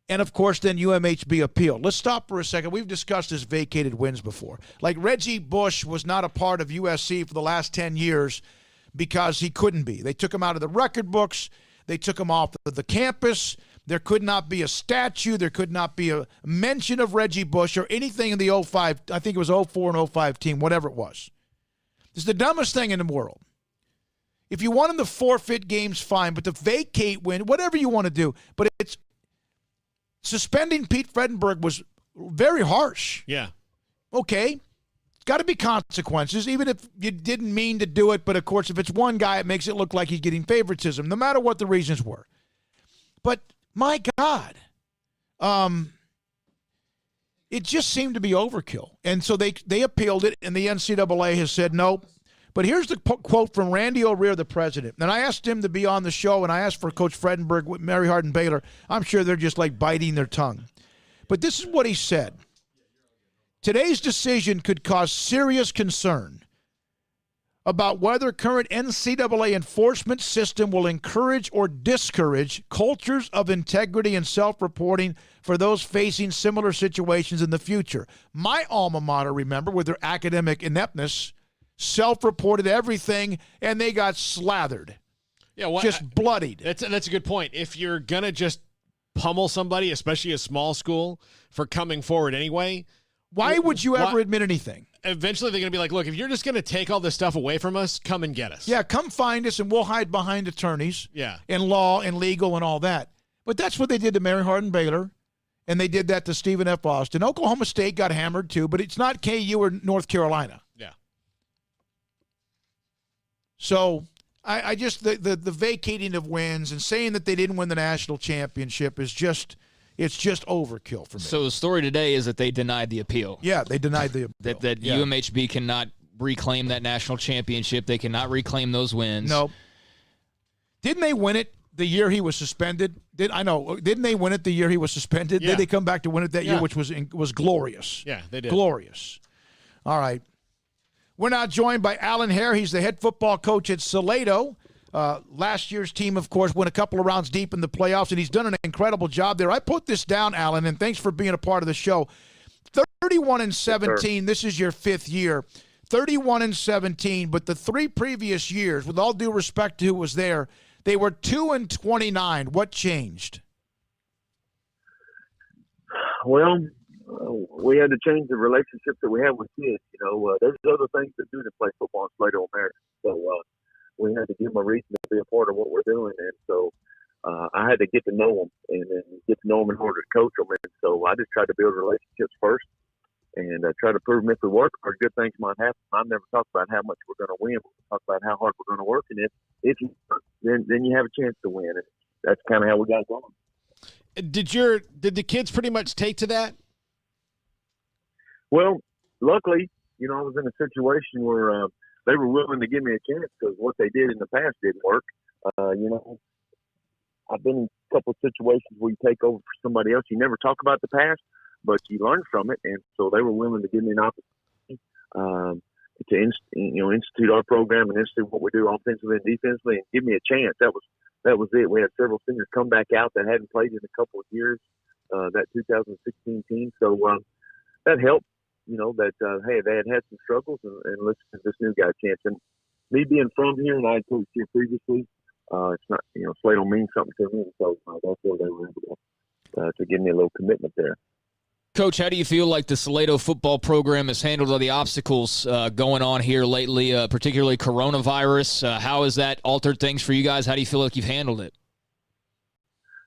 And, of course, then UMHB appealed. Let's stop for a second. We've discussed this vacated wins before. Like Reggie Bush was not a part of USC for the last 10 years because he couldn't be. They took him out of the record books. They took him off of the campus. There could not be a statue. There could not be a mention of Reggie Bush or anything in the 05, I think it was 04 and 05 team, whatever it was. This is the dumbest thing in the world. If you want him to forfeit games, fine, but to vacate win, whatever you want to do. But it's suspending Pete Fredenberg was very harsh. Yeah. Okay. Got to be consequences, even if you didn't mean to do it. But, of course, if it's one guy, it makes it look like he's getting favoritism, no matter what the reasons were. But my God, it just seemed to be overkill. And so they appealed it, and the NCAA has said no. But here's the quote from Randy O'Rear, the president. And I asked him to be on the show, and I asked for Coach Fredenberg with Mary Hardin Baylor. I'm sure they're just like biting their tongue. But this is what he said. Today's decision could cause serious concern about whether current NCAA enforcement system will encourage or discourage cultures of integrity and self-reporting for those facing similar situations in the future. My alma mater, remember, with their academic ineptness, self-reported everything, and they got slathered. Yeah, just bloodied. That's a good point. If you're going to just pummel somebody, especially a small school, for coming forward anyway, why would you ever admit anything? Eventually they're going to be like, look, if you're just going to take all this stuff away from us, come and get us. Yeah, come find us, and we'll hide behind attorneys and law and legal and all that. But that's what they did to Mary Hardin Baylor and they did that to Stephen F. Austin. Oklahoma State got hammered too, but it's not KU or North Carolina. Yeah. So I just the vacating of wins and saying that they didn't win the national championship is just overkill for me. So the story today is that they denied the appeal. Yeah, they denied the appeal. That UMHB cannot reclaim that national championship. They cannot reclaim those wins. No. Didn't they win it the year he was suspended? Didn't they win it the year he was suspended? Yeah. Did they come back to win it that year, Yeah. which was glorious? Yeah, they did. Glorious. All right. We're now joined by Alan Hare. He's the head football coach at Salado. Last year's team, of course, went a couple of rounds deep in the playoffs, and he's done an incredible job there. I put this down, Alan, and thanks for being a part of the show. 31-17, this is your fifth year. 31-17, but the three previous years, with all due respect to who was there, they were 2-29. What changed? Well, we had to change the relationships that we have with kids. There's other things that do to play football in Slater America. So we had to give them a reason to be a part of what we're doing. And so I had to get to know them and then get to know them in order to coach them. And so I just tried to build relationships first and try to prove them if we work hard, good things might happen. I never talk about how much we're going to win. We talk about how hard we're going to work. And if you work, then you have a chance to win. And that's kind of how we got going. Did the kids pretty much take to that? Well, luckily, I was in a situation where they were willing to give me a chance because what they did in the past didn't work. I've been in a couple of situations where you take over for somebody else. You never talk about the past, but you learn from it. And so they were willing to give me an opportunity to institute our program and institute what we do offensively and defensively and give me a chance. That was it. We had several seniors come back out that hadn't played in a couple of years, that 2016 team. So that helped. Hey, they had some struggles, and let's give this new guy a chance. And me being from here, and I had coached here previously, it's not, Slate don't mean something to me, and so that's where they were able to give me a little commitment there. Coach, how do you feel like the Salado football program has handled all the obstacles going on here lately, particularly coronavirus? How has that altered things for you guys? How do you feel like you've handled it?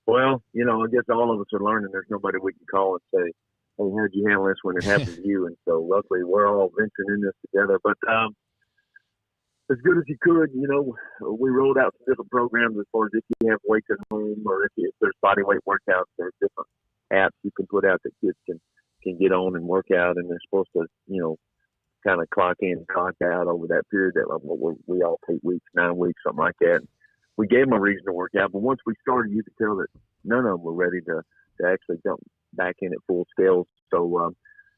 Well, I guess all of us are learning. There's nobody we can call and say, hey, how'd you handle this when it happened to you? And so luckily we're all venturing in this together. But as good as you could, we rolled out some different programs as far as if you have weights at home or if there's body weight workouts, there's different apps you can put out that kids can get on and work out, and they're supposed to, kind of clock in and clock out over that period that we all take 8 weeks, 9 weeks, something like that. We gave them a reason to work out, but once we started, you could tell that none of them were ready to actually jump back in at full scale. So,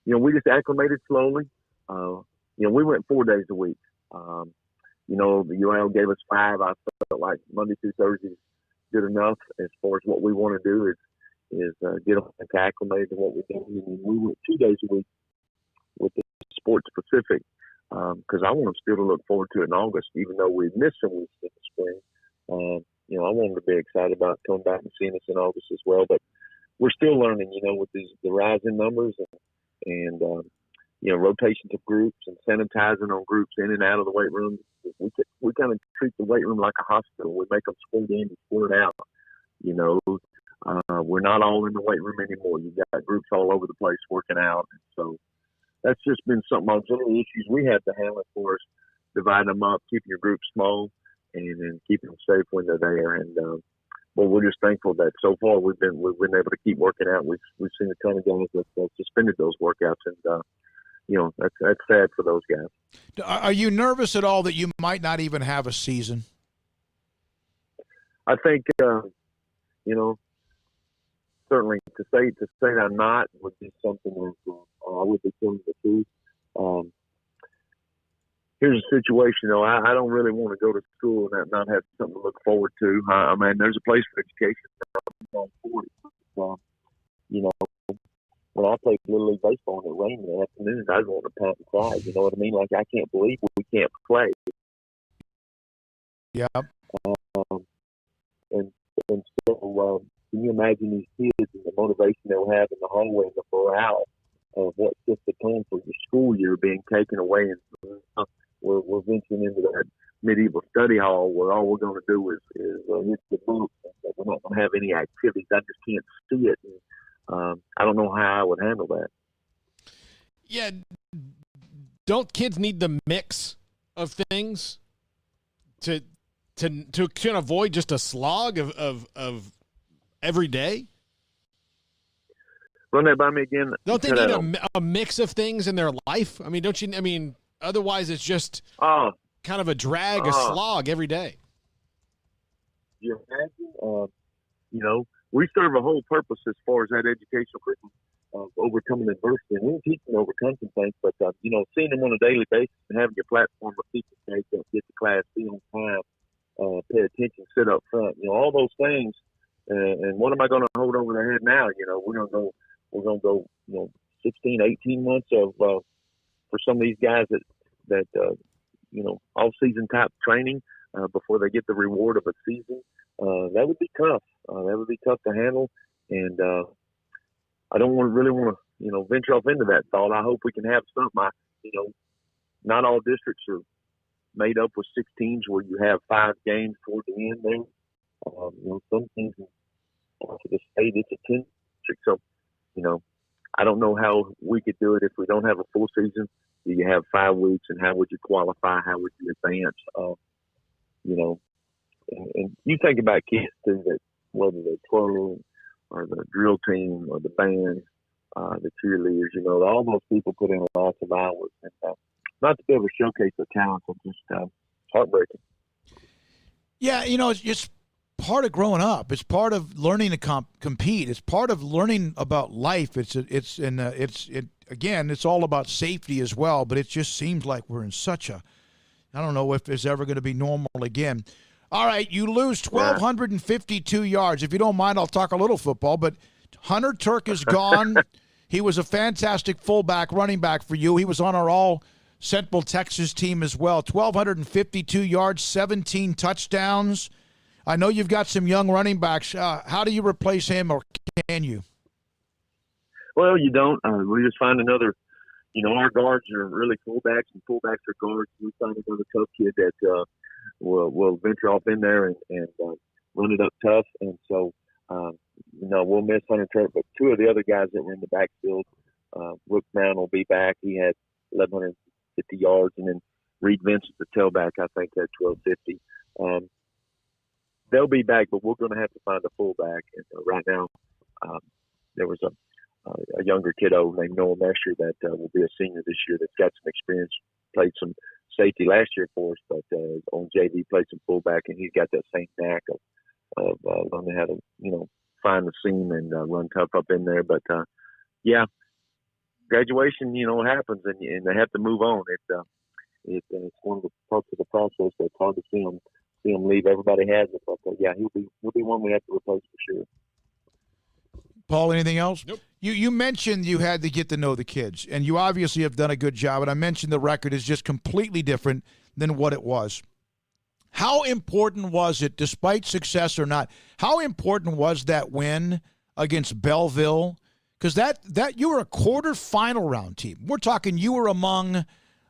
we just acclimated slowly. We went 4 days a week. The UL gave us 5. I felt like Monday through Thursday is good enough as far as what we want to do is get them acclimated to what we're doing. And we went 2 days a week with the sports specific because I want them still to look forward to it in August, even though we missed some weeks in the spring. I want them to be excited about coming back and seeing us in August as well. But we're still learning, with the rise in numbers and rotations of groups and sanitizing on groups in and out of the weight room. We kind of treat the weight room like a hospital. We make them split in and split out. We're not all in the weight room anymore. You've got groups all over the place working out. And so that's just been some auxiliary issues we had to handle for us, dividing them up, keeping your groups small, and then keeping them safe when they're there. And but we're just thankful that so far we've been able to keep working out. We've seen a ton of guys that suspended those workouts, and that's sad for those guys. Are you nervous at all that you might not even have a season? I think certainly to say that I'm not would be something that I would be telling the truth. Here's a situation, though. I don't really want to go to school and not have something to look forward to. I mean, there's a place for education. When I played Little League Baseball and it rained in the afternoons, I was wanting to pout and cry. You know what I mean? Like, I can't believe we can't play. Yeah. And so can you imagine these kids and the motivation they'll have in the hallway and the morale of what sets the tone for your school year being taken away? And we're venturing into that medieval study hall where all we're going to do is hit the books. We're not going to have any activities. I just can't see it. And I don't know how I would handle that. Yeah. Don't kids need the mix of things to avoid just a slog of every day? Run that by me again. Don't they need a mix of things in their life? I mean, don't you? I mean, otherwise it's just kind of a drag, a slog every day. You imagine? We serve a whole purpose as far as that educational curriculum of overcoming adversity. And we teach them to overcome some things, but, seeing them on a daily basis and having your platform of people that get to class, be on time, pay attention, sit up front, all those things. And what am I going to hold over their head now? We're going to go, 16, 18 months of, for some of these guys that off-season type training before they get the reward of a season. That would be tough. That would be tough to handle. And I don't really want to, venture off into that thought. I hope we can have something. Not all districts are made up with 6 teams where you have 5 games toward the end there. Some teams for the state, it's a 10 district. So, I don't know how we could do it if we don't have a full season. Do you have 5 weeks, and how would you qualify? How would you advance? And you think about kids too, that whether they're twirling or the drill team or the band, the cheerleaders, all those people put in lots of hours, and not to be able to showcase their talents is just heartbreaking. Yeah, it's just part of growing up. It's part of learning to compete. It's part of learning about life. It's all about safety as well. But it just seems like we're in such a, I don't know if it's ever going to be normal again. All right, you lose 1,252 yards. If you don't mind, I'll talk a little football. But Hunter Turk is gone. He was a fantastic fullback, running back for you. He was on our all-Central Texas team as well. 1,252 yards, 17 touchdowns. I know you've got some young running backs. How do you replace him, or can you? Well, you don't. We just find another. Our guards are really fullbacks, and fullbacks are guards. We find another tough kid that will venture off in there and run it up tough. And so, we'll miss Hunter Turk. But 2 of the other guys that were in the backfield, Rook Brown will be back. He had 1,150 yards, and then Reed Vincent, the tailback, I think had 1,250. They'll be back, but we're going to have to find a fullback. And right now, there was a younger kiddo named Noah Mesher that will be a senior this year that's got some experience, played some safety last year for us, but on JV played some fullback, and he's got that same knack of learning how to, find the seam and run tough up in there. But, graduation, happens, and they have to move on. It's one of the parts of the process that's hard to see them leave. Everybody has it, but he'll be one we have to replace for sure. Paul, anything else? Nope. You mentioned you had to get to know the kids, and you obviously have done a good job, and I mentioned the record is just completely different than what it was. How important was it, despite success or not, how important was that win against Belleville? Because that you were a quarterfinal round team. We're talking you were among,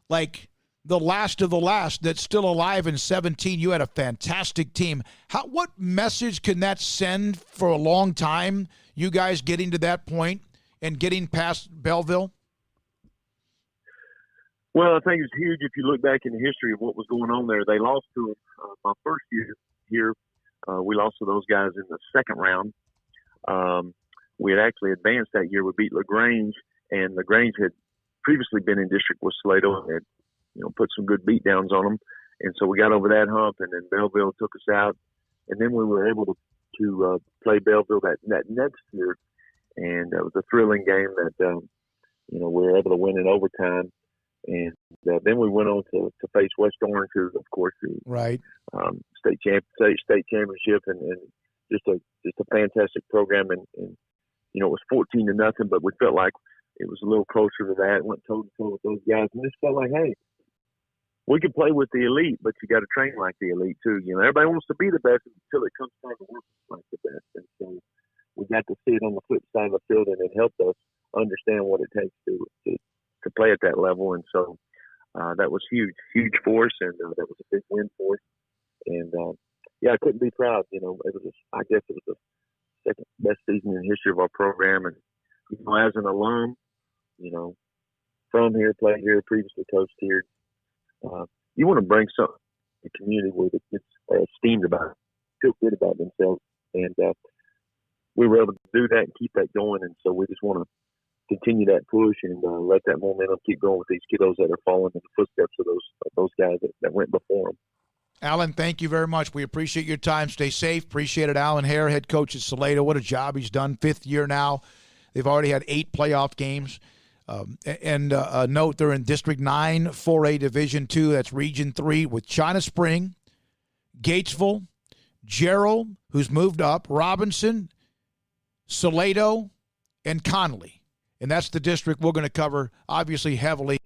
like, the last of the last that's still alive in 17. You had a fantastic team. What message can that send for a long time, you guys getting to that point and getting past Belleville? Well, I think it's huge if you look back in the history of what was going on there. They lost to them my first year here. We lost to those guys in the second round. We had actually advanced that year. We beat LaGrange, and LaGrange had previously been in district with Salado and had put some good beat downs on them. And so we got over that hump, and then Belleville took us out. And then we were able to play Belleville that next year. And it was a thrilling game that, we were able to win in overtime. And then we went on to face West Orange, who, of course, the state championship, and just a fantastic program. And it was 14-0, but we felt like it was a little closer to that. Went toe to toe with those guys, and just felt like, hey, we can play with the elite, but you got to train like the elite too. Everybody wants to be the best until it comes time to work like the best. And so we got to see it on the flip side of the field, and it helped us understand what it takes to play at that level. And so that was huge for us, and that was a big win for us. And I couldn't be proud. I guess it was the second best season in history history of our program. And, as an alum, from here, played here, previously coached here, you want to bring something to the community where the kids are esteemed about it, feel good about themselves. And we were able to do that and keep that going. And so we just want to continue that push and let that momentum keep going with these kiddos that are following in the footsteps of those guys that went before them. Alan, thank you very much. We appreciate your time. Stay safe. Appreciate it. Alan Hare, head coach at Salado. What a job he's done. 5th year now. They've already had 8 playoff games. Note they're in District 9, 4A Division 2. That's Region 3 with China Spring, Gatesville, Gerald, who's moved up, Robinson, Salado, and Connolly. And that's the district we're going to cover, obviously, heavily.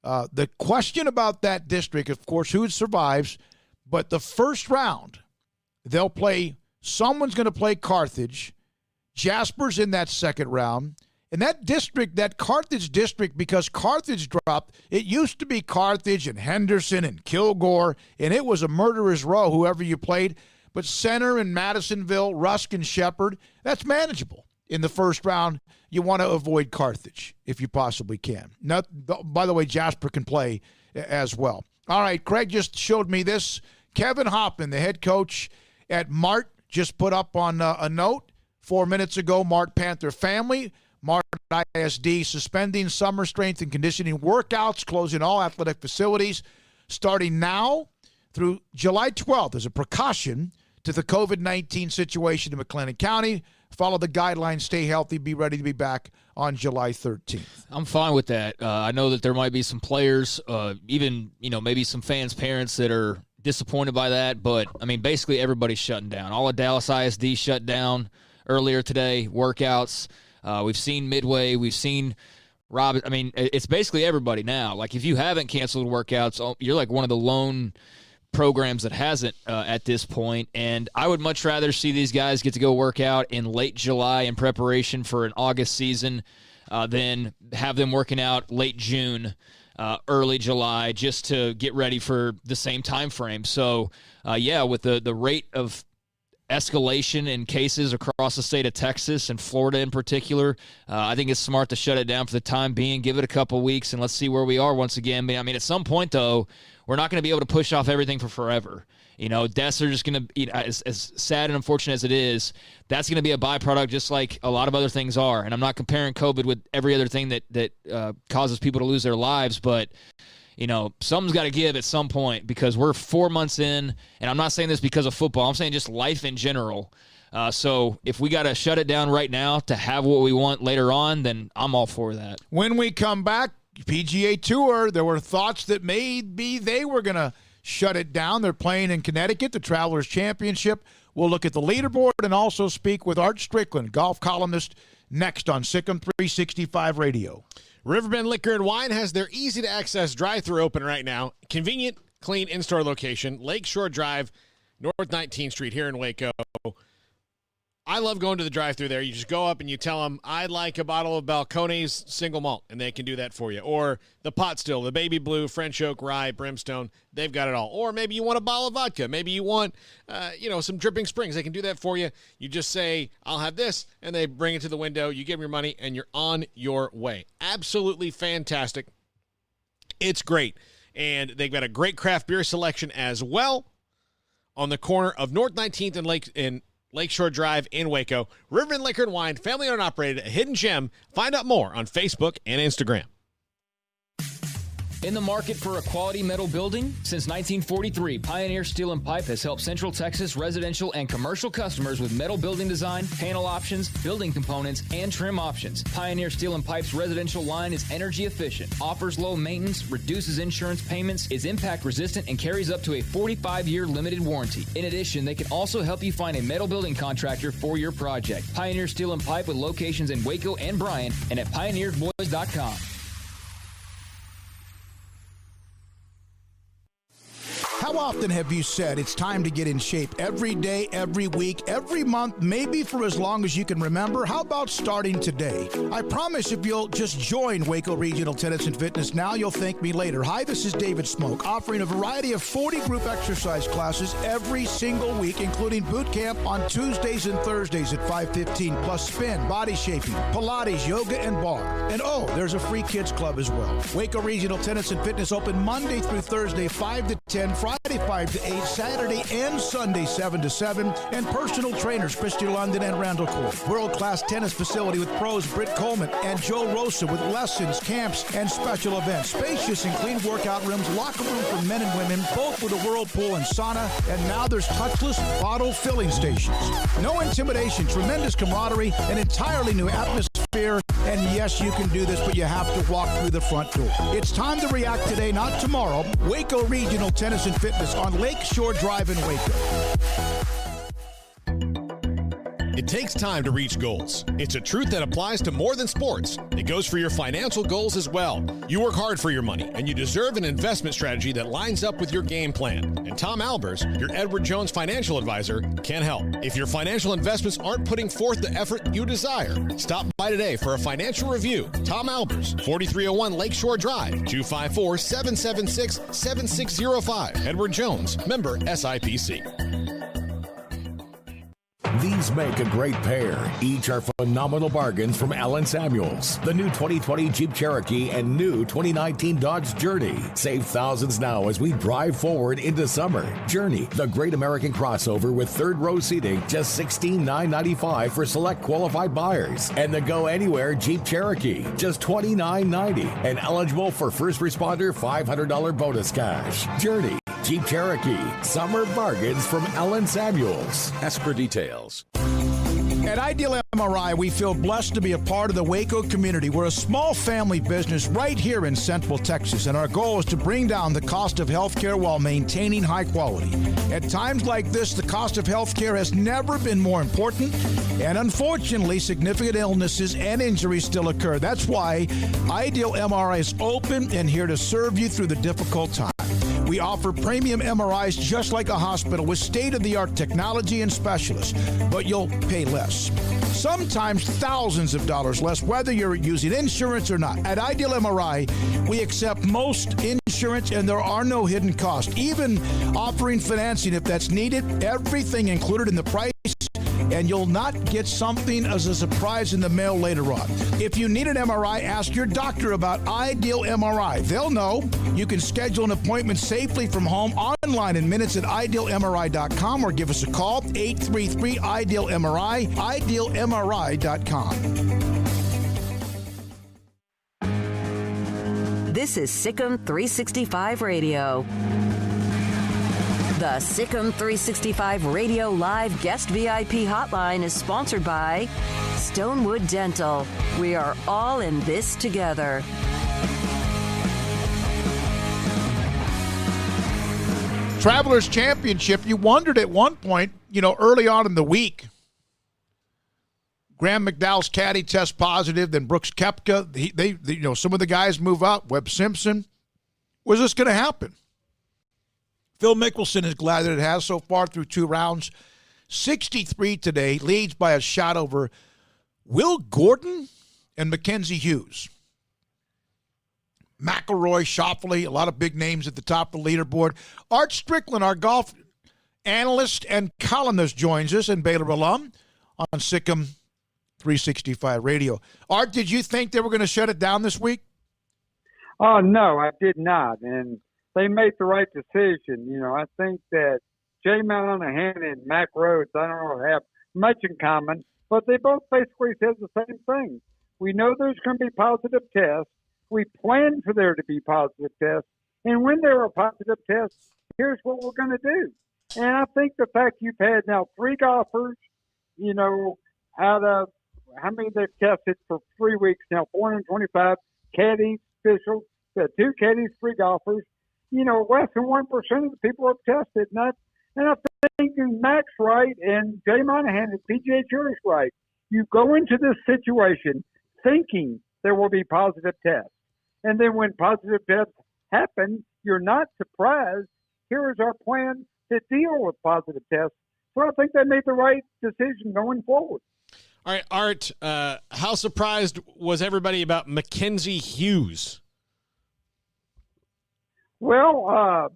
The question about that district, of course, who survives, but the first round, they'll play, someone's going to play Carthage. Jasper's in that second round. And that district, that Carthage district, because Carthage dropped, it used to be Carthage and Henderson and Kilgore, and it was a murderer's row, whoever you played. But Center and Madisonville, Rusk and Shepherd, that's manageable. In the first round, you want to avoid Carthage if you possibly can. By the way, Jasper can play as well. All right, Craig just showed me this. Kevin Hoffman, the head coach at Mart, just put up on a note 4 minutes ago. Mart Panther family, Mart ISD suspending summer strength and conditioning workouts, closing all athletic facilities, starting now through July 12th as a precaution to the COVID-19 situation in McLennan County. Follow the guidelines, stay healthy, be ready to be back on July 13th. I'm fine with that. I know that there might be some players, even, maybe some fans, parents that are disappointed by that, but, basically everybody's shutting down. All of Dallas ISD shut down earlier today, workouts. We've seen Midway. We've seen Rob. It's basically everybody now. Like, if you haven't canceled workouts, you're like one of the lone programs that hasn't at this point, and I would much rather see these guys get to go work out in late July in preparation for an August season than have them working out late June, early July, just to get ready for the same time frame. So, with the rate of escalation in cases across the state of Texas and Florida in particular, I think it's smart to shut it down for the time being, give it a couple weeks, and let's see where we are once again. At some point, though, we're not going to be able to push off everything for forever. Deaths are just going to, as sad and unfortunate as it is, that's going to be a byproduct just like a lot of other things are. And I'm not comparing COVID with every other thing that causes people to lose their lives, but something's got to give at some point, because we're 4 months in, and I'm not saying this because of football. I'm saying just life in general. So if we got to shut it down right now to have what we want later on, then I'm all for that. When we come back, PGA Tour, there were thoughts that maybe they were going to shut it down. They're playing in Connecticut, the Travelers Championship. We'll look at the leaderboard and also speak with Art Strickland, golf columnist, next on SicEm365 Radio. Riverbend Liquor and Wine has their easy-to-access drive-thru open right now. Convenient, clean in-store location, Lakeshore Drive, North 19th Street here in Waco. I love going to the drive-thru there. You just go up and you tell them, I'd like a bottle of Balcones single malt, and they can do that for you. Or the pot still, the baby blue, French oak, rye, brimstone, they've got it all. Or maybe you want a bottle of vodka. Maybe you want, some Dripping Springs. They can do that for you. You just say, I'll have this, and they bring it to the window. You give them your money, and you're on your way. Absolutely fantastic. It's great. And they've got a great craft beer selection as well on the corner of North 19th and Lakeshore Drive in Waco. Riverbend Liquor and Wine, family owned and operated, a hidden gem. Find out more on Facebook and Instagram. In the market for a quality metal building? Since 1943, Pioneer Steel and Pipe has helped Central Texas residential and commercial customers with metal building design, panel options, building components, and trim options. Pioneer Steel and Pipe's residential line is energy efficient, offers low maintenance, reduces insurance payments, is impact resistant, and carries up to a 45-year limited warranty. In addition, they can also help you find a metal building contractor for your project. Pioneer Steel and Pipe with locations in Waco and Bryan and at pioneersboys.com. How How often have you said it's time to get in shape? Every day, every week, every month, maybe for as long as you can remember? How about starting today? I promise if you'll just join Waco Regional Tennis and Fitness now, you'll thank me later. Hi, this is David Smoke, offering a variety of 40 group exercise classes every single week, including boot camp on Tuesdays and Thursdays at 5:15, plus spin, body shaping, Pilates, yoga, and bar. And there's a free kids club as well. Waco Regional Tennis and Fitness open Monday through Thursday, 5 to 10, Friday, 5 to 8, Saturday and Sunday, 7 to 7, and personal trainers, Christy London and Randall Cole. World-class tennis facility with pros Britt Coleman and Joe Rosa with lessons, camps, and special events. Spacious and clean workout rooms, locker room for men and women, both with a whirlpool and sauna, and now there's touchless bottle filling stations. No intimidation, tremendous camaraderie, an entirely new atmosphere, and yes, you can do this, but you have to walk through the front door. It's time to react today, not tomorrow. Waco Regional Tennis and Fitness on Lakeshore Drive in Waco. It takes time to reach goals. It's a truth that applies to more than sports. It goes for your financial goals as well. You work hard for your money, and you deserve an investment strategy that lines up with your game plan. And Tom Albers, your Edward Jones financial advisor, can help. If your financial investments aren't putting forth the effort you desire, stop by today for a financial review. Tom Albers, 4301 Lakeshore Drive, 254-776-7605. Edward Jones, member SIPC. These make a great pair. Each are phenomenal bargains from Allen Samuels. The new 2020 Jeep Cherokee and new 2019 Dodge Journey. Save thousands now as we drive forward into summer. Journey, the great American crossover with third row seating, just $16,995 for select qualified buyers. And the Go Anywhere Jeep Cherokee, just $29.90 and eligible for first responder $500 bonus cash. Journey, Jeep Cherokee, summer bargains from Allen Samuels. Ask for details. At Ideal MRI, we feel blessed to be a part of the Waco community. We're a small family business right here in Central Texas, and our goal is to bring down the cost of healthcare while maintaining high quality. At times like this, the cost of healthcare has never been more important, and unfortunately, significant illnesses and injuries still occur. That's why Ideal MRI is open and here to serve you through the difficult time. We offer premium MRIs just like a hospital with state-of-the-art technology and specialists, but you'll pay less. Sometimes thousands of dollars less, whether you're using insurance or not. At Ideal MRI, we accept most insurance and there are no hidden costs, even offering financing if that's needed, everything included in the price, and you'll not get something as a surprise in the mail later on. If you need an MRI, ask your doctor about Ideal MRI. They'll know. You can schedule an appointment safely from home online in minutes at idealmri.com or give us a call, 833-IDEAL-MRI, idealmri.com. This is SicEm365 Radio. The SicEm365 Radio Live Guest VIP Hotline is sponsored by Stonewood Dental. We are all in this together. Travelers Championship, you wondered at one point, early on in the week, Graham McDowell's caddy tests positive, then Brooks Koepka, they some of the guys move up, Webb Simpson. Was this going to happen? Phil Mickelson is glad that it has so far through 2 rounds. 63 today, leads by a shot over Will Gordon and Mackenzie Hughes. McIlroy, Schauffele, a lot of big names at the top of the leaderboard. Art Strickland, our golf analyst and columnist, joins us, and Baylor alum on SicEm365 Radio. Art, did you think they were going to shut it down this week? Oh, no, I did not. And they made the right decision. I think that Jay Monahan and Mac Rhodes, I don't have much in common, but they both basically said the same thing. We know there's going to be positive tests. We plan for there to be positive tests. And when there are positive tests, here's what we're going to do. And I think the fact you've had now 3 golfers, out of how many they've tested for 3 weeks now, 425 caddies, officials, 2 caddies, 3 golfers, less than 1% of the people have tested. And I think Mac's right and Jay Monahan and PGA Tour is right. You go into this situation thinking there will be positive tests. And then when positive tests happen, you're not surprised here is our plan to deal with positive tests. So I think they made the right decision going forward. All right, Art, how surprised was everybody about Mackenzie Hughes? Well, I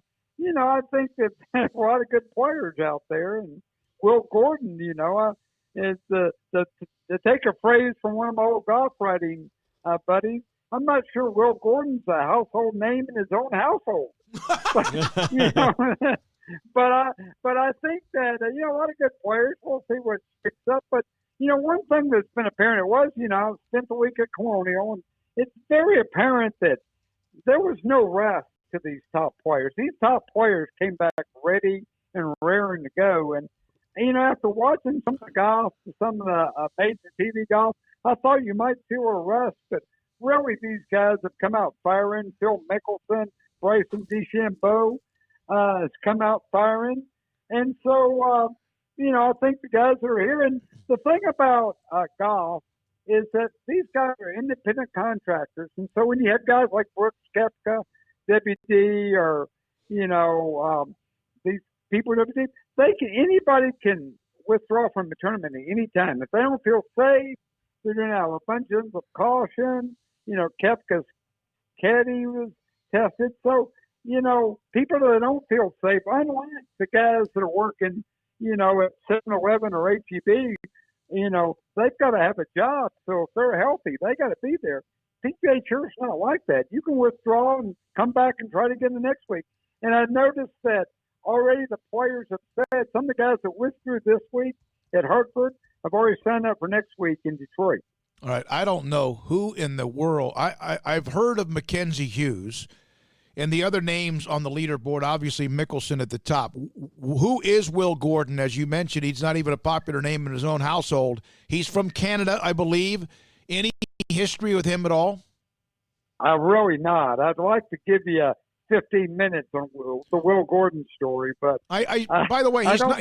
think that there's a lot of good players out there, and Will Gordon, is to take a phrase from one of my old golf writing buddies. I'm not sure Will Gordon's a household name in his own household, but I think that a lot of good players. We'll see what picks up, but. One thing that's been apparent, I spent the week at Colonial, and it's very apparent that there was no rest to these top players. These top players came back ready and raring to go. And, after watching some of the golf, some of the major TV golf, I thought you might feel a rest, but really these guys have come out firing. Phil Mickelson, Bryson DeChambeau has come out firing. And so, I think the guys that are here, and the thing about golf is that these guys are independent contractors. And so when you have guys like Brooks Koepka, WD, or, these people, WD, anybody can withdraw from the tournament at any time. If they don't feel safe, they're going to have a bunch of caution. Koepka's caddy was tested. So, people that don't feel safe, unlike the guys that are working, at 7-Eleven or HEB, they've got to have a job. So if they're healthy, they got to be there. PGA Tour's not like that. You can withdraw and come back and try to get the next week. And I noticed that already the players have said, some of the guys that withdrew this week at Hartford have already signed up for next week in Detroit. All right. I don't know who in the world. I've heard of Mackenzie Hughes. And the other names on the leaderboard, obviously Mickelson at the top. Who is Will Gordon? As you mentioned, he's not even a popular name in his own household. He's from Canada, I believe. Any history with him at all? Really not. I'd like to give you 15 minutes on the Will Gordon story, but by the way, he's not.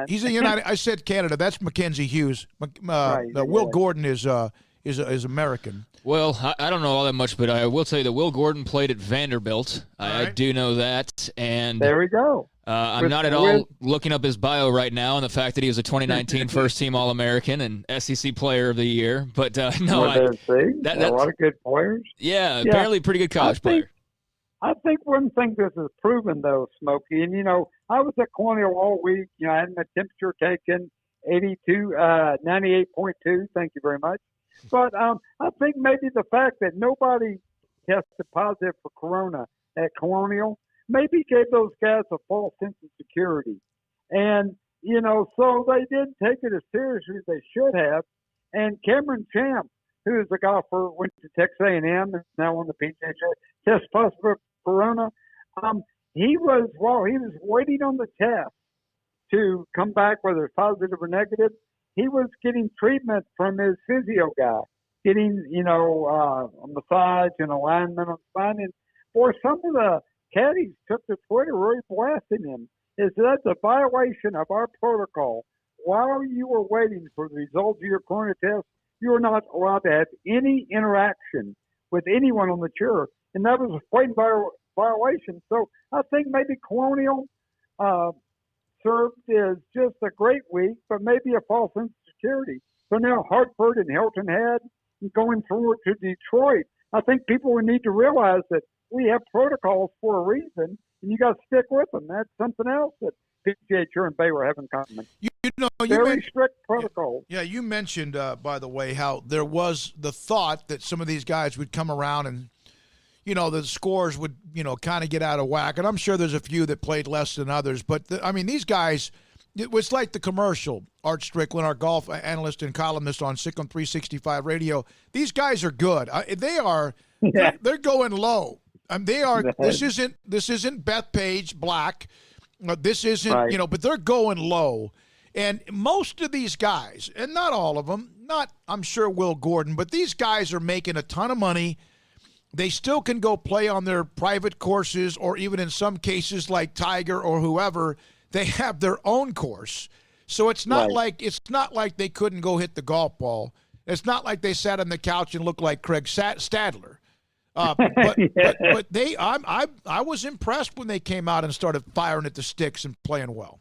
He's in the United. I said Canada. That's Mackenzie Hughes. Will Gordon is American. Well, I don't know all that much, but I will tell you that Will Gordon played at Vanderbilt. I do know that. And there we go. I'm not at all looking up his bio right now, and the fact that he was a 2019 first-team All-American and SEC Player of the Year. But no, that's a lot of good players. Yeah, apparently pretty good college player. I think one thing this has proven, though, Smokey, and, I was at Colonial all week. I had my temperature taken, 98.2. Thank you very much. But I think maybe the fact that nobody tested positive for corona at Colonial maybe gave those guys a false sense of security. And, so they didn't take it as seriously as they should have. And Cameron Champ, who is a golfer, went to Texas A&M, is now on the PGA Tour, test positive for corona. He was waiting on the test to come back, whether it's positive or negative. He was getting treatment from his physio guy, getting, a massage and alignment on spine. And for some of the caddies took to Twitter really blasting him. That's a violation of our protocol. While you were waiting for the results of your corona test, you are not allowed to have any interaction with anyone on the tour. And that was a blatant violation. So I think maybe Colonial served as just a great week, but maybe a false sense of security. So now Hartford and Hilton Head and going forward to Detroit, I think people would need to realize that we have protocols for a reason, and you got to stick with them. That's something else that PGA Tour and Baylor have in common. Very strict protocols. Yeah, you mentioned, by the way, how there was the thought that some of these guys would come around and, the scores would, kind of get out of whack. And I'm sure there's a few that played less than others. But, these guys, it was like the commercial, Art Strickland, our golf analyst and columnist on SicEm365 radio. These guys are good. They're going low. They are. This isn't Bethpage Black. This isn't, right. But they're going low. And most of these guys, and not all of them, I'm sure Will Gordon, but these guys are making a ton of money. They still can go play on their private courses, or even in some cases like Tiger or whoever, they have their own course. So it's not like they couldn't go hit the golf ball. It's not like they sat on the couch and looked like Craig Stadler. But I was impressed when they came out and started firing at the sticks and playing well.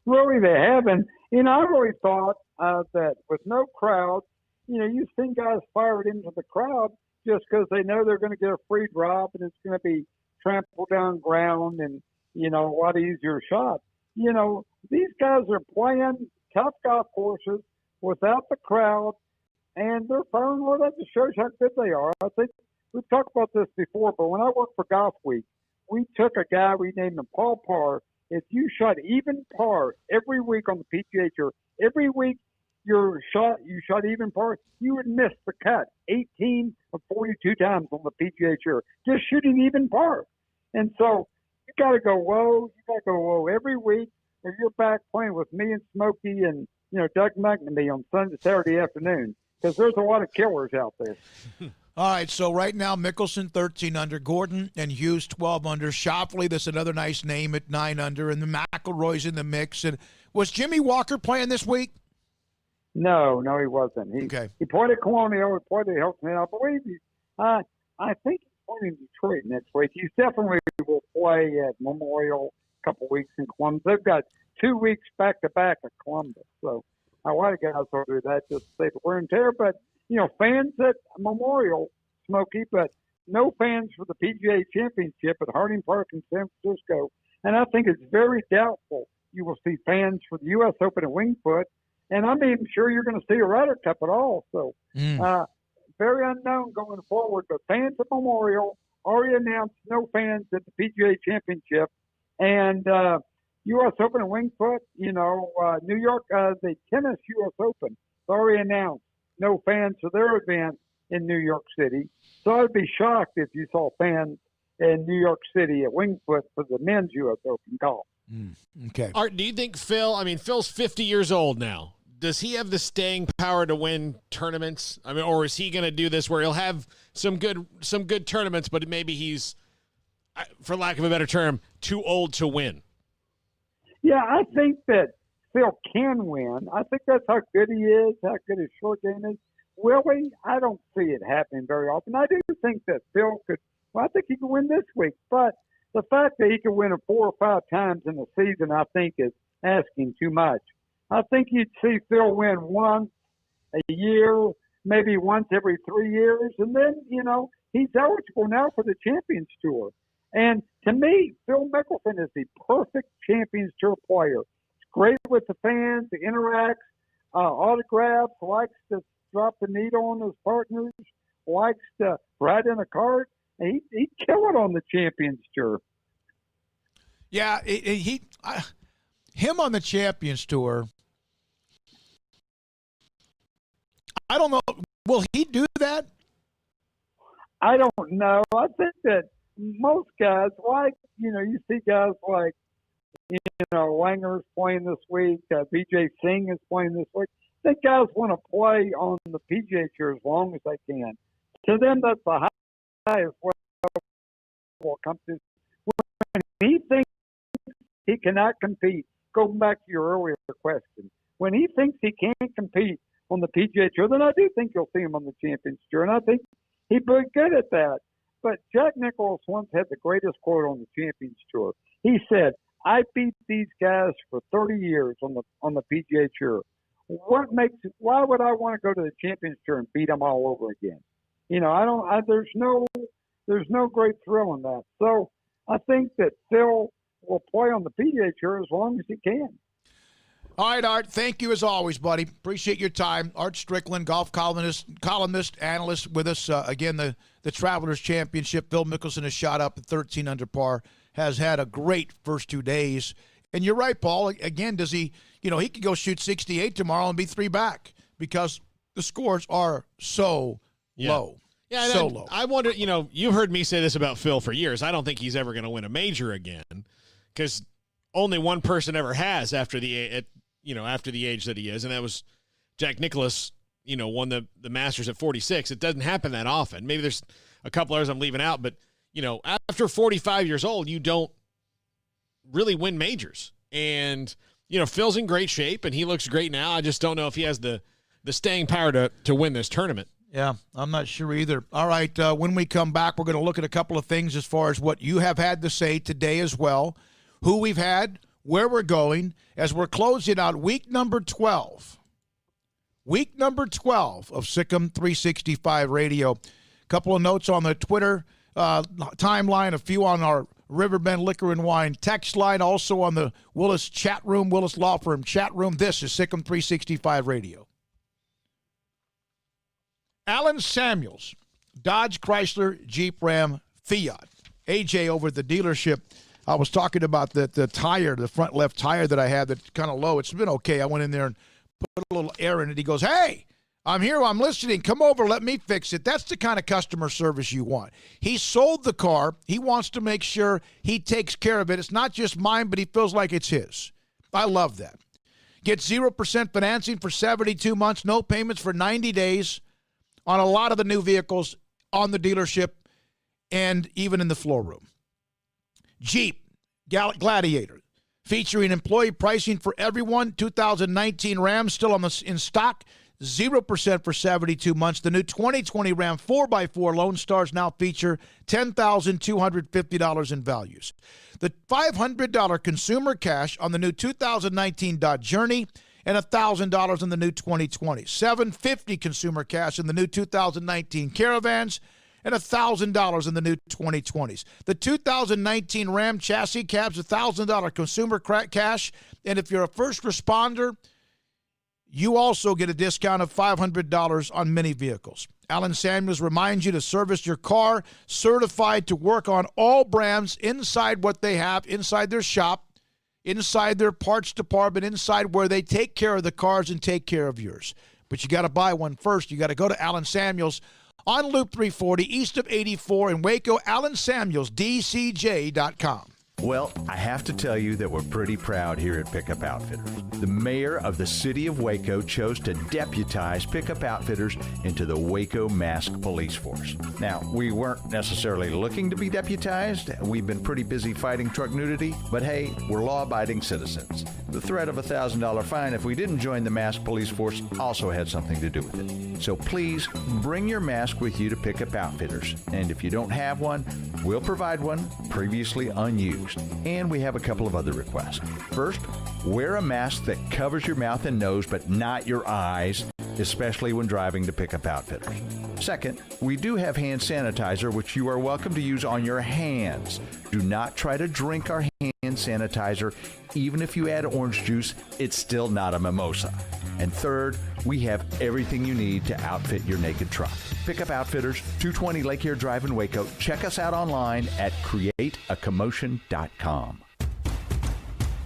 Really, they haven't. I really thought that with no crowd, you've seen guys fired into the crowd just because they know they're going to get a free drop and it's going to be trampled down ground and, a lot easier shot. These guys are playing tough golf courses without the crowd, and they're firing well. That just shows how good they are. I think we've talked about this before, but when I worked for Golf Week, we took a guy, we named him Paul Parr. If you shot even par every week on the PGA Tour, every week you shot even par, you would miss the cut 18 of 42 times on the PGA Tour, just shooting even par. And so you got to go low every week, or you're back playing with me and Smokey and Doug McNamee on Saturday afternoon, because there's a lot of killers out there. All right, so right now Mickelson 13 under, Gordon and Hughes 12 under, Schauffele, that's another nice name at 9 under, and the McIlroy's in the mix. And was Jimmy Walker playing this week? No, he wasn't. He played at Colonial, he played at Hilton. I believe I think he's playing in Detroit next week. He definitely will play at Memorial a couple weeks in Columbus. They've got 2 weeks back to back at Columbus, so a lot of guys will do that just to save the wear and tear. But fans at Memorial, Smokey, but no fans for the PGA Championship at Harding Park in San Francisco. And I think it's very doubtful you will see fans for the U.S. Open at Winged Foot. And I'm even sure you're going to see a Ryder Cup at all. So very unknown going forward. But fans at Memorial already announced no fans at the PGA Championship. And U.S. Open at Winged Foot, New York, the tennis U.S. Open already announced no fans for their event in New York City. So I'd be shocked if you saw fans in New York City at Winged Foot for the men's U.S. Open golf. Okay. Art, do you think Phil's 50 years old now. Does he have the staying power to win tournaments? Or is he going to do this where he'll have some good tournaments, but maybe he's, for lack of a better term, too old to win? Yeah, I think that Phil can win. I think that's how good he is, how good his short game is. Will he? I don't see it happening very often. I do think that Phil could. Well, I think he could win this week, but the fact that he could win it 4 or 5 times in the season, I think, is asking too much. I think you'd see Phil win once a year, maybe once every 3 years, and then he's eligible now for the Champions Tour. And to me, Phil Mickelson is the perfect Champions Tour player. Great with the fans, he interacts, autographs, likes to drop the needle on his partners, likes to ride in a cart. He'd kill it on the Champions Tour. Yeah, him on the Champions Tour, I don't know. Will he do that? I don't know. I think that most guys, you see guys like, Langer's playing this week. BJ Singh is playing this week. I think guys want to play on the PGA Tour as long as they can. To them, that's the highest level competition. When he thinks he cannot compete, going back to your earlier question, when he thinks he can't compete on the PGA Tour, then I do think you'll see him on the Champions Tour, and I think he'd be good at that. But Jack Nicklaus once had the greatest quote on the Champions Tour. He said, "I beat these guys for 30 years on the PGA Tour. Why would I want to go to the Champions Tour and beat them all over again? There's no great thrill in that. So I think that Phil will play on the PGA Tour as long as he can." All right, Art, thank you as always, buddy. Appreciate your time. Art Strickland, golf columnist, analyst with us. Again, the Travelers Championship. Phil Mickelson has shot up at 13 under par, has had a great first 2 days. And you're right, Paul. Again, does he could go shoot 68 tomorrow and be 3 back because the scores are so low. Yeah, so low. I wonder, you've heard me say this about Phil for years. I don't think he's ever going to win a major again because only one person ever has after the age that he is, and that was Jack Nicklaus, won the Masters at 46. It doesn't happen that often. Maybe there's a couple others I'm leaving out, but, after 45 years old, you don't really win majors. And, Phil's in great shape, and he looks great now. I just don't know if he has the staying power to win this tournament. Yeah, I'm not sure either. All right, when we come back, we're going to look at a couple of things as far as what you have had to say today as well, who we've had, where we're going, as we're closing out week number 12. Week number 12 of SicEm365 Radio. A couple of notes on the Twitter timeline, a few on our Riverbend Liquor and Wine text line, also on the Willis chat room, Willis Law Firm chat room. This is SicEm365 Radio. Alan Samuels, Dodge, Chrysler, Jeep, Ram, Fiat. AJ over at the dealership, I was talking about the tire, the front left tire that I had that's kind of low. It's been okay. I went in there and put a little air in it. He goes, hey, I'm here. I'm listening. Come over. Let me fix it. That's the kind of customer service you want. He sold the car. He wants to make sure he takes care of it. It's not just mine, but he feels like it's his. I love that. Get 0% financing for 72 months, no payments for 90 days on a lot of the new vehicles on the dealership and even in the floor room. Jeep Gladiator, featuring employee pricing for everyone. 2019 Ram still in stock, 0% for 72 months. The new 2020 Ram 4x4 Lone Stars now feature $10,250 in values. The $500 consumer cash on the new 2019 Dodge Journey and $1,000 in the new 2020. $750 consumer cash in the new 2019 Caravans and $1,000 in the new 2020s. The 2019 Ram chassis cabs, $1,000 consumer cash, and if you're a first responder, you also get a discount of $500 on many vehicles. Alan Samuels reminds you to service your car, certified to work on all brands inside what they have, inside their shop, inside their parts department, inside where they take care of the cars and take care of yours. But you got to buy one first. You got to go to Alan Samuels on Loop 340, east of 84 in Waco, AlanSamuelsDCJ.com. Well, I have to tell you that we're pretty proud here at Pickup Outfitters. The mayor of the city of Waco chose to deputize Pickup Outfitters into the Waco Mask Police Force. Now, we weren't necessarily looking to be deputized. We've been pretty busy fighting truck nudity, but hey, we're law-abiding citizens. The threat of a $1,000 fine if we didn't join the Mask Police Force also had something to do with it. So please, bring your mask with you to Pickup Outfitters. And if you don't have one, we'll provide one previously unused. And we have a couple of other requests. First, wear a mask that covers your mouth and nose, but not your eyes, especially when driving to Pickup Outfitters. Second, we do have hand sanitizer, which you are welcome to use on your hands. Do not try to drink our hand sanitizer. Even if you add orange juice, it's still not a mimosa. And third, we have everything you need to outfit your naked truck. Pickup Outfitters, 220 Lake Air Drive in Waco. Check us out online at createacommotion.com.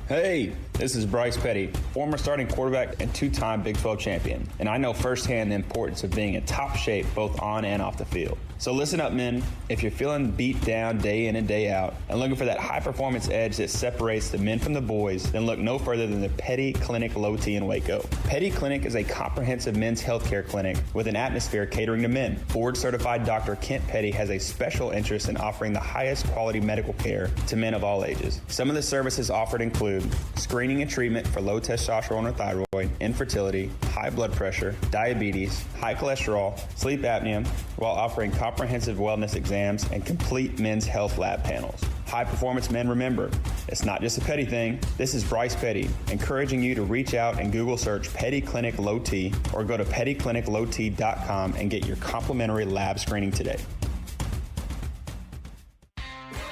Hey, this is Bryce Petty, former starting quarterback and two-time Big 12 champion. And I know firsthand the importance of being in top shape both on and off the field. So listen up, men. If you're feeling beat down day in and day out and looking for that high-performance edge that separates the men from the boys, then look no further than the Petty Clinic Low T in Waco. Petty Clinic is a comprehensive men's healthcare clinic with an atmosphere catering to men. Board-certified Dr. Kent Petty has a special interest in offering the highest quality medical care to men of all ages. Some of the services offered include screening and treatment for low testosterone or thyroid, infertility, high blood pressure, diabetes, high cholesterol, sleep apnea, while offering comprehensive wellness exams and complete men's health lab panels. High performance men, remember, it's not just a Petty thing. This is Bryce Petty, encouraging you to reach out and Google search Petty Clinic Low T or go to pettycliniclowt.com and get your complimentary lab screening today.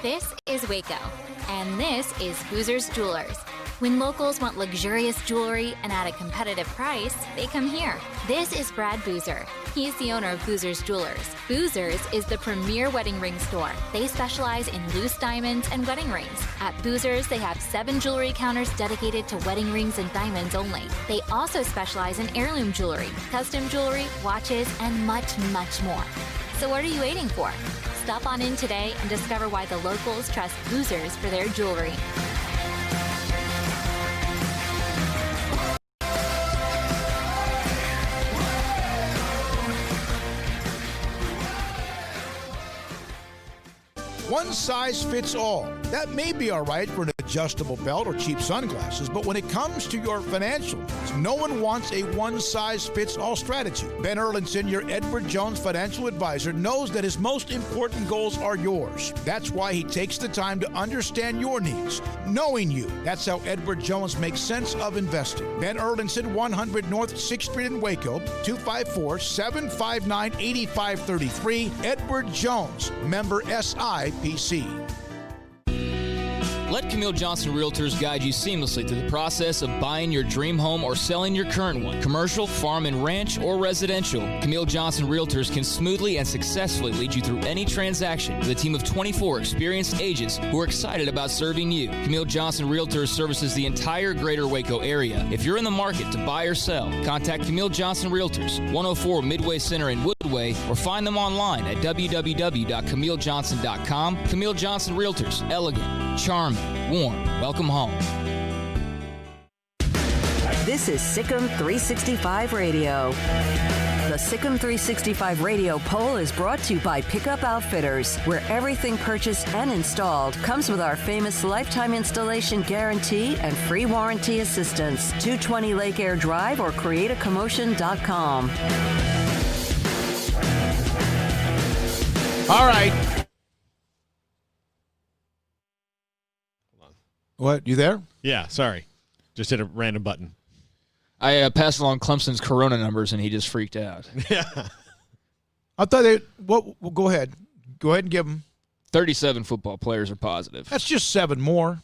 This is Waco, and this is Boozer's Jewelers. When locals want luxurious jewelry and at a competitive price, they come here. This is Brad Boozer. He's the owner of Boozer's Jewelers. Boozer's is the premier wedding ring store. They specialize in loose diamonds and wedding rings. At Boozer's, they have 7 jewelry counters dedicated to wedding rings and diamonds only. They also specialize in heirloom jewelry, custom jewelry, watches, and much, much more. So what are you waiting for? Stop on in today and discover why the locals trust Boozer's for their jewelry. One size fits all. That may be all right for an adjustable belt or cheap sunglasses, but when it comes to your financial needs, no one wants a one-size-fits-all strategy. Ben Erlinson, your Edward Jones financial advisor, knows that his most important goals are yours. That's why he takes the time to understand your needs, knowing you. That's how Edward Jones makes sense of investing. Ben Erlinson, 100 North 6th Street in Waco, 254-759-8533. Edward Jones, member SIPC. Let Camille Johnson Realtors guide you seamlessly through the process of buying your dream home or selling your current one. Commercial, farm and ranch, or residential, Camille Johnson Realtors can smoothly and successfully lead you through any transaction with a team of 24 experienced agents who are excited about serving you. Camille Johnson Realtors services the entire greater Waco area. If you're in the market to buy or sell, contact Camille Johnson Realtors, 104 Midway Center in Woodway, or find them online at www.camillejohnson.com. Camille Johnson Realtors, elegant, charming, warm. Welcome home. This is SicEm365 Radio. The SicEm365 Radio poll is brought to you by Pickup Outfitters, where everything purchased and installed comes with our famous lifetime installation guarantee and free warranty assistance. 220 Lake Air Drive or createacommotion.com. All right. What, you there? Yeah, sorry. Just hit a random button. I passed along Clemson's Corona numbers, and he just freaked out. Yeah. I thought they. Well, go ahead. Go ahead and give them. 37 football players are positive. That's just 7 more.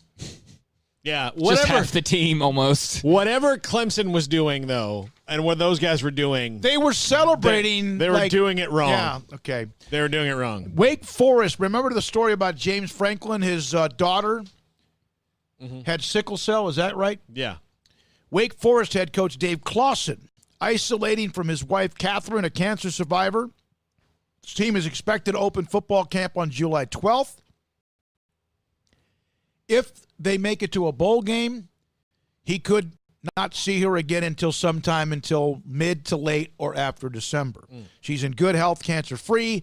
Yeah, Just half the team almost. Whatever Clemson was doing, though, and what those guys were doing, They were celebrating. they were doing it wrong. Yeah, okay. They were doing it wrong. Wake Forest, remember the story about James Franklin? His daughter had sickle cell, is that right? Yeah. Wake Forest head coach Dave Clawson, isolating from his wife Catherine, a cancer survivor. His team is expected to open football camp on July 12th. If they make it to a bowl game, he could not see her again until mid to late or after December. She's in good health, cancer-free,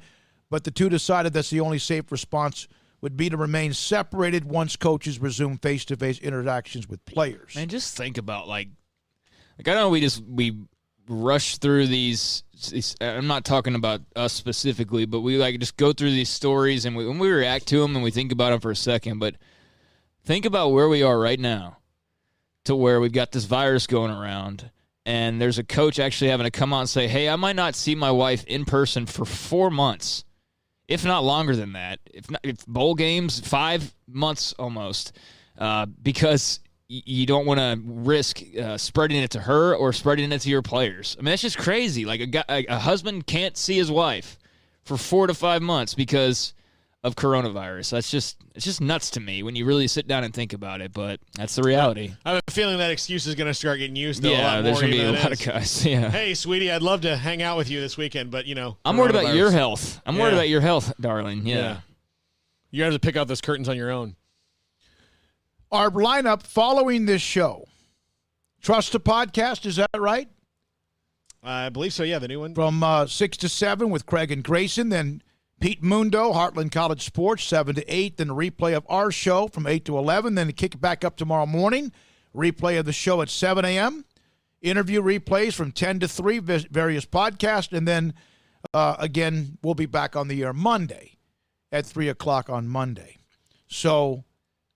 but the two decided that's the only safe response would be to remain separated once coaches resume face-to-face interactions with players. Man, just think about, like I know we rush through these. I'm not talking about us specifically, but we just go through these stories and when we react to them and we think about them for a second. But think about where we are right now, to where we've got this virus going around, and there's a coach actually having to come out and say, "Hey, I might not see my wife in person for 4 months." If not longer than that, if bowl games, 5 months almost, because you don't want to risk spreading it to her or spreading it to your players. I mean, that's just crazy. Like a husband can't see his wife for 4 to 5 months because of coronavirus. It's just nuts to me when you really sit down and think about it, but that's the reality. I have a feeling that excuse is going to start getting used to a lot more. There's going to be a lot of of guys. Yeah. Hey, sweetie, I'd love to hang out with you this weekend, but, I'm worried about your health. I'm worried about your health, darling. Yeah. You have to pick out those curtains on your own. Our lineup following this show. Trust the podcast, is that right? I believe so, yeah, the new one. From 6 to 7 with Craig and Grayson, then Pete Mundo, Heartland College Sports, 7 to 8. Then a replay of our show from 8 to 11. Then kick it back up tomorrow morning. Replay of the show at 7 a.m. Interview replays from 10 to 3, various podcasts. And then, again, we'll be back on the air Monday at 3 o'clock on Monday. So,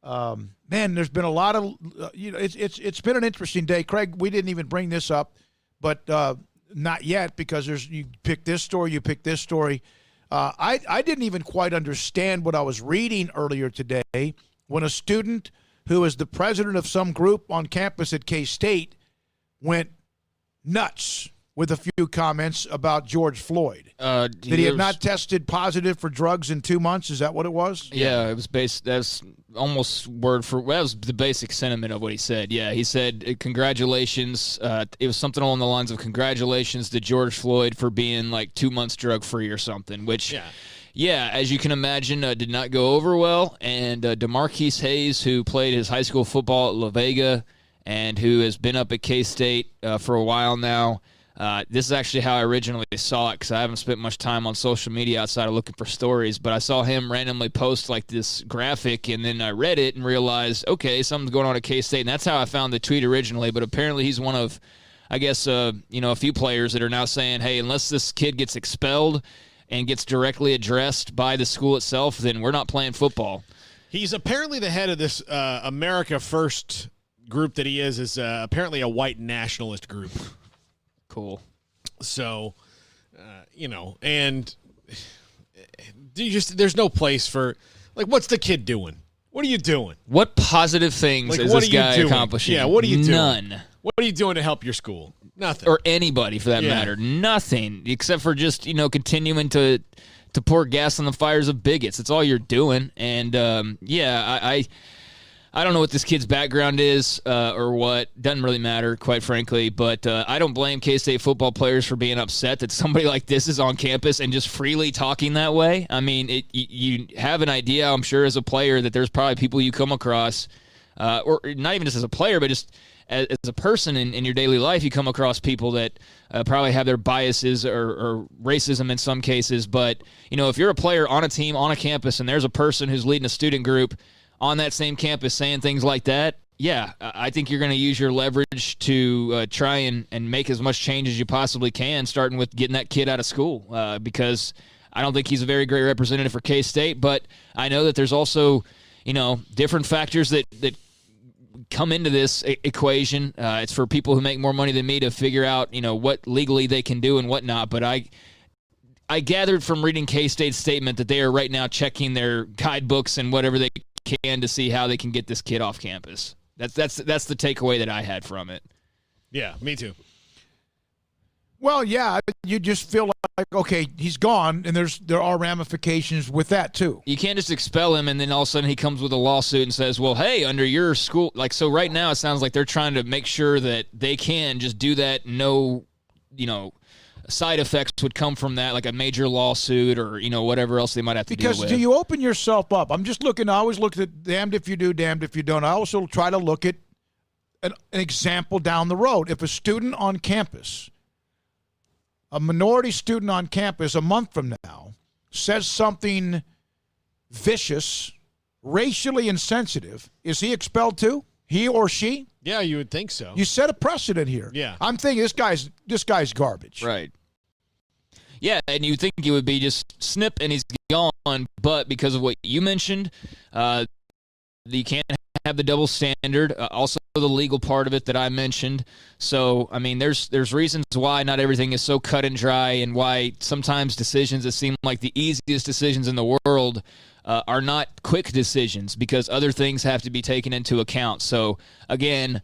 man, there's been a lot of it's been an interesting day. Craig, we didn't even bring this up, but not yet because you pick this story, you pick this story. I didn't even quite understand what I was reading earlier today when a student who is the president of some group on campus at K-State went nuts with a few comments about George Floyd. That he had not tested positive for drugs in 2 months. Is that what it was? Yeah, it was that's almost word for that was the basic sentiment of what he said. Yeah, he said congratulations. It was something along the lines of congratulations to George Floyd for being like 2 months drug free or something. Which, yeah, as you can imagine, did not go over well. And DeMarquise Hayes, who played his high school football at La Vega and who has been up at K-State for a while now. This is actually how I originally saw it, because I haven't spent much time on social media outside of looking for stories, but I saw him randomly post like this graphic, and then I read it and realized, okay, something's going on at K-State, and that's how I found the tweet originally. But apparently he's one of, I guess, a few players that are now saying, hey, unless this kid gets expelled and gets directly addressed by the school itself, then we're not playing football. He's apparently the head of this America First group that he is apparently a white nationalist group. Cool. So, and there's no place for, like, what's the kid doing? What are you doing? What positive things is this guy accomplishing? Yeah, what are you doing? None. What are you doing to help your school? Nothing. Or anybody, for that matter. Nothing, except for just, continuing to pour gas on the fires of bigots. That's all you're doing. And, I don't know what this kid's background is or what. Doesn't really matter, quite frankly. But I don't blame K-State football players for being upset that somebody like this is on campus and just freely talking that way. I mean, you have an idea, I'm sure, as a player, that there's probably people you come across, or not even just as a player, but just as a person in your daily life, you come across people that probably have their biases or racism in some cases. But, if you're a player on a team, on a campus, and there's a person who's leading a student group on that same campus saying things like that, yeah, I think you're going to use your leverage to try and make as much change as you possibly can, starting with getting that kid out of school, because I don't think he's a very great representative for K-State. But I know that there's also, different factors that come into this equation. It's for people who make more money than me to figure out, what legally they can do and whatnot. But I gathered from reading K-State's statement that they are right now checking their guidebooks and whatever they can to see how they can get this kid off campus. That's the takeaway that I had from it. Yeah, me too. Well, yeah, you just feel like, okay, he's gone, and there are ramifications with that too. You can't just expel him and then all of a sudden he comes with a lawsuit and says, well, hey, under your school, like, so right now it sounds like they're trying to make sure that they can just do that. No, side effects would come from that, like a major lawsuit or, whatever else they might have to deal with. Because do you open yourself up? I'm just looking, I always look at damned if you do, damned if you don't. I also try to look at an example down the road. If a student on campus, a minority student on campus a month from now, says something vicious, racially insensitive, is he expelled too? He or she? Yeah, you would think so. You set a precedent here. Yeah. I'm thinking this guy's garbage. Right. Yeah, and you think it would be just snip and he's gone, but because of what you mentioned, you can't have the double standard, also the legal part of it that I mentioned. So, I mean, there's reasons why not everything is so cut and dry, and why sometimes decisions that seem like the easiest decisions in the world are not quick decisions, because other things have to be taken into account. So, again,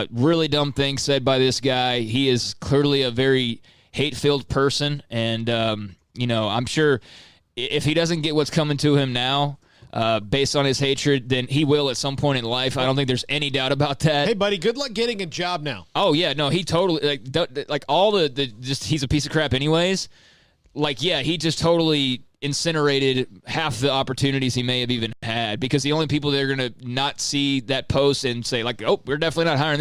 really dumb thing said by this guy. He is clearly a very hate-filled person, and, I'm sure if he doesn't get what's coming to him now, based on his hatred, then he will at some point in life. I don't think there's any doubt about that. Hey, buddy, good luck getting a job now. Oh, yeah, no, he totally, like all the just, he's a piece of crap anyways. Like, yeah, he just totally incinerated half the opportunities he may have even had, because the only people that are going to not see that post and say, like, oh, we're definitely not hiring